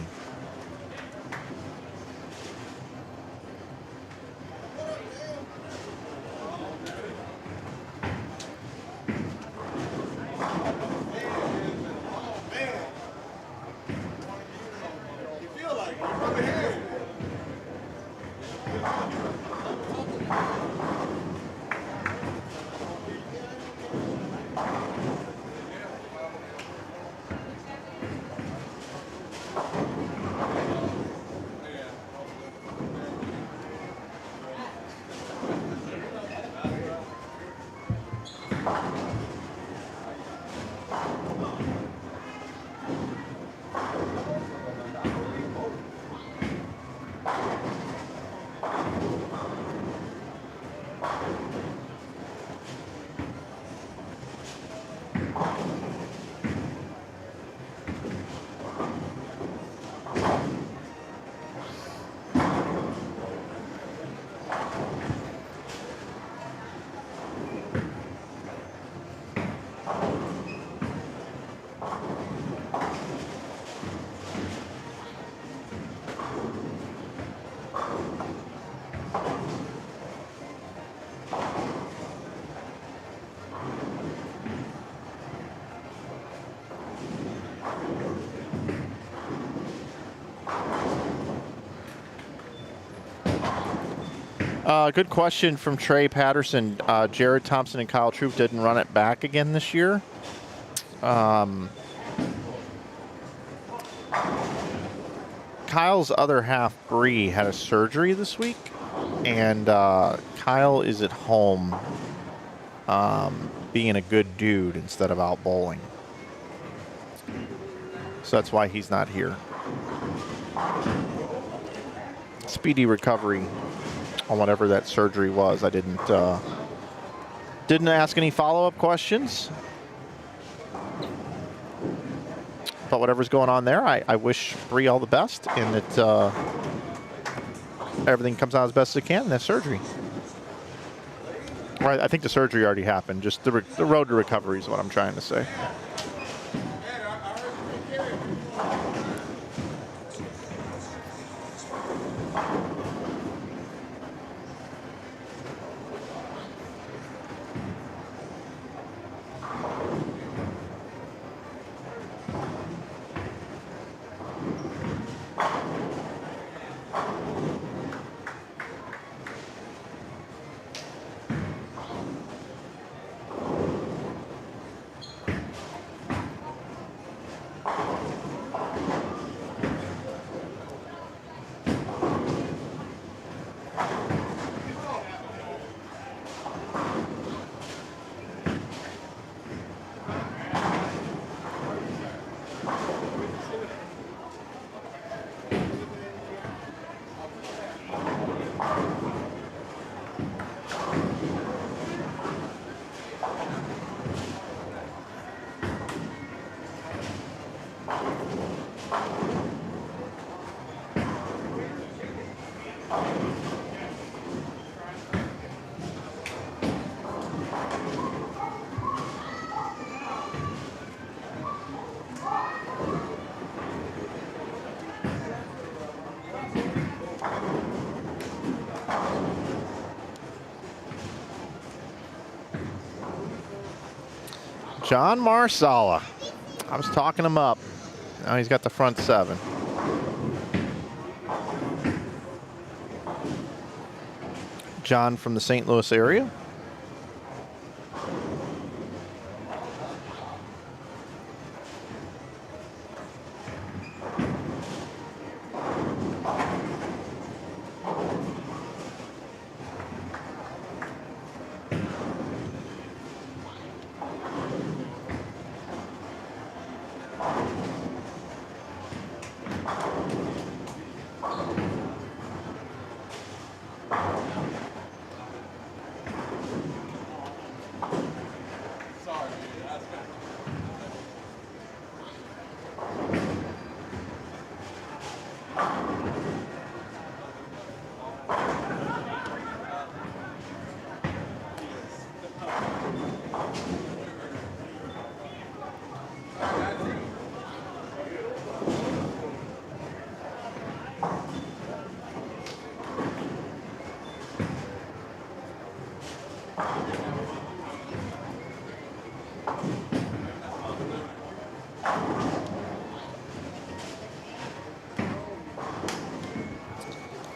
Good question from Trey Patterson. Jared Thompson and Kyle Troop didn't run it back again this year. Kyle's other half, Bree, had a surgery this week, and Kyle is at home being a good dude instead of out bowling. So that's why he's not here. Speedy recovery on whatever that surgery was. I didn't ask any follow-up questions. But whatever's going on there, I wish Bree all the best, and that everything comes out as best as it can in that surgery. Well, I think the surgery already happened. Just the road to recovery is what I'm trying to say. John Marsala. I was talking him up. Now he's got the front 7. John from the St. Louis area.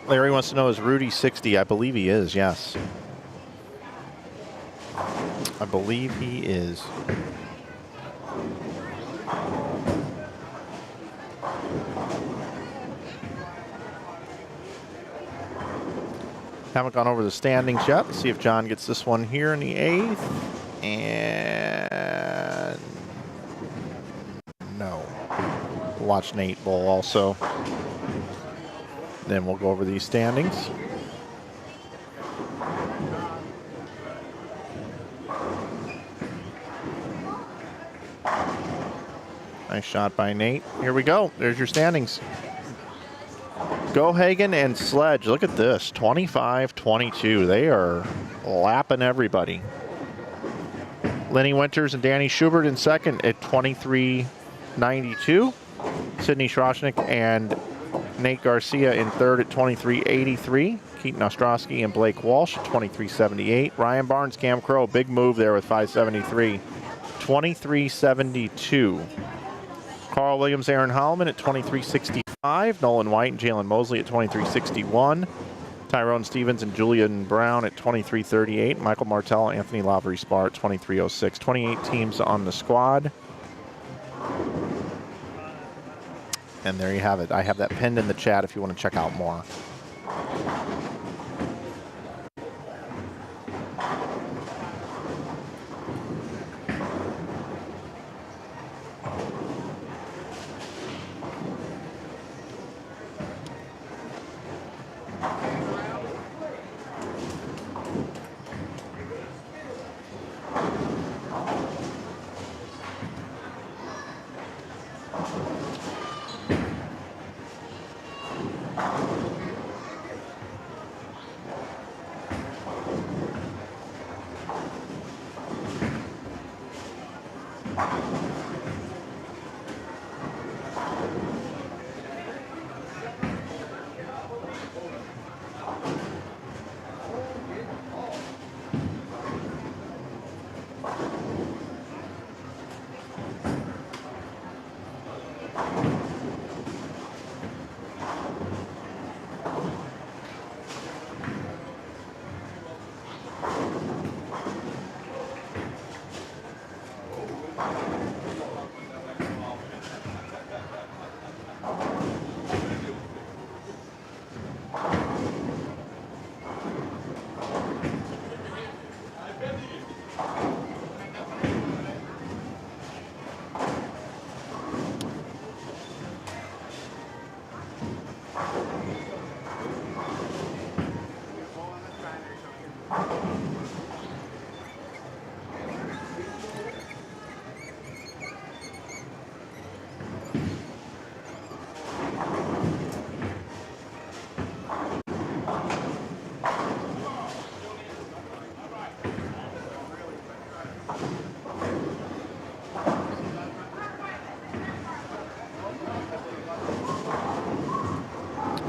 Larry wants to know, is Rudy 60? I believe he is, yes. I believe he is. Haven't gone over the standings yet. Let's see if John gets this one here in the 8th. And no. Watch Nate Bull also. Then we'll go over these standings. Nice shot by Nate. Here we go. There's your standings. Go Hagen and Sledge. Look at this. 25-22. They are lapping everybody. Lenny Winters and Danny Schubert in second at 23-92. Sidney Schroschnick and Nate Garcia in third at 23-83. Keaton Ostrowski and Blake Walsh at 23-78. Ryan Barnes, Cam Crow, big move there with 573. 23-72. Carl Williams, Aaron Holloman at 23-65. Nolan White and Jalen Mosley at 23-61. Tyrone Stevens and Julian Brown at 23-38. Michael Martell, Anthony Lavery Spar at 23-06. 28 teams on the squad. And there you have it. I have that pinned in the chat if you want to check out more.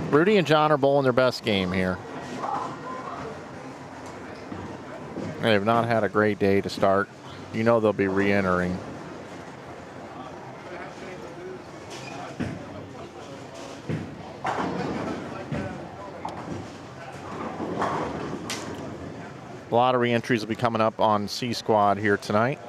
Rudy and John are bowling their best game here. They have not had a great day to start. You know they'll be re-entering. A lot of re-entries will be coming up on C Squad here tonight.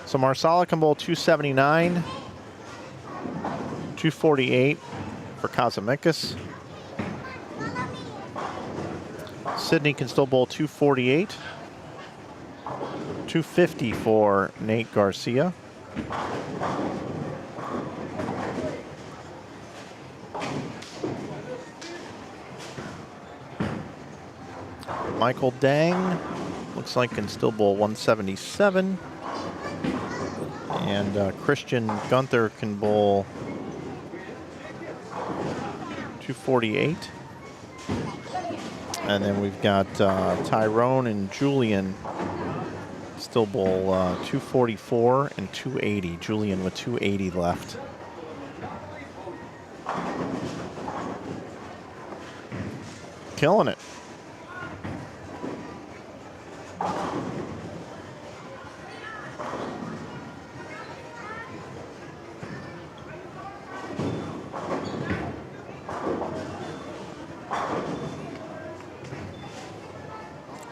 So Marsala can bowl 279, 248 for Kazimikis. Sydney can still bowl 248, 250 for Nate Garcia. Michael Dang looks like can still bowl 177. And Christian Gunther can bowl 248. And then we've got Tyrone and Julian still bowl 244 and 280. Julian with 280 left. Killing it.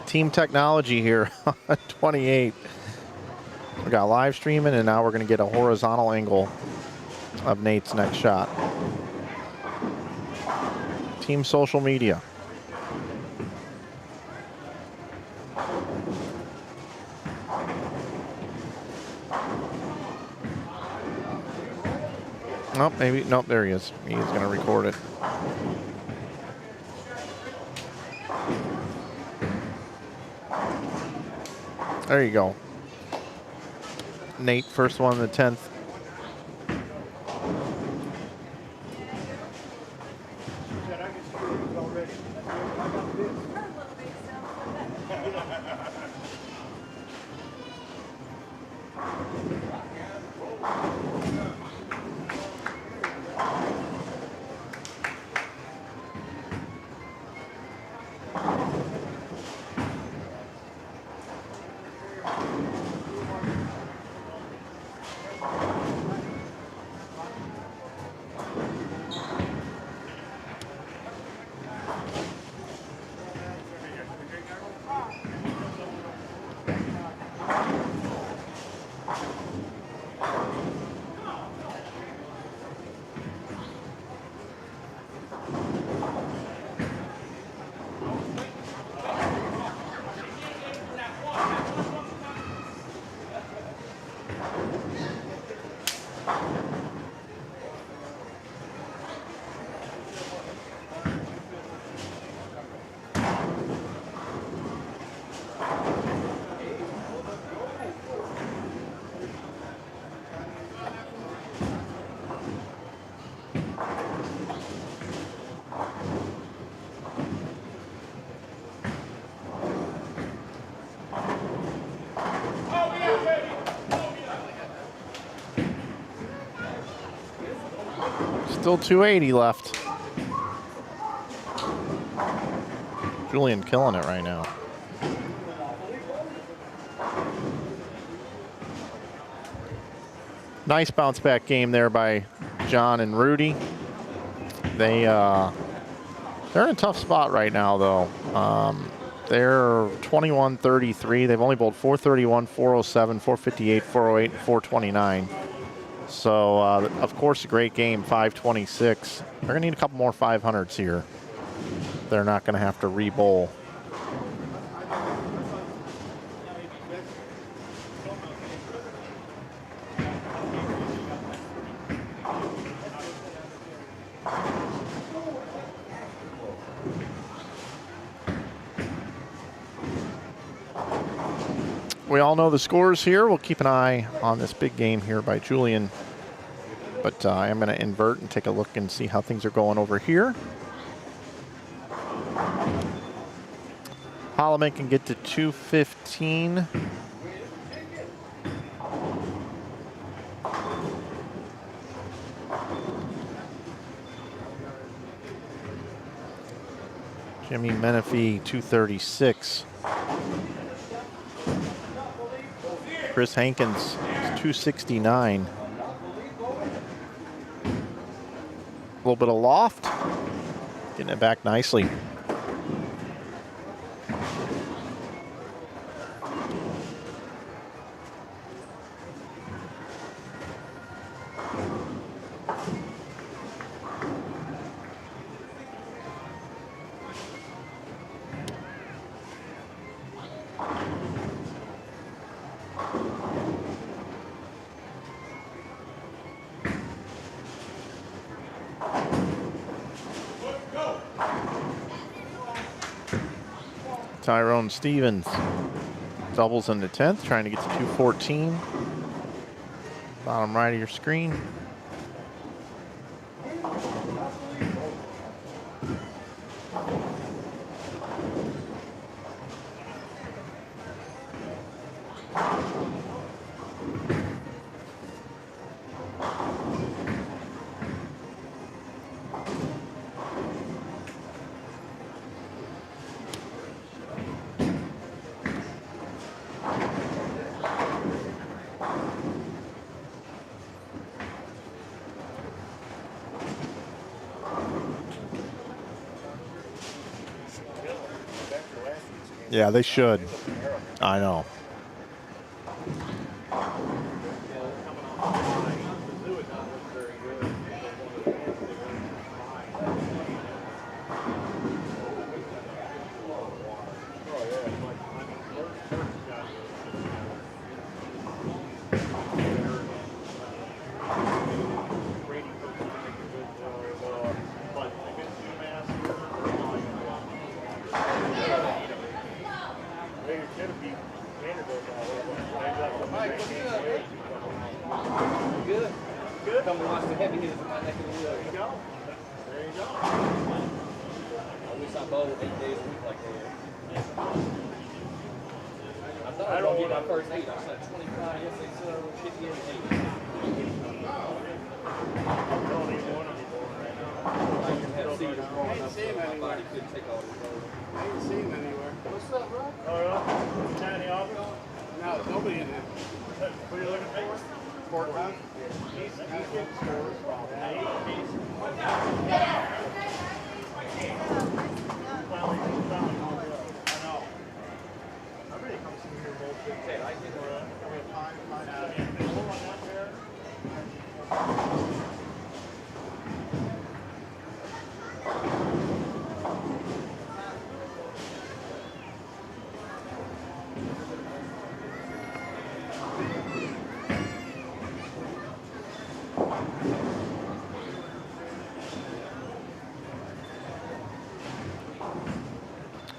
Team technology here on 28. We got live streaming, and now we're going to get a horizontal angle of Nate's next shot. Team social media. Nope, maybe, nope, there he is. He's going to record it. There you go. Nate, first one in the 10th. Still 280 left. Julian killing it right now. Nice bounce back game there by John and Rudy. They're in a tough spot right now, though. They're 21-33. They've only bowled 431, 407, 458, 408, and 429. So, of course, a great game, 526. They're going to need a couple more 500s here. They're not going to have to re-bowl. We all know the scores here. We'll keep an eye on this big game here by Julian. But I am going to invert and take a look and see how things are going over here. Holloman can get to 215. Jimmy Menifee, 236. Chris Hankins, 269. A little bit of loft. Getting it back nicely. Tyrone Stevens doubles in the 10th, trying to get to 214. Bottom right of your screen. Yeah, they should. I know.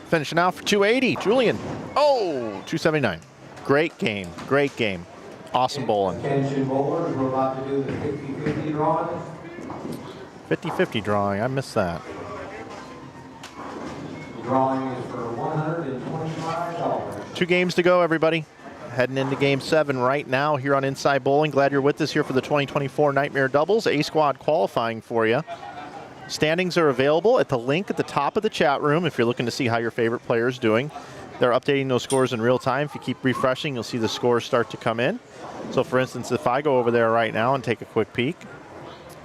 Finishing out for 280, Julian. Oh, 279. Great game, great game. Awesome bowling.
Attention bowlers, we're about to do the 50-50 drawing.
50-50 drawing, I missed that.
The drawing is for $125.
2 games to go, everybody. Heading into Game 7 right now here on Inside Bowling. Glad you're with us here for the 2024 Nightmare Doubles. A-Squad qualifying for you. Standings are available at the link at the top of the chat room if you're looking to see how your favorite player is doing. They're updating those scores in real time. If you keep refreshing, you'll see the scores start to come in. So, for instance, if I go over there right now and take a quick peek,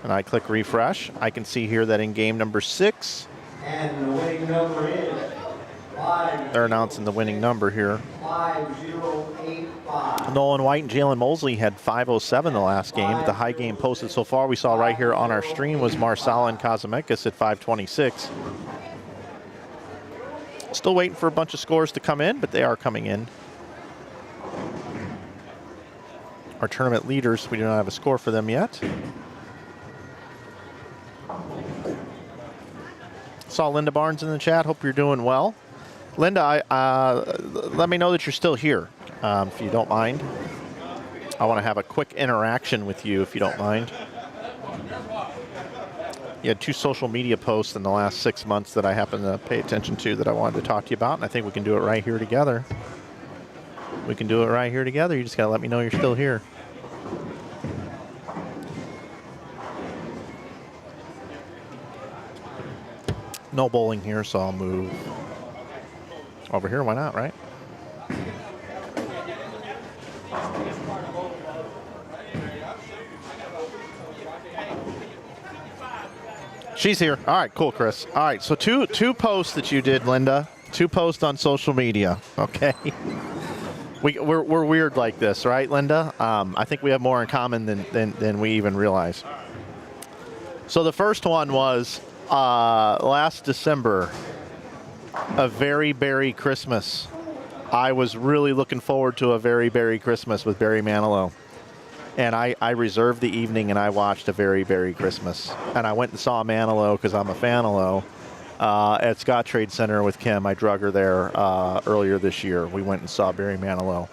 and I click refresh, I can see here that in game number 6,
and the winning number is
they're announcing the winning number here.
5085.
Nolan White and Jalen Mosley had 507 the last game. But the high game posted so far we saw right here on our stream was Marsala and Kazimekis at 526. Still waiting for a bunch of scores to come in, but they are coming in. Our tournament leaders, we do not have a score for them yet. Saw Linda Barnes in the chat. Hope you're doing well. Linda, let me know that you're still here, if you don't mind. I want to have a quick interaction with you, if you don't mind. You had 2 social media posts in the last 6 months that I happen to pay attention to that I wanted to talk to you about, and I think we can do it right here together. We can do it right here together. You just got to let me know you're still here. No bowling here, so I'll move over here. Why not, right? She's here. All right, cool, Chris. All right, so two posts that you did, Linda. 2 posts on social media. Okay. We're weird like this, right, Linda? I think we have more in common than we even realize. So the first one was last December, a very berry Christmas. I was really looking forward to a very berry Christmas with Barry Manilow. And I reserved the evening and I watched a very berry Christmas. And I went and saw Manilow because I'm a fan-alow at Scott Trade Center with Kim. I drug her there earlier this year. We went and saw Barry Manilow.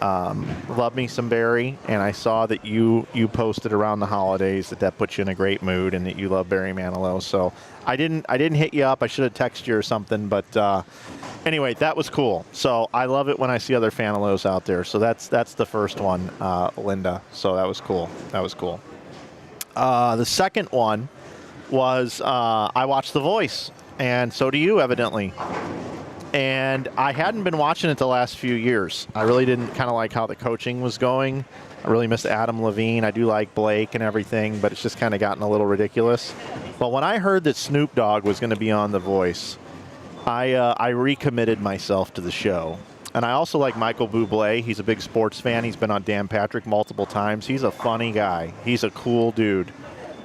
Love me some Barry, and I saw that you posted around the holidays that puts you in a great mood and that you love Barry Manilow. So I didn't hit you up. I should have texted you or something, but anyway, that was cool. So I love it when I see other fan-alows out there. So that's the first one, Linda. So that was cool. That was cool. The second one was I watched The Voice, and so do you, evidently. And I hadn't been watching it the last few years. I really didn't kind of like how the coaching was going. I really missed Adam Levine. I do like Blake and everything, but it's just kind of gotten a little ridiculous. But when I heard that Snoop Dogg was going to be on The Voice, I recommitted myself to the show. And I also like Michael Bublé. He's a big sports fan. He's been on Dan Patrick multiple times. He's a funny guy. He's a cool dude.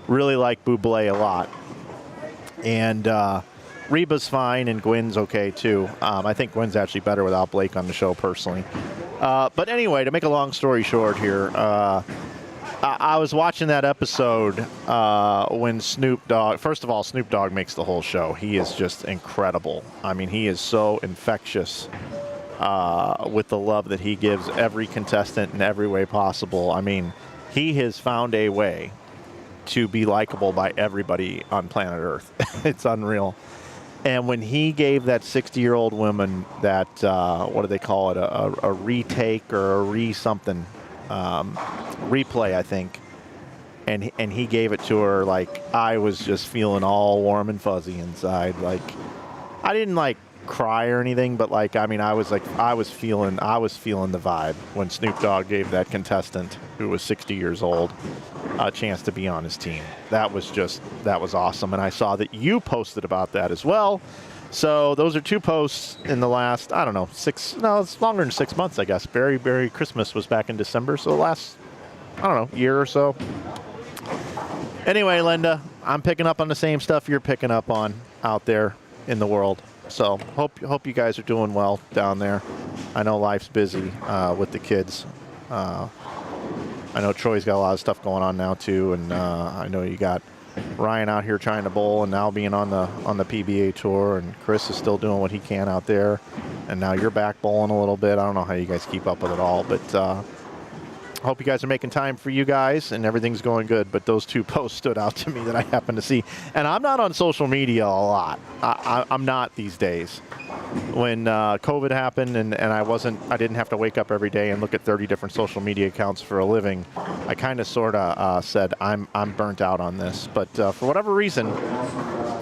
Really like Bublé a lot. And Reba's fine, and Gwen's okay, too. I think Gwen's actually better without Blake on the show, personally. But anyway, to make a long story short here, I was watching that episode when Snoop Dogg... First of all, Snoop Dogg makes the whole show. He is just incredible. I mean, he is so infectious with the love that he gives every contestant in every way possible. I mean, he has found a way to be likable by everybody on planet Earth. It's unreal. And when he gave that 60-year-old woman that, what do they call it, a retake or a re-something, replay, I think, and he gave it to her, like, I was just feeling all warm and fuzzy inside. Like, I didn't, like, cry or anything, but, like, I mean, I was feeling the vibe when Snoop Dogg gave that contestant, who was 60 years old, a chance to be on his team. That was awesome. And I saw that you posted about that as well. So those are 2 posts in the last, I don't know, it's longer than 6 months, I guess. Berry Christmas was back in December. So the last, I don't know, year or so. Anyway, Linda, I'm picking up on the same stuff you're picking up on out there in the world. So hope you guys are doing well down there. I know life's busy with the kids. I know Troy's got a lot of stuff going on now too, and I know you got Ryan out here trying to bowl and now being on the PBA tour, and Chris is still doing what he can out there, and now you're back bowling a little bit. I don't know how you guys keep up with it all, but Hope you guys are making time for you guys and everything's going good. But those two posts stood out to me that I happened to see. And I'm not on social media a lot. I'm not these days. When COVID happened and I didn't have to wake up every day and look at 30 different social media accounts for a living, I kind of sort of said I'm burnt out on this. But for whatever reason,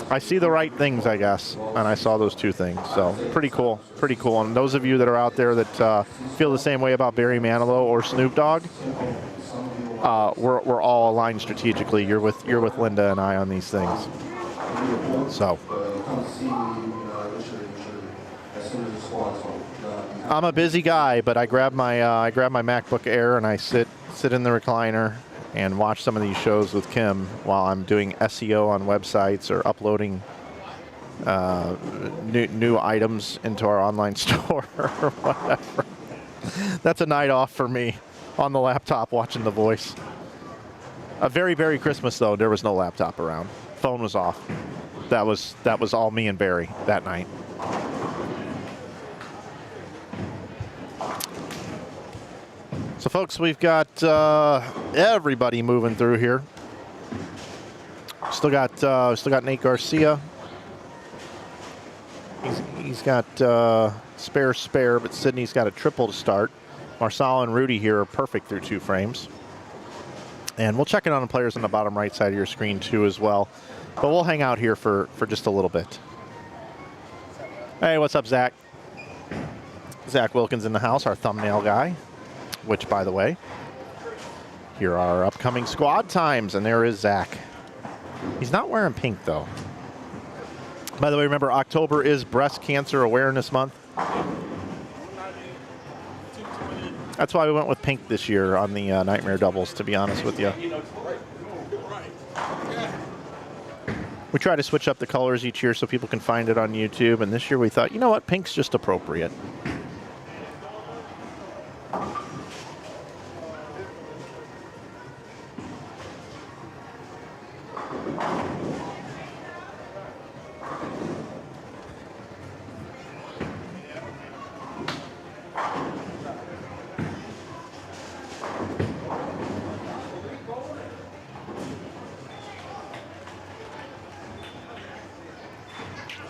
I see the right things, I guess, and I saw those two things. So pretty cool, pretty cool. And those of you that are out there that feel the same way about Barry Manilow or Snoop Dogg, we're all aligned strategically. You're with Linda and I on these things. So I'm a busy guy, but I grab my MacBook Air and I sit in the recliner and watch some of these shows with Kim while I'm doing SEO on websites or uploading new items into our online store or whatever. That's a night off for me on the laptop watching The Voice. A very Merry Christmas, though. There was no laptop around. Phone was off. That was all me and Barry that night. So, folks, we've got everybody moving through here. Still got Nate Garcia. He's got spare, but Sydney's got a triple to start. Marsala and Rudy here are perfect through 2 frames. And we'll check in on the players on the bottom right side of your screen, too, as well. But we'll hang out here for just a little bit. Hey, what's up, Zach? Zach Wilkins in the house, our thumbnail guy. Which, by the way, here are our upcoming squad times, and there is Zach. He's not wearing pink, though. By the way, remember, October is Breast Cancer Awareness Month. That's why we went with pink this year on the Nightmare Doubles, to be honest with you. We try to switch up the colors each year so people can find it on YouTube, and this year we thought, you know what, pink's just appropriate.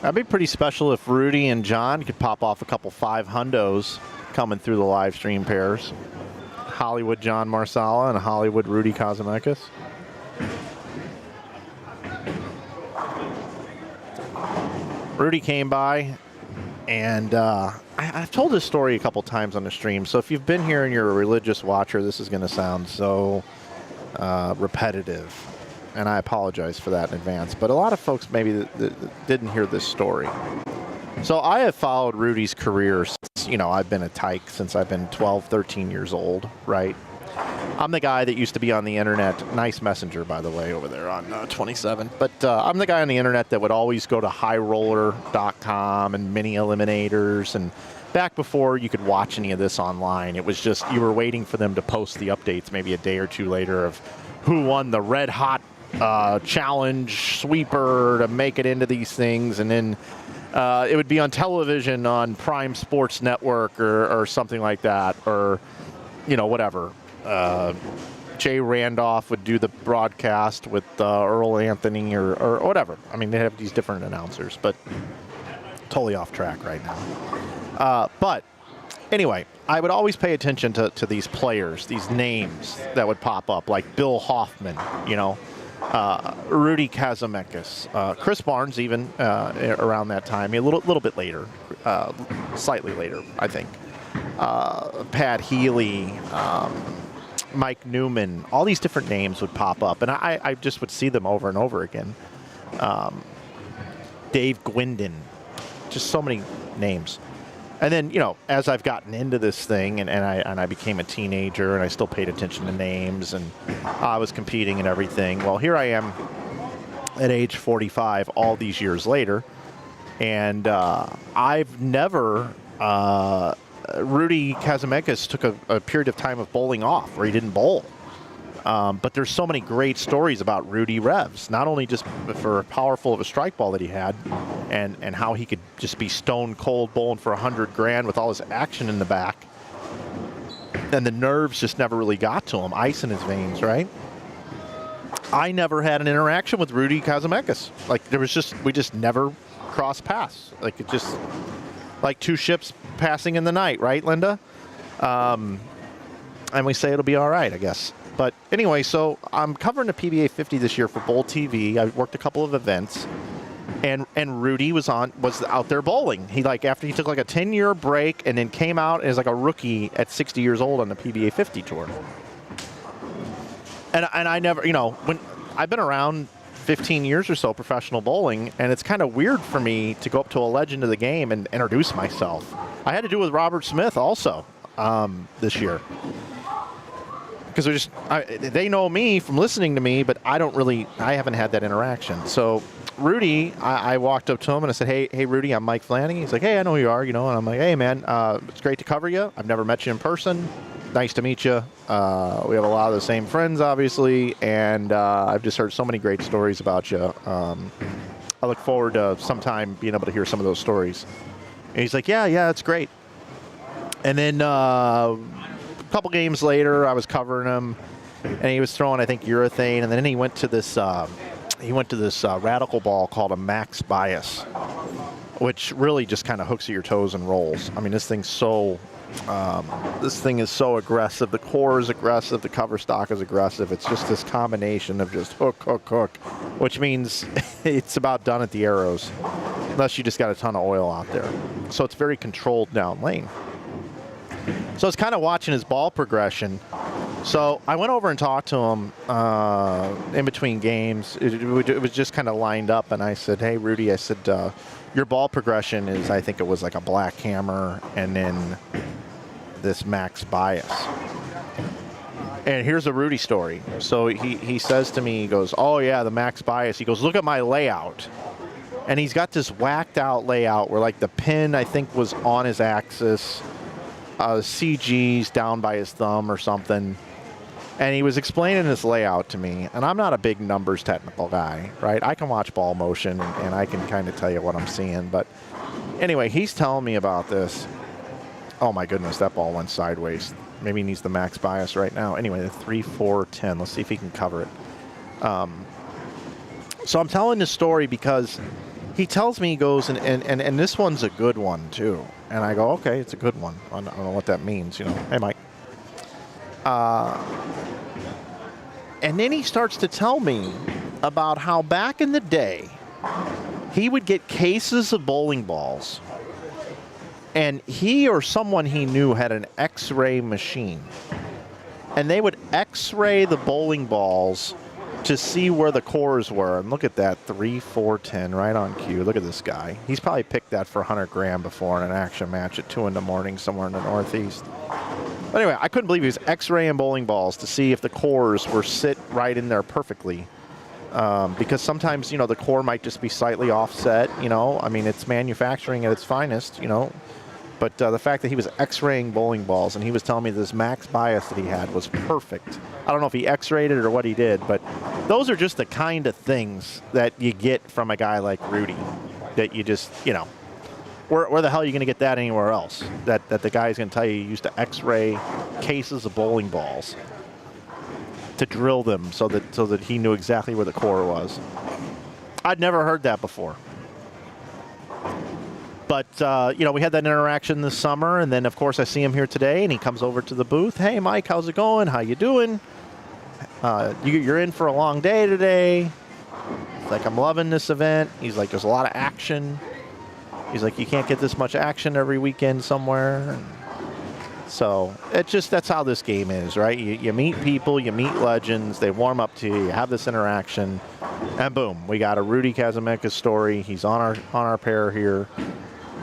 That'd be pretty special if Rudy and John could pop off a couple 5 hundos coming through the live stream pairs. Hollywood John Marsala and Hollywood Rudy Kazimekis. Rudy came by, and I've told this story a couple times on the stream, so if you've been here and you're a religious watcher, this is going to sound so repetitive. And I apologize for that in advance. But a lot of folks maybe didn't hear this story. So I have followed Rudy's career since, I've been a tyke since I've been 12, 13 years old, right? I'm the guy that used to be on the internet. Nice messenger, by the way, over there on 27. But I'm the guy on the internet that would always go to highroller.com and mini eliminators. And back before you could watch any of this online, it was just you were waiting for them to post the updates maybe a day or two later of who won the red hot challenge sweeper to make it into these things, and then it would be on television on Prime Sports Network or something like that, or whatever. Jay Randolph would do the broadcast with Earl Anthony or whatever. I mean, they have these different announcers, but totally off track right now. But anyway, I would always pay attention to these players, these names that would pop up, like Bill Hoffman, Rudy Kazimekis, Chris Barnes, even around that time, a little bit later, slightly later, I think. Pat Healy, Mike Newman, all these different names would pop up, and I just would see them over and over again. Dave Gwindon, just so many names. And then, as I've gotten into this thing and I became a teenager and I still paid attention to names and I was competing and everything. Well, here I am at age 45 all these years later. And I've never, Rudy Kazimekis took a period of time of bowling off where he didn't bowl. But there's so many great stories about Rudy Revs, not only just for powerful of a strike ball that he had and how he could just be stone cold bowling for $100 grand with all his action in the back. and the nerves just never really got to him. Ice in his veins, right? I never had an interaction with Rudy Kazimekis. Like we just never crossed paths. Like it just like two ships passing in the night, right, Linda? And we say it'll be all right, I guess. But anyway, so I'm covering the PBA 50 this year for Bowl TV. I worked a couple of events. And Rudy was out there bowling. After he took like a 10-year break and then came out as like a rookie at 60 years old on the PBA 50 tour. And I never, when I've been around 15 years or so professional bowling, and it's kind of weird for me to go up to a legend of the game and introduce myself. I had to do it with Robert Smith also this year. Because they know me from listening to me, but I haven't had that interaction. So Rudy, I walked up to him and I said, hey, Rudy, I'm Mike Flanagan. He's like, hey, I know who you are, and I'm like, hey, man, it's great to cover you. I've never met you in person. Nice to meet you. We have a lot of the same friends, obviously, and I've just heard so many great stories about you. I look forward to sometime being able to hear some of those stories. And he's like, yeah, that's great. And then a couple games later, I was covering him, and he was throwing, I think, urethane, and then he went to this radical ball called a max bias, which really just kind of hooks at your toes and rolls. I mean, this thing is so aggressive. The core is aggressive. The cover stock is aggressive. It's just this combination of just hook, which means it's about done at the arrows, unless you just got a ton of oil out there. So it's very controlled down lane. So I was kind of watching his ball progression. So I went over and talked to him in between games. It was just kind of lined up, and I said, hey, Rudy, I said, your ball progression is, I think it was like a black hammer and then this max bias. And here's a Rudy story. So he says to me, he goes, oh, yeah, the max bias. He goes, look at my layout. And he's got this whacked out layout where like the pin, I think, was on his axis. CG's down by his thumb or something. And he was explaining this layout to me, and I'm not a big numbers technical guy, right? I can watch ball motion, and I can kind of tell you what I'm seeing. But anyway, he's telling me about this. Oh, my goodness, that ball went sideways. Maybe he needs the max bias right now. Anyway, the 3-4-10. Let's see if he can cover it. So I'm telling this story because he tells me, he goes, and this one's a good one, too. And I go, okay, it's a good one. I don't know what that means, Hey, Mike. And then he starts to tell me about how back in the day, he would get cases of bowling balls, and he or someone he knew had an X-ray machine. And they would X-ray the bowling balls to see where the cores were. And look at that, 3-4-10, right on cue. Look at this guy. He's probably picked that for 100 grand before in an action match at 2 in the morning somewhere in the Northeast. But anyway, I couldn't believe he was X-raying bowling balls to see if the cores were sit right in there perfectly. Because sometimes, the core might just be slightly offset, I mean, it's manufacturing at its finest, But the fact that he was X-raying bowling balls, and he was telling me this max bias that he had was perfect. I don't know if he X-rayed it or what he did, but those are just the kind of things that you get from a guy like Rudy. That you just, where the hell are you going to get that anywhere else? That the guy's going to tell you he used to X-ray cases of bowling balls to drill them so that he knew exactly where the core was. I'd never heard that before. But, we had that interaction this summer, and then, of course, I see him here today, and he comes over to the booth. Hey, Mike, how's it going? How you doing? You're in for a long day today. He's like, I'm loving this event. He's like, there's a lot of action. He's like, you can't get this much action every weekend somewhere. So that's how this game is, right? You meet people, you meet legends, they warm up to you, you have this interaction, and boom, we got a Rudy Kazimekis story. He's on our pair here.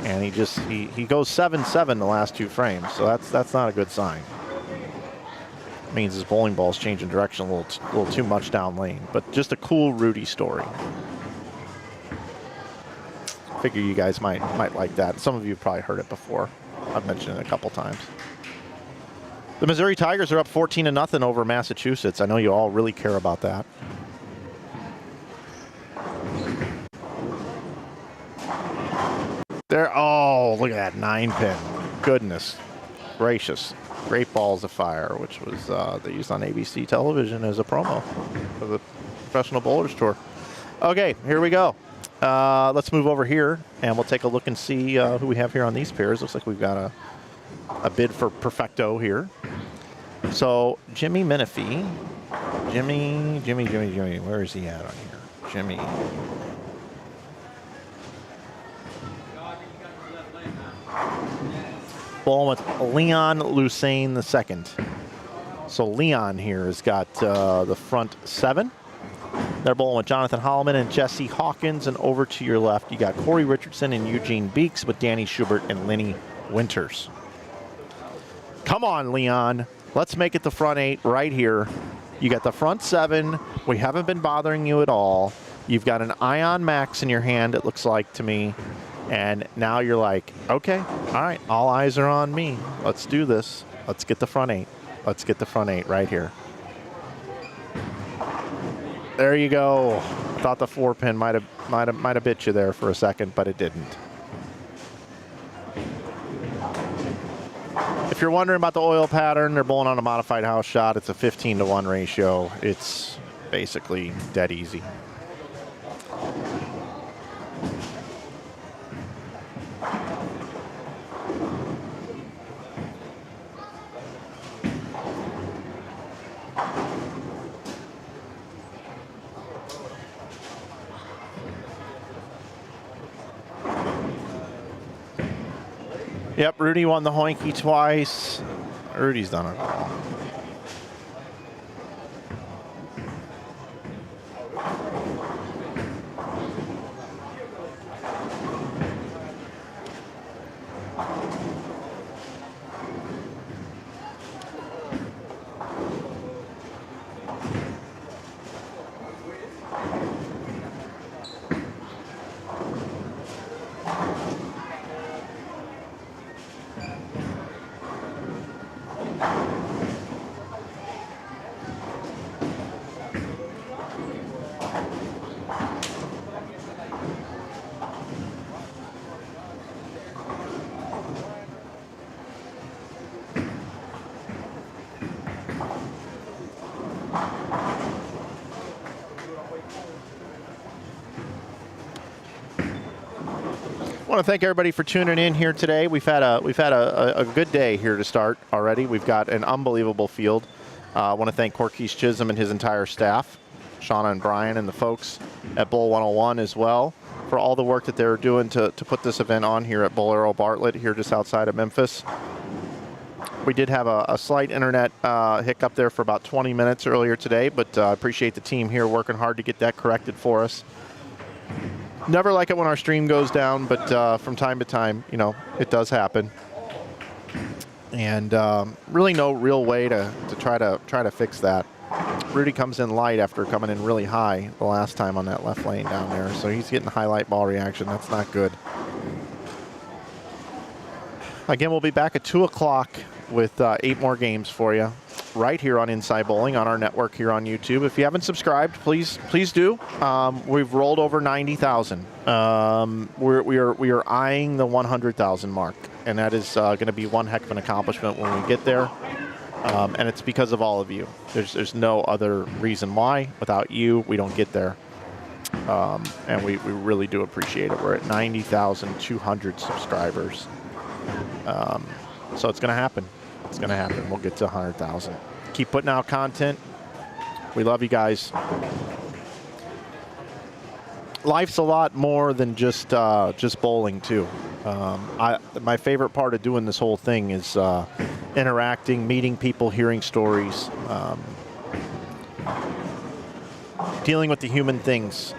And he goes 7-7 the last 2 frames, so that's not a good sign. It means his bowling ball's changing direction a little too much down lane, but just a cool Rudy story. Figure you guys might like that. Some of you have probably heard it before. I've mentioned it a couple times. The Missouri Tigers are up 14-0 over Massachusetts. I know you all really care about that. There, oh, look at that 9-pin. Goodness gracious. Great Balls of Fire, which was they used on ABC television as a promo for the Professional Bowlers Tour. Okay, here we go. Let's move over here, and we'll take a look and see who we have here on these pairs. Looks like we've got a bid for Perfecto here. So Jimmy Menifee. Jimmy. Where is he at on here? Jimmy. Bowling with Leon Lusain II. So Leon here has got the front 7. They're bowling with Jonathan Holloman and Jesse Hawkins. And over to your left, you got Corey Richardson and Eugene Beeks with Danny Schubert and Lenny Winters. Come on, Leon. Let's make it the front 8 right here. You got the front 7. We haven't been bothering you at all. You've got an Ion Max in your hand, it looks like to me. And now you're like, okay, all right, all eyes are on me. Let's do this. Let's get the front 8. Let's get the front 8 right here. There you go. Thought the 4-pin might have bit you there for a second, but it didn't. If you're wondering about the oil pattern, they're bowling on a modified house shot. It's a 15-to-1 ratio. It's basically dead easy. Yep, Rudy won the Hoinky twice. Rudy's done it all. I want to thank everybody for tuning in here today. We've had a good day here to start already. We've got an unbelievable field. I want to thank Quis Chisholm and his entire staff, Shauna and Brian and the folks at Bowl 101 as well, for all the work that they're doing to put this event on here at Bowlero Bartlett here just outside of Memphis. We did have a slight internet hiccup there for about 20 minutes earlier today, but I appreciate the team here working hard to get that corrected for us. Never like it when our stream goes down, but from time to time, you know, it does happen. And really no real way to try to fix that. Rudy comes in light after coming in really high the last time on that left lane down there, so he's getting highlight ball reaction. That's not good. Again, we'll be back at 2 o'clock with 8 more games for you right here on Inside Bowling on our network here on YouTube. If you haven't subscribed, please do. We've rolled over 90,000. We are eyeing the 100,000 mark, and that is going to be one heck of an accomplishment when we get there. And it's because of all of you. There's no other reason why. Without you, we don't get there. And we really do appreciate it. We're at 90,200 subscribers. So it's going to happen. It's going to happen. We'll get to 100,000. Keep putting out content. We love you guys. Life's a lot more than just bowling too. My favorite part of doing this whole thing is interacting, meeting people, hearing stories, dealing with the human things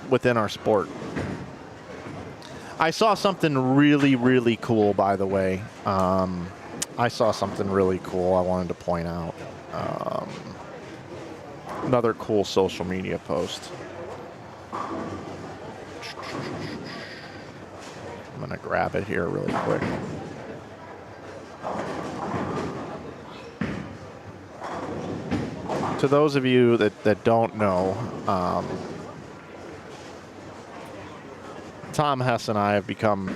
within our sport. I saw something really, really cool, by the way. I saw something really cool I wanted to point out. Another cool social media post. I'm going to grab it here really quick. To those of you that don't know, Tom Hess and I have become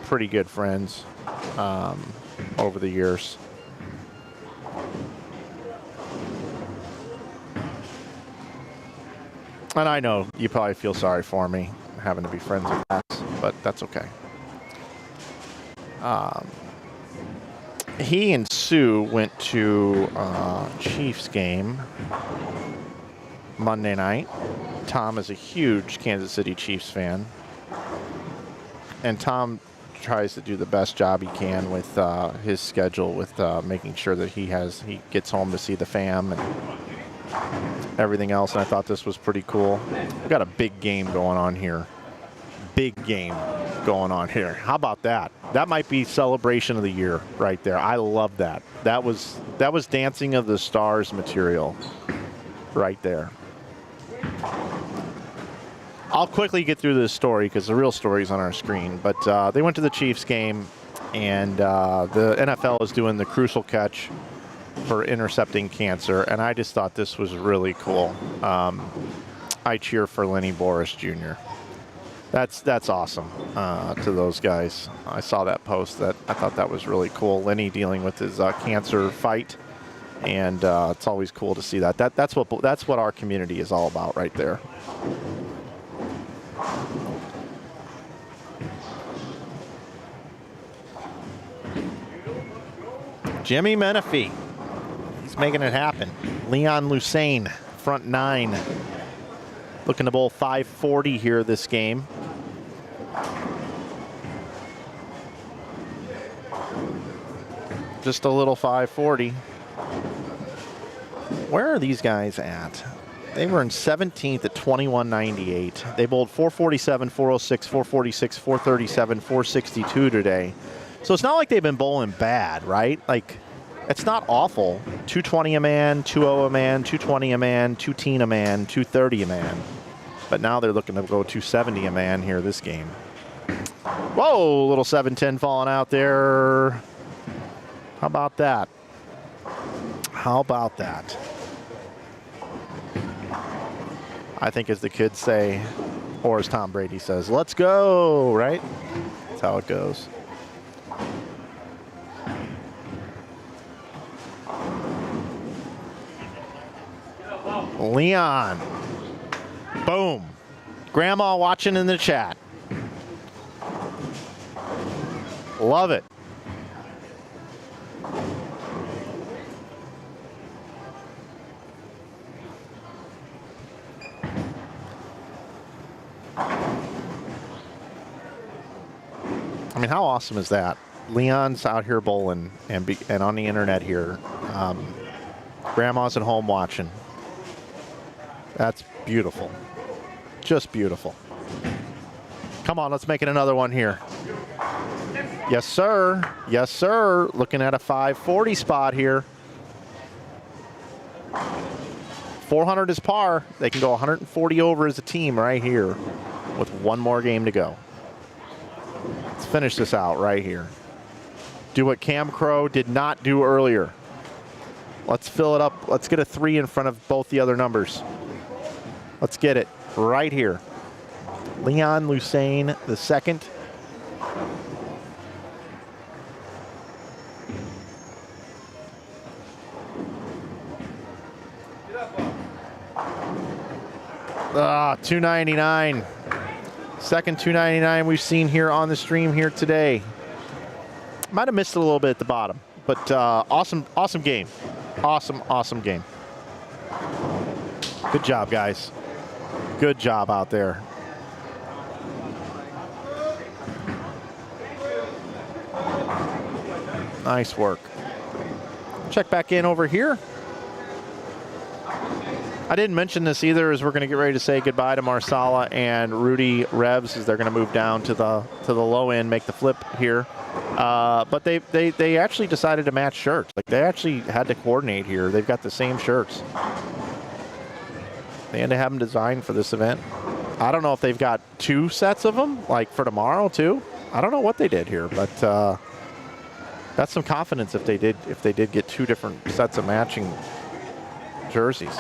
pretty good friends over the years. And I know you probably feel sorry for me having to be friends with Max, but that's okay. He and Sue went to Chiefs game Monday night. Tom is a huge Kansas City Chiefs fan. And Tom tries to do the best job he can with his schedule, with making sure that he gets home to see the fam and everything else. And I thought this was pretty cool. We've got a big game going on here. Big game going on here. How about that? That might be celebration of the year right there. I love that. That was Dancing of the Stars material right there. I'll quickly get through this story because the real story is on our screen. But they went to the Chiefs game, and the NFL is doing the crucial catch for intercepting cancer, and I just thought this was really cool. I cheer for Lenny Boris Jr. That's awesome to those guys. I saw that post. I thought that was really cool. Lenny dealing with his cancer fight, and it's always cool to see that. That's what our community is all about right there. Jimmy Menifee, he's making it happen. Leon Lusane, front 9, looking to bowl 540 here this game. Just a little 540. Where are these guys at? They were in 17th at 21.98. They bowled 447, 406, 446, 437, 462 today. So it's not like they've been bowling bad, right? Like, it's not awful. 220 a man, 2-0 a man, 220 a man, 210 a man, 230 a man. But now they're looking to go 270 a man here this game. Whoa, little 710 falling out there. How about that? How about that? I think as the kids say, or as Tom Brady says, let's go, right? That's how it goes. Leon. Boom. Grandma watching in the chat. Love it. I mean, how awesome is that? Leon's out here bowling and on the internet here. Grandma's at home watching. That's beautiful. Just beautiful. Come on, let's make it another one here. Yes, sir. Yes, sir. Looking at a 540 spot here. 400 is par. They can go 140 over as a team right here with one more game to go. Let's finish this out right here. Do what Cam Crow did not do earlier. Let's fill it up. Let's get a 3 in front of both the other numbers. Let's get it right here. Leon Lusane the second. Ah, 299. Second 299 we've seen here on the stream here today. Might have missed it a little bit at the bottom, but awesome game. Awesome game. Good job, guys. Good job out there. Nice work. Check back in over here. I didn't mention this either, as we're going to get ready to say goodbye to Marsala and Rudy Revs, as they're going to move down to the low end, make the flip here. But they actually decided to match shirts. Like, they actually had to coordinate here. They've got the same shirts. They had to have them designed for this event. I don't know if they've got 2 sets of them, like for tomorrow too. I don't know what they did here, but that's some confidence if they did get 2 different sets of matching jerseys.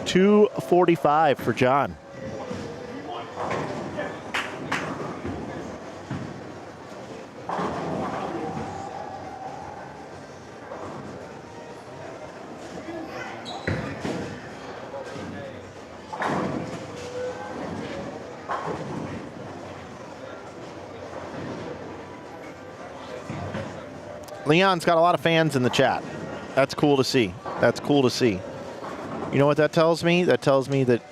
245 for John. Leon's got a lot of fans in the chat. That's cool to see. That's cool to see. You know what that tells me? That tells me that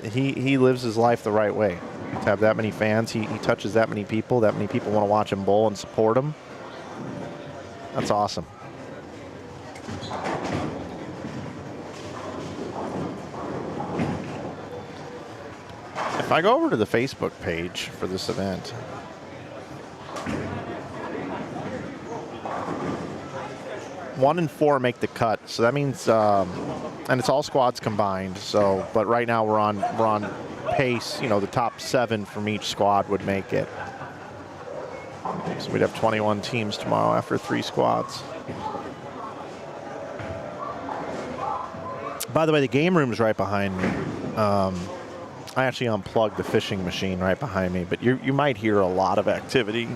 he lives his life the right way. To have that many fans, he touches that many people want to watch him bowl and support him. That's awesome. If I go over to the Facebook page for this event, one and four make the cut, so that means, and it's all squads combined. So, but right now we're on pace. You know, the top 7 from each squad would make it. So we'd have 21 teams tomorrow after 3 squads. By the way, the game room's right behind me. I actually unplugged the fishing machine right behind me, but you might hear a lot of activity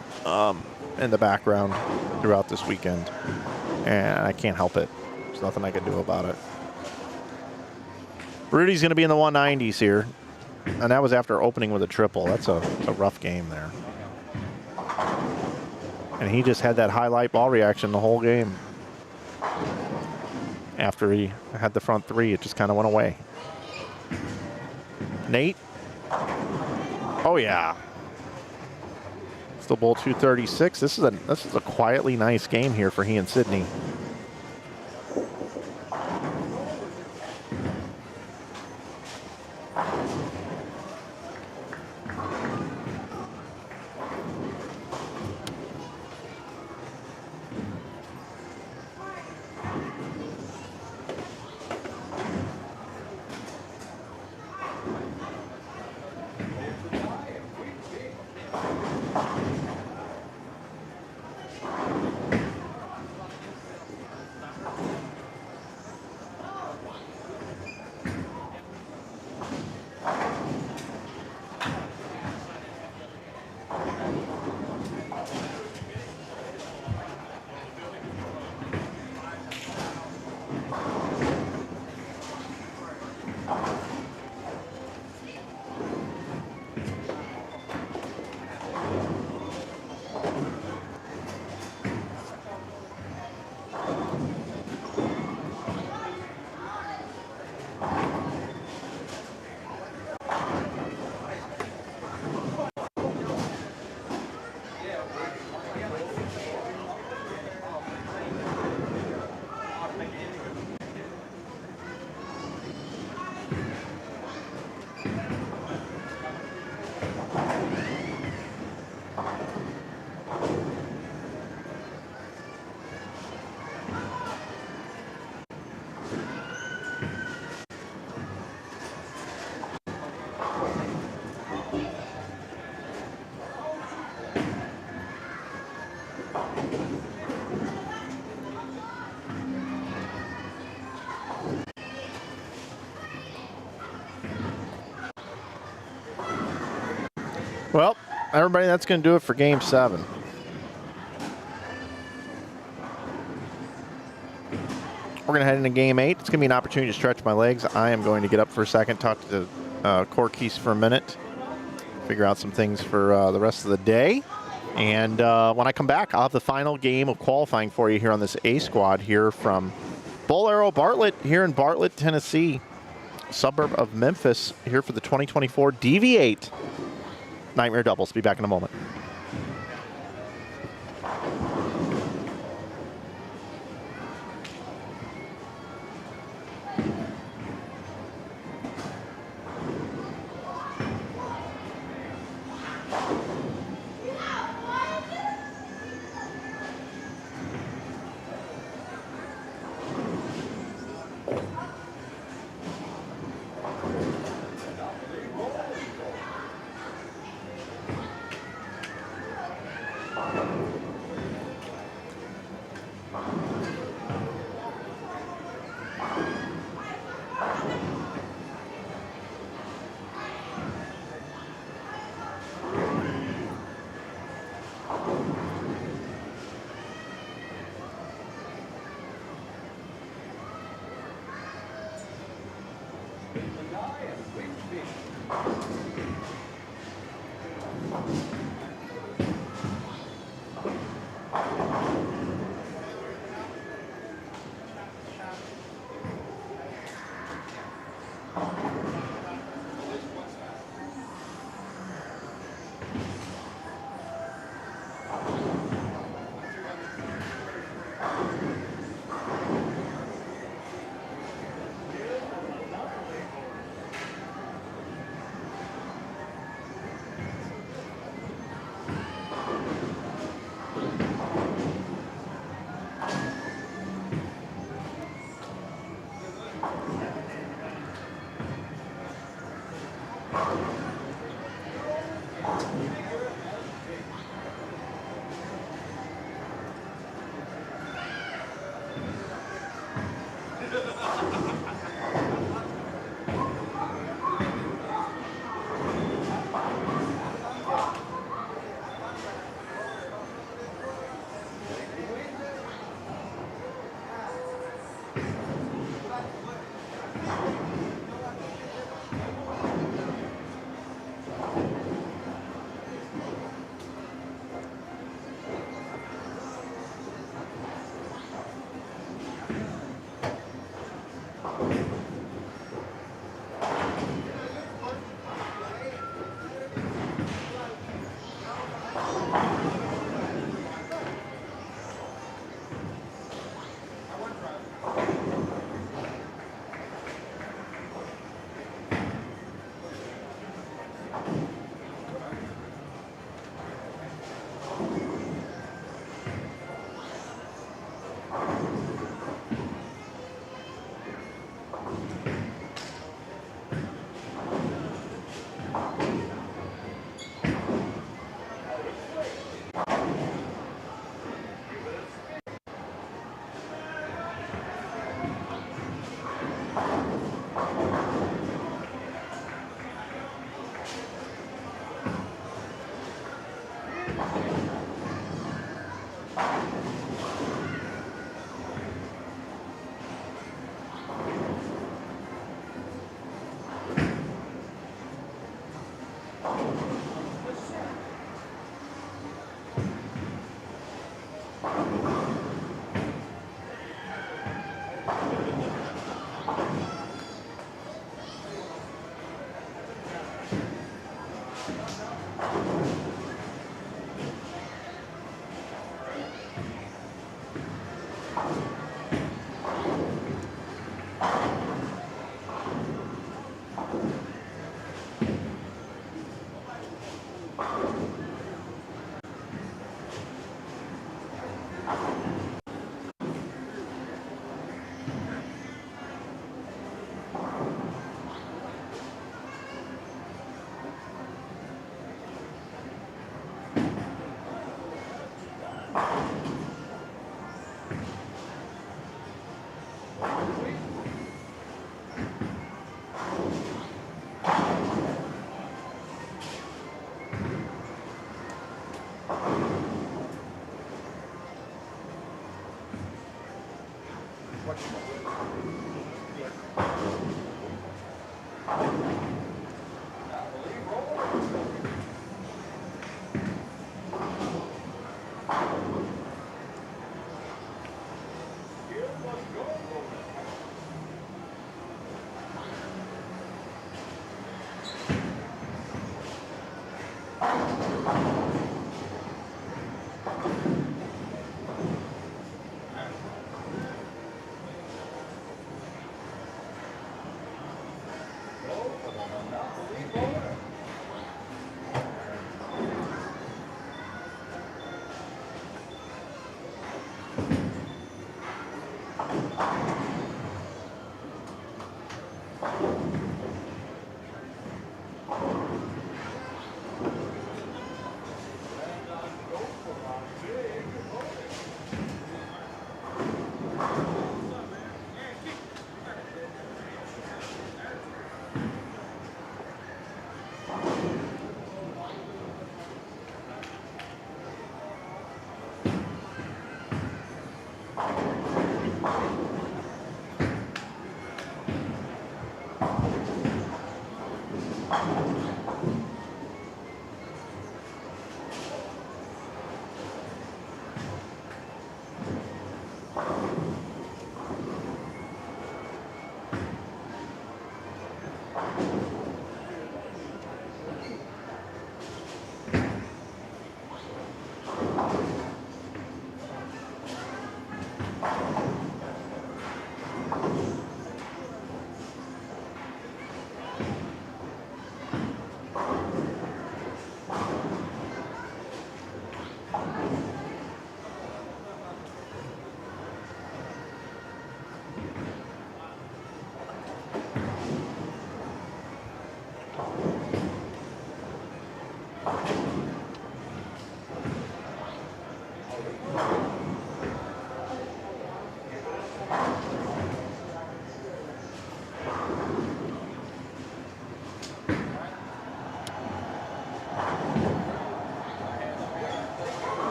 in the background throughout this weekend, and I can't help it. There's nothing I can do about it. Rudy's going to be in the 190s here, and that was after opening with a triple. That's a rough game there. And he just had that highlight ball reaction the whole game. After he had the front 3, it just kind of went away. Nate. Oh yeah. Still bowl 236. This is a quietly nice game here for he and Sydney. Well, everybody, that's going to do it for Game 7. We're going to head into Game 8. It's going to be an opportunity to stretch my legs. I am going to get up for a second, talk to Quis for a minute, figure out some things for the rest of the day. And when I come back, I'll have the final game of qualifying for you here on this A squad here from Bowlero Bartlett here in Bartlett, Tennessee, suburb of Memphis, here for the 2024 DV8 Nightmare Doubles. Be back in a moment.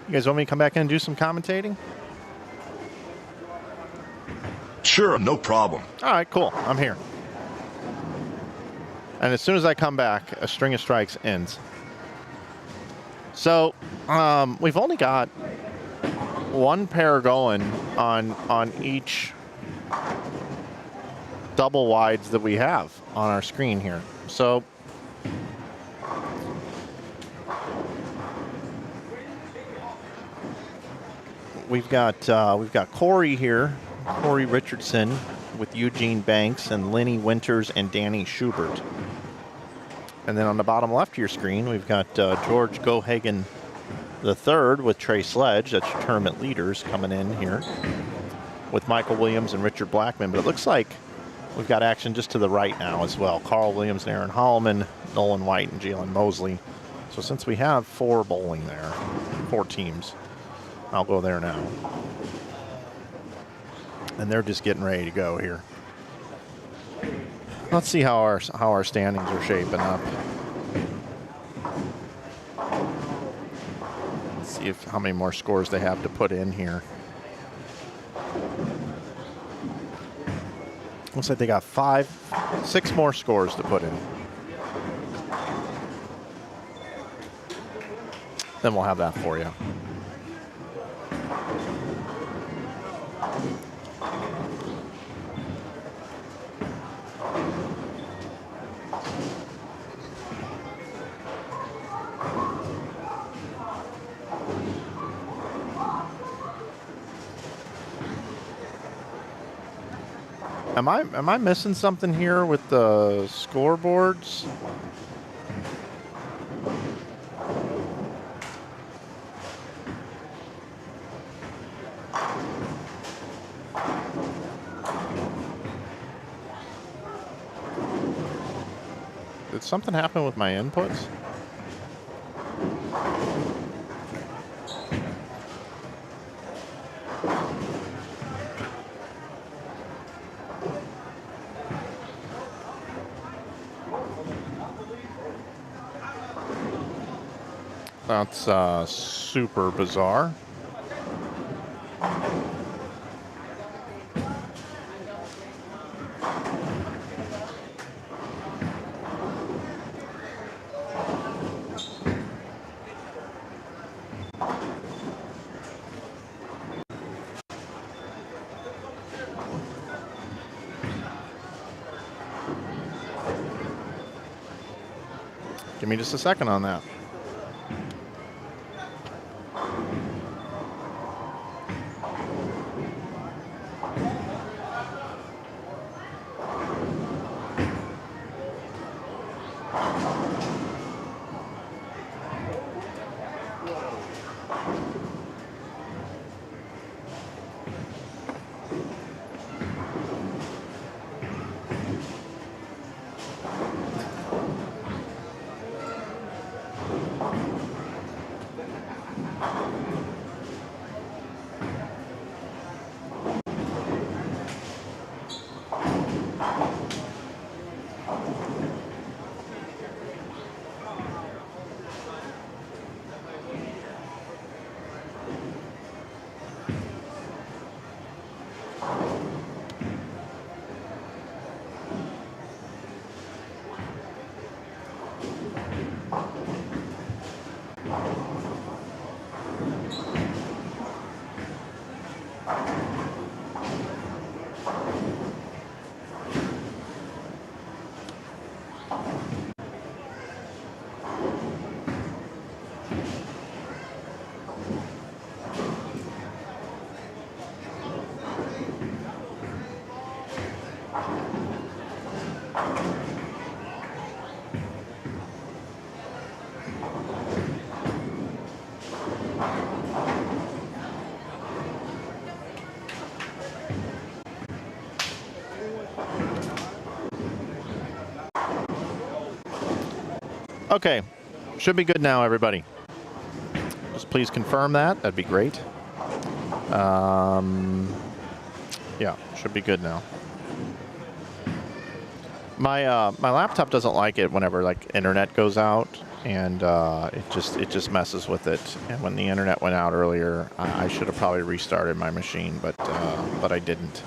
You guys want me to come back in and do some commentating?
Sure, no problem.
All right, cool. I'm here. And as soon as I come back, a string of strikes ends. So we've only got one pair going on each double wides that we have on our screen here. So we've got Corey here, Corey Richardson with Eugene Banks and Lenny Winters and Danny Schubert. And then on the bottom left of your screen, we've got George Gohagen III with Trey Sledge. That's your tournament leaders coming in here with Michael Williams and Richard Blackman. But it looks like we've got action just to the right now as well. Carl Williams and Aaron Holloman, Nolan White and Jalen Mosley. So since we have 4 bowling there, 4 teams, I'll go there now. And they're just getting ready to go here. Let's see how our standings are shaping up. Let's see how many more scores they have to put in here. Looks like they got 6 more scores to put in. Then we'll have that for you. Am I missing something here with the scoreboards? Did something happen with my inputs? That's super bizarre. Give me just a second on that. Okay, should be good now, everybody. Just please confirm that. That'd be great. Yeah, should be good now. My my laptop doesn't like it whenever like internet goes out, and it just messes with it. And when the internet went out earlier, I should have probably restarted my machine, but I didn't.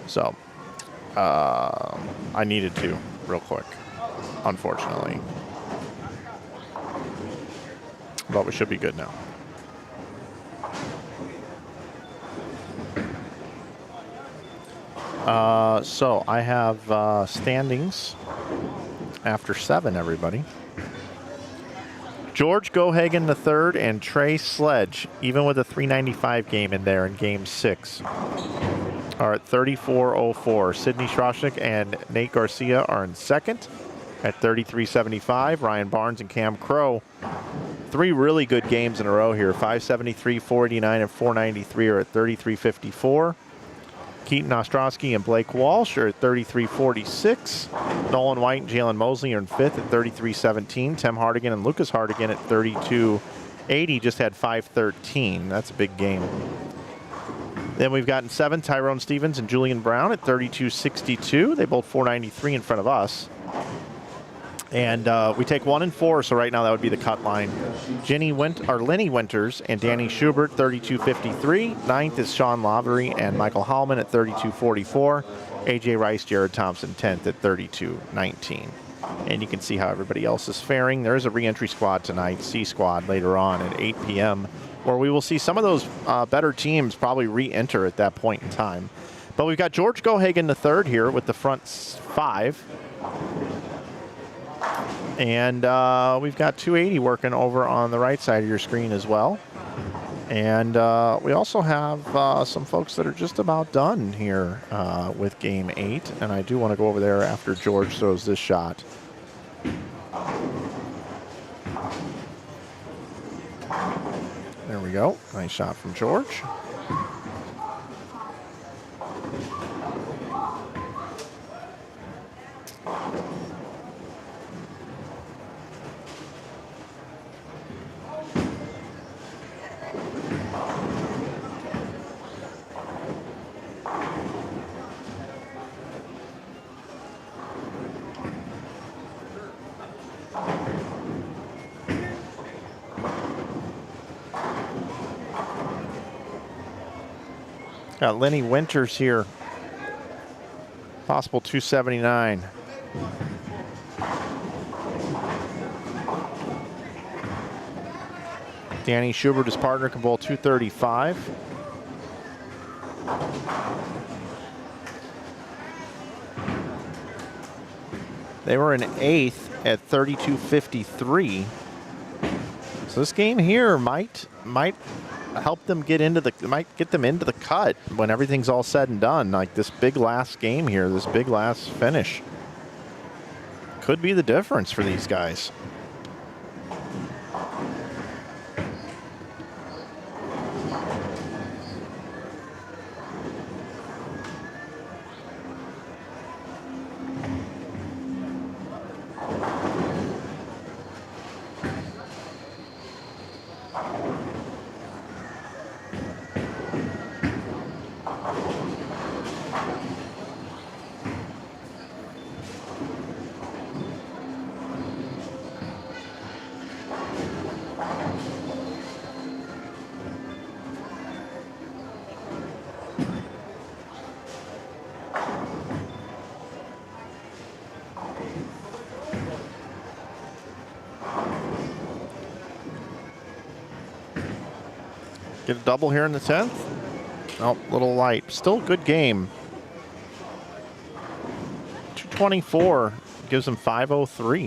So I needed to real quick, unfortunately. But we should be good now. So I have standings after 7, everybody. George Gohagen III and Trey Sledge, even with a 395 game in there in game 6, are at 34.04. Sidney Schroschnick and Nate Garcia are in second at 33.75. Ryan Barnes and Cam Crow, 3 really good games in a row here. 573, 489, and 493 are at 33.54. Keaton Ostrowski and Blake Walsh are at 33.46. Nolan White and Jalen Mosley are in 5th at 33.17. Tim Hardigan and Lucas Hardigan at 32.80. Just had 513. That's a big game. Then we've got in 7th Tyrone Stevens and Julian Brown at 32.62. They both 493 in front of us. And we take 1 and 4, so right now that would be the cut line. Lenny Winters and Danny Schubert, 32.53. 9th is Sean Lavery and Michael Hallman at 32.44. AJ Rice, Jared Thompson, 10th at 32.19. And you can see how everybody else is faring. There is a re-entry squad tonight, C Squad, later on at 8 p.m., where we will see some of those better teams probably re-enter at that point in time. But we've got George Gohagen III here with the front 5. And we've got 280 working over on the right side of your screen as well. And we also have some folks that are just about done here with Game 8. And I do want to go over there after George throws this shot. There we go. Nice shot from George. Got Lenny Winters here. Possible 279. Danny Schubert, his partner, can bowl 235. They were in 8th at 32.53. So this game here might help them get into the cut when everything's all said and done. Like this big last game here, this big last finish could be the difference for these guys. Get a double here in the 10th. Oh, little light. Still a good game. 224 gives them 503.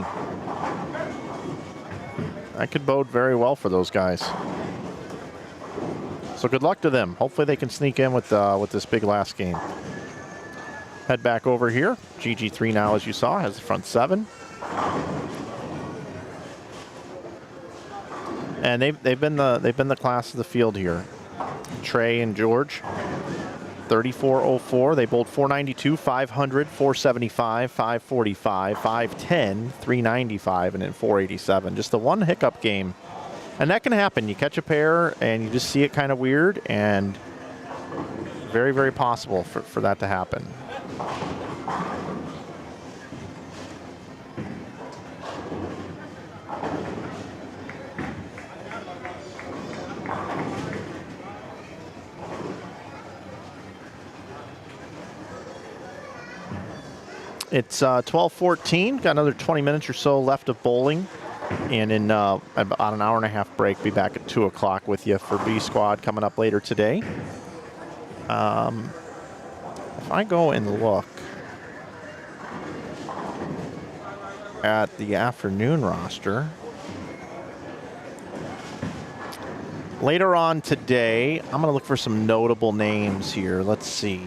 That could bode very well for those guys. So good luck to them. Hopefully they can sneak in with this big last game. Head back over here. GG3 now, as you saw, has the front 7. And they've been the class of the field here. Trey and George, 3404. They bowled 492, 500, 475, 545, 510, 395, and then 487. Just the one hiccup game. And that can happen. You catch a pair and you just see it kind of weird, and very, very possible for that to happen. It's 12:14. Got another 20 minutes or so left of bowling. And in about an hour and a half break, be back at 2 o'clock with you for B Squad coming up later today. If I go and look at the afternoon roster, later on today, I'm going to look for some notable names here. Let's see.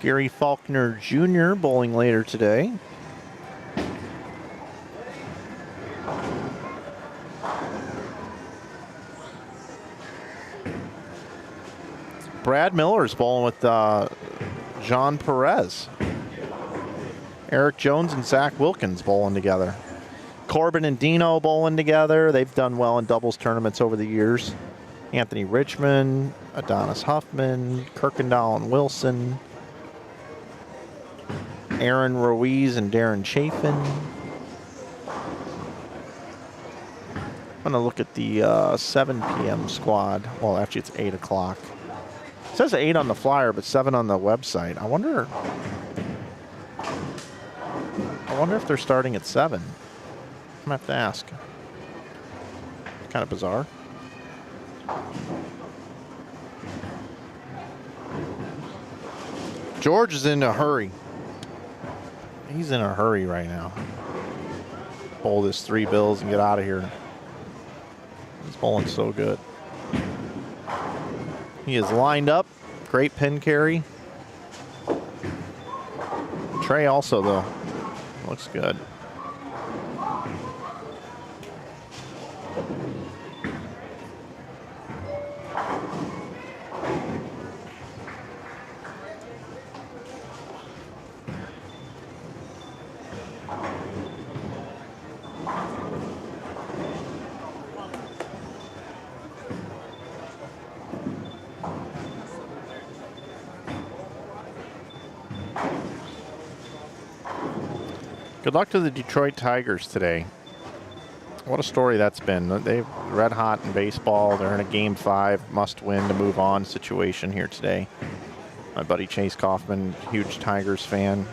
Gary Faulkner Jr. bowling later today. Brad Miller's bowling with John Perez. Eric Jones and Zach Wilkins bowling together. Corbin and Dino bowling together. They've done well in doubles tournaments over the years. Anthony Richmond, Adonis Huffman, Kirkendall and Wilson. Aaron Ruiz and Darren Chafin. I'm going to look at the 7 p.m. squad. Well, actually, it's 8 o'clock. It says 8 on the flyer, but 7 on the website. I wonder if they're starting at 7. I'm going to have to ask. Kind of bizarre. George is in a hurry. He's in a hurry right now. Bowl this 3 bills and get out of here. He's bowling so good. He is lined up. Great pin carry. Trey also, though. Looks good. Good luck to the Detroit Tigers today. What a story that's been. They're red hot in baseball. They're in a Game 5 must-win to move on situation here today. My buddy Chase Kaufman, huge Tigers fan.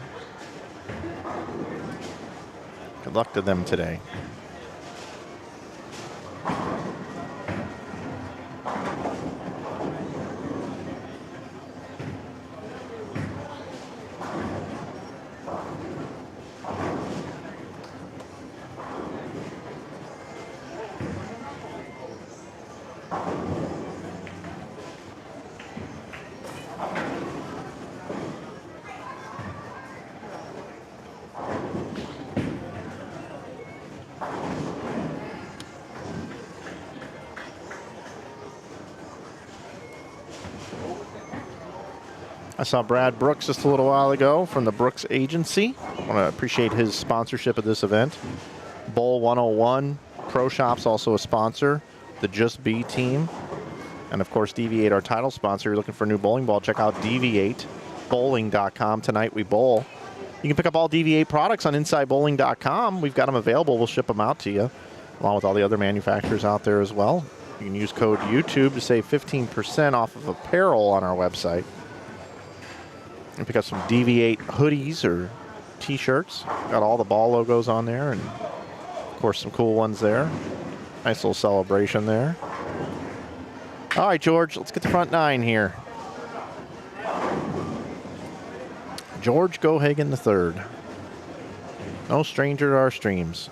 Good luck to them today. I saw Brad Brooks just a little while ago from the Brooks Agency. I want to appreciate his sponsorship of this event. Bowl 101, Pro Shop's also a sponsor. The Just Be team. And of course, DV8, our title sponsor. You're looking for a new bowling ball, check out DV8bowling.com. Tonight we bowl. You can pick up all DV8 products on InsideBowling.com. We've got them available. We'll ship them out to you, along with all the other manufacturers out there as well. You can use code YouTube to save 15% off of apparel on our website. And pick up some DV8 hoodies or t-shirts. Got all the ball logos on there, and of course some cool ones there. Nice little celebration there. All right, George, let's get the front 9 here. George Gohagan III. No stranger to our streams.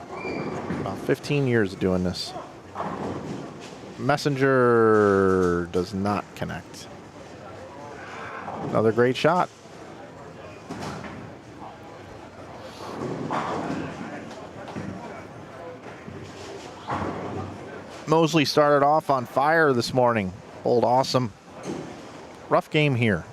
About 15 years of doing this. Messenger does not connect. Another great shot. Mosley started off on fire this morning. Bowled awesome. Rough game here.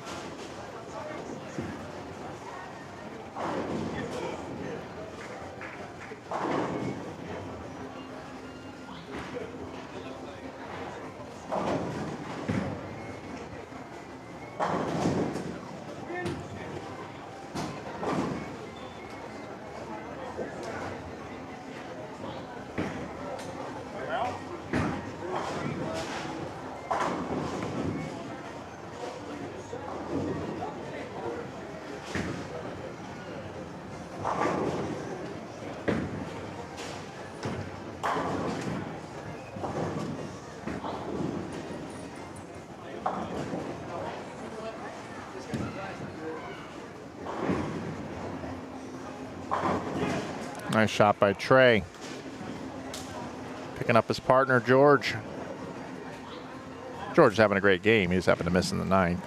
Nice shot by Trey. Picking up his partner, George. George is having a great game. He just happened to miss in the 9th.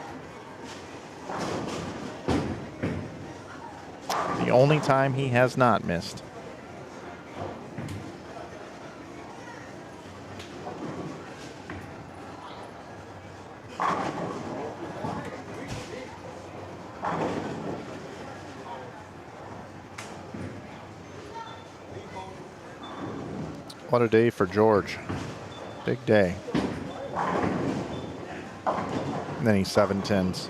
The only time he has not missed. What a day for George. Big day. And then he's 7-10s.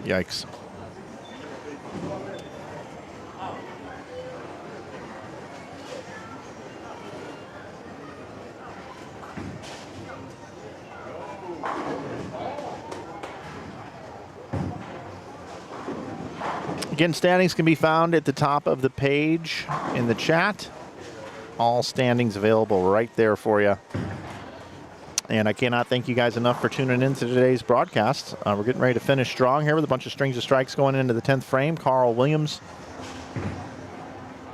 Yikes. Again, standings can be found at the top of the page in the chat. All standings available right there for you. And I cannot thank you guys enough for tuning in to today's broadcast. We're getting ready to finish strong here with a bunch of strings of strikes going into the 10th frame. Carl Williams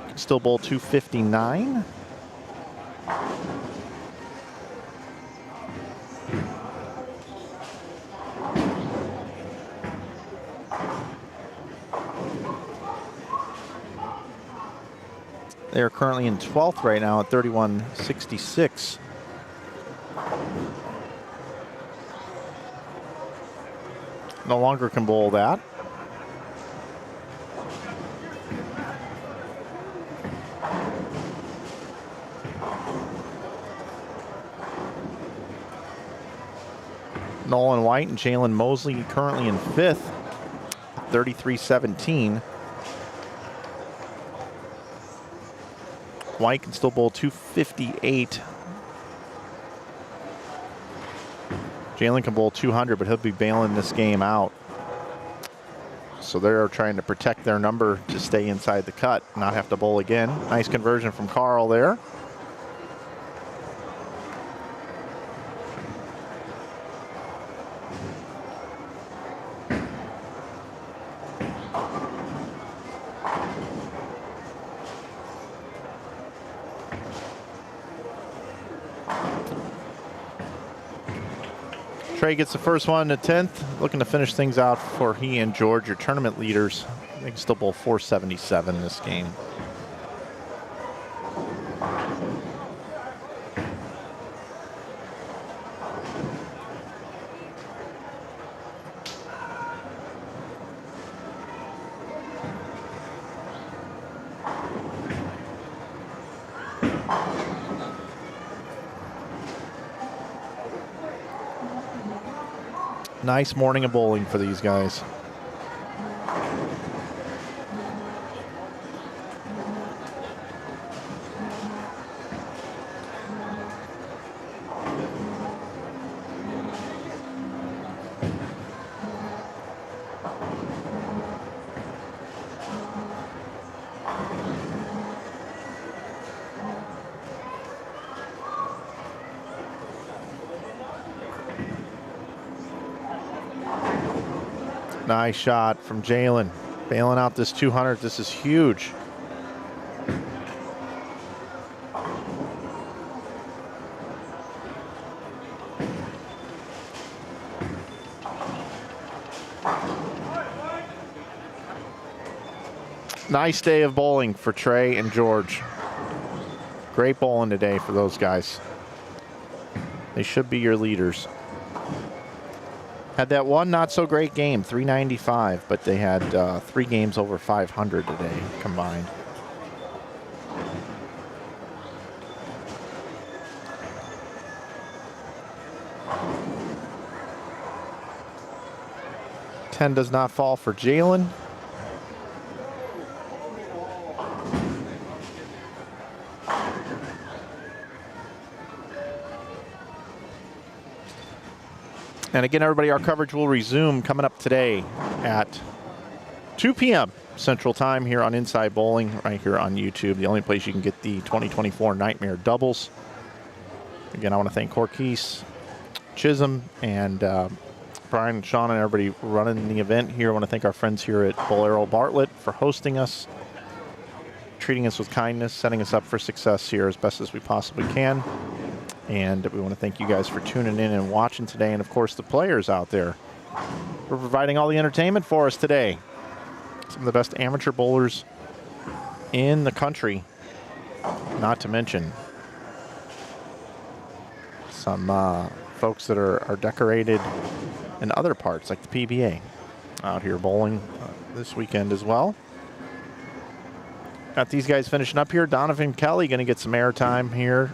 can still bowl 259. They are currently in 12th right now at 31.66. No longer can bowl that. Nolan White and Jalen Mosley currently in 5th, 33-17. White can still bowl 258. Jalen can bowl 200, but he'll be bailing this game out. So they're trying to protect their number to stay inside the cut, not have to bowl again. Nice conversion from Carl there. Trey gets the first one to 10th, looking to finish things out for he and George, your tournament leaders. They can still bowl 477 this game. Nice morning of bowling for these guys. Nice shot from Jalen. Bailing out this 200. This is huge. Nice day of bowling for Trey and George. Great bowling today for those guys. They should be your leaders. Had that one not so great game, 395, but they had 3 games over 500 today combined. Ten does not fall for Jalen. And again, everybody, our coverage will resume coming up today at 2 p.m. Central Time here on Inside Bowling, right here on YouTube, the only place you can get the 2024 Nightmare Doubles. Again, I want to thank Quis, Chisholm, and Brian and Sean and everybody running the event here. I want to thank our friends here at Bowlero Bartlett for hosting us, treating us with kindness, setting us up for success here as best as we possibly can. And we want to thank you guys for tuning in and watching today. And, of course, the players out there for providing all the entertainment for us today. Some of the best amateur bowlers in the country, not to mention some folks that are decorated in other parts, like the PBA, out here bowling this weekend as well. Got these guys finishing up here. Donovan Kelly going to get some airtime here.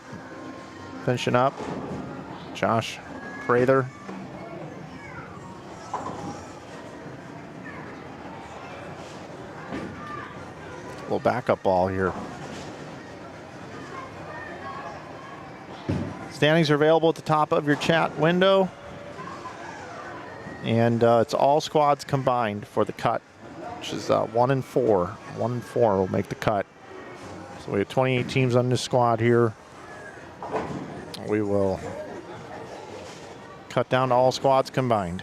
Finishing up, Josh Prather. A little backup ball here. Standings are available at the top of your chat window. And it's all squads combined for the cut, which is 1 and 4. 1 and 4 will make the cut. So we have 28 teams on this squad here. We will cut down to all squads combined.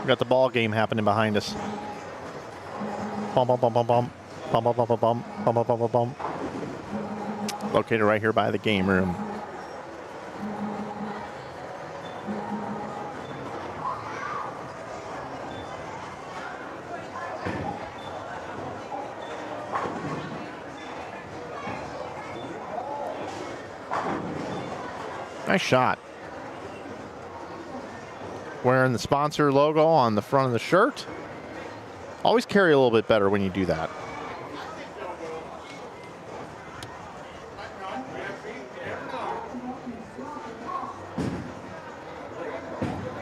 Got the ball game happening behind us. Bum, bum, bum, bum, bum. Bum, bum, bum, bum, bum. Bum, bum, bum, bum, bum. Located right here by the game room. Nice shot. Wearing the sponsor logo on the front of the shirt. Always carry a little bit better when you do that.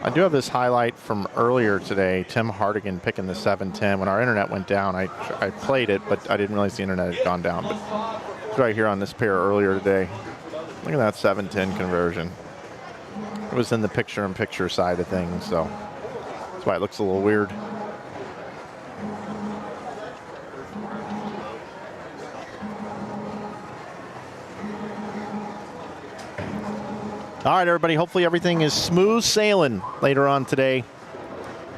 I do have this highlight from earlier today, Tim Hardigan picking the 710. When our internet went down, I played it, but I didn't realize the internet had gone down. But it's right here on this pair earlier today. Look at that 710 conversion. It was in the picture-in-picture side of things, so that's why it looks a little weird. All right, everybody. Hopefully everything is smooth sailing later on today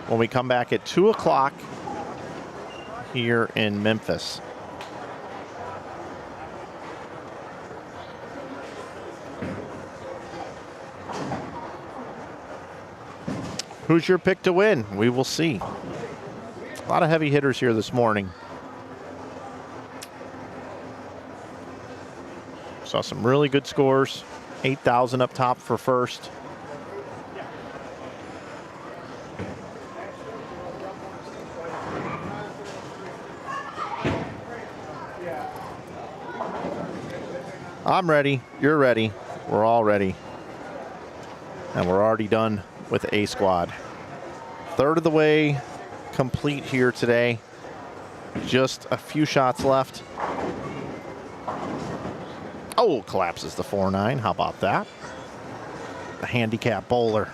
when we come back at 2 o'clock here in Memphis. Who's your pick to win? We will see. A lot of heavy hitters here this morning. Saw some really good scores. 8,000 up top for first. I'm ready. You're ready. We're all ready. And we're already done with A squad. Third of the way complete here today. Just a few shots left. Oh, collapses the 4-9. How about that? The handicap bowler.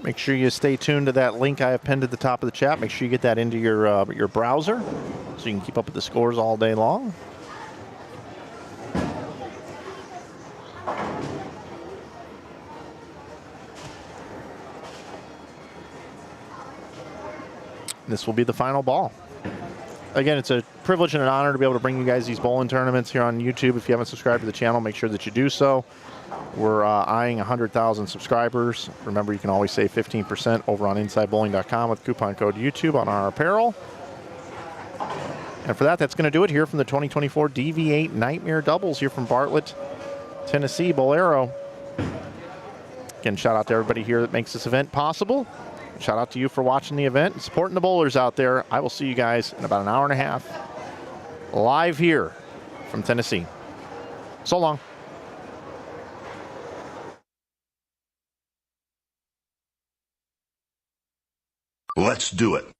Make sure you stay tuned to that link I have pinned at the top of the chat. Make sure you get that into your browser so you can keep up with the scores all day long. This will be the final ball. Again, it's a privilege and an honor to be able to bring you guys these bowling tournaments here on YouTube. If you haven't subscribed to the channel, make sure that you do so. We're eyeing 100,000 subscribers. Remember, you can always save 15% over on InsideBowling.com with coupon code YouTube on our apparel. And for that, that's going to do it here from the 2024 DV8 Nightmare Doubles here from Bartlett, Tennessee, Bowlero. Again, shout out to everybody here that makes this event possible. Shout out to you for watching the event and supporting the bowlers out there. I will see you guys in about an hour and a half live here from Tennessee. So long.
Let's do it.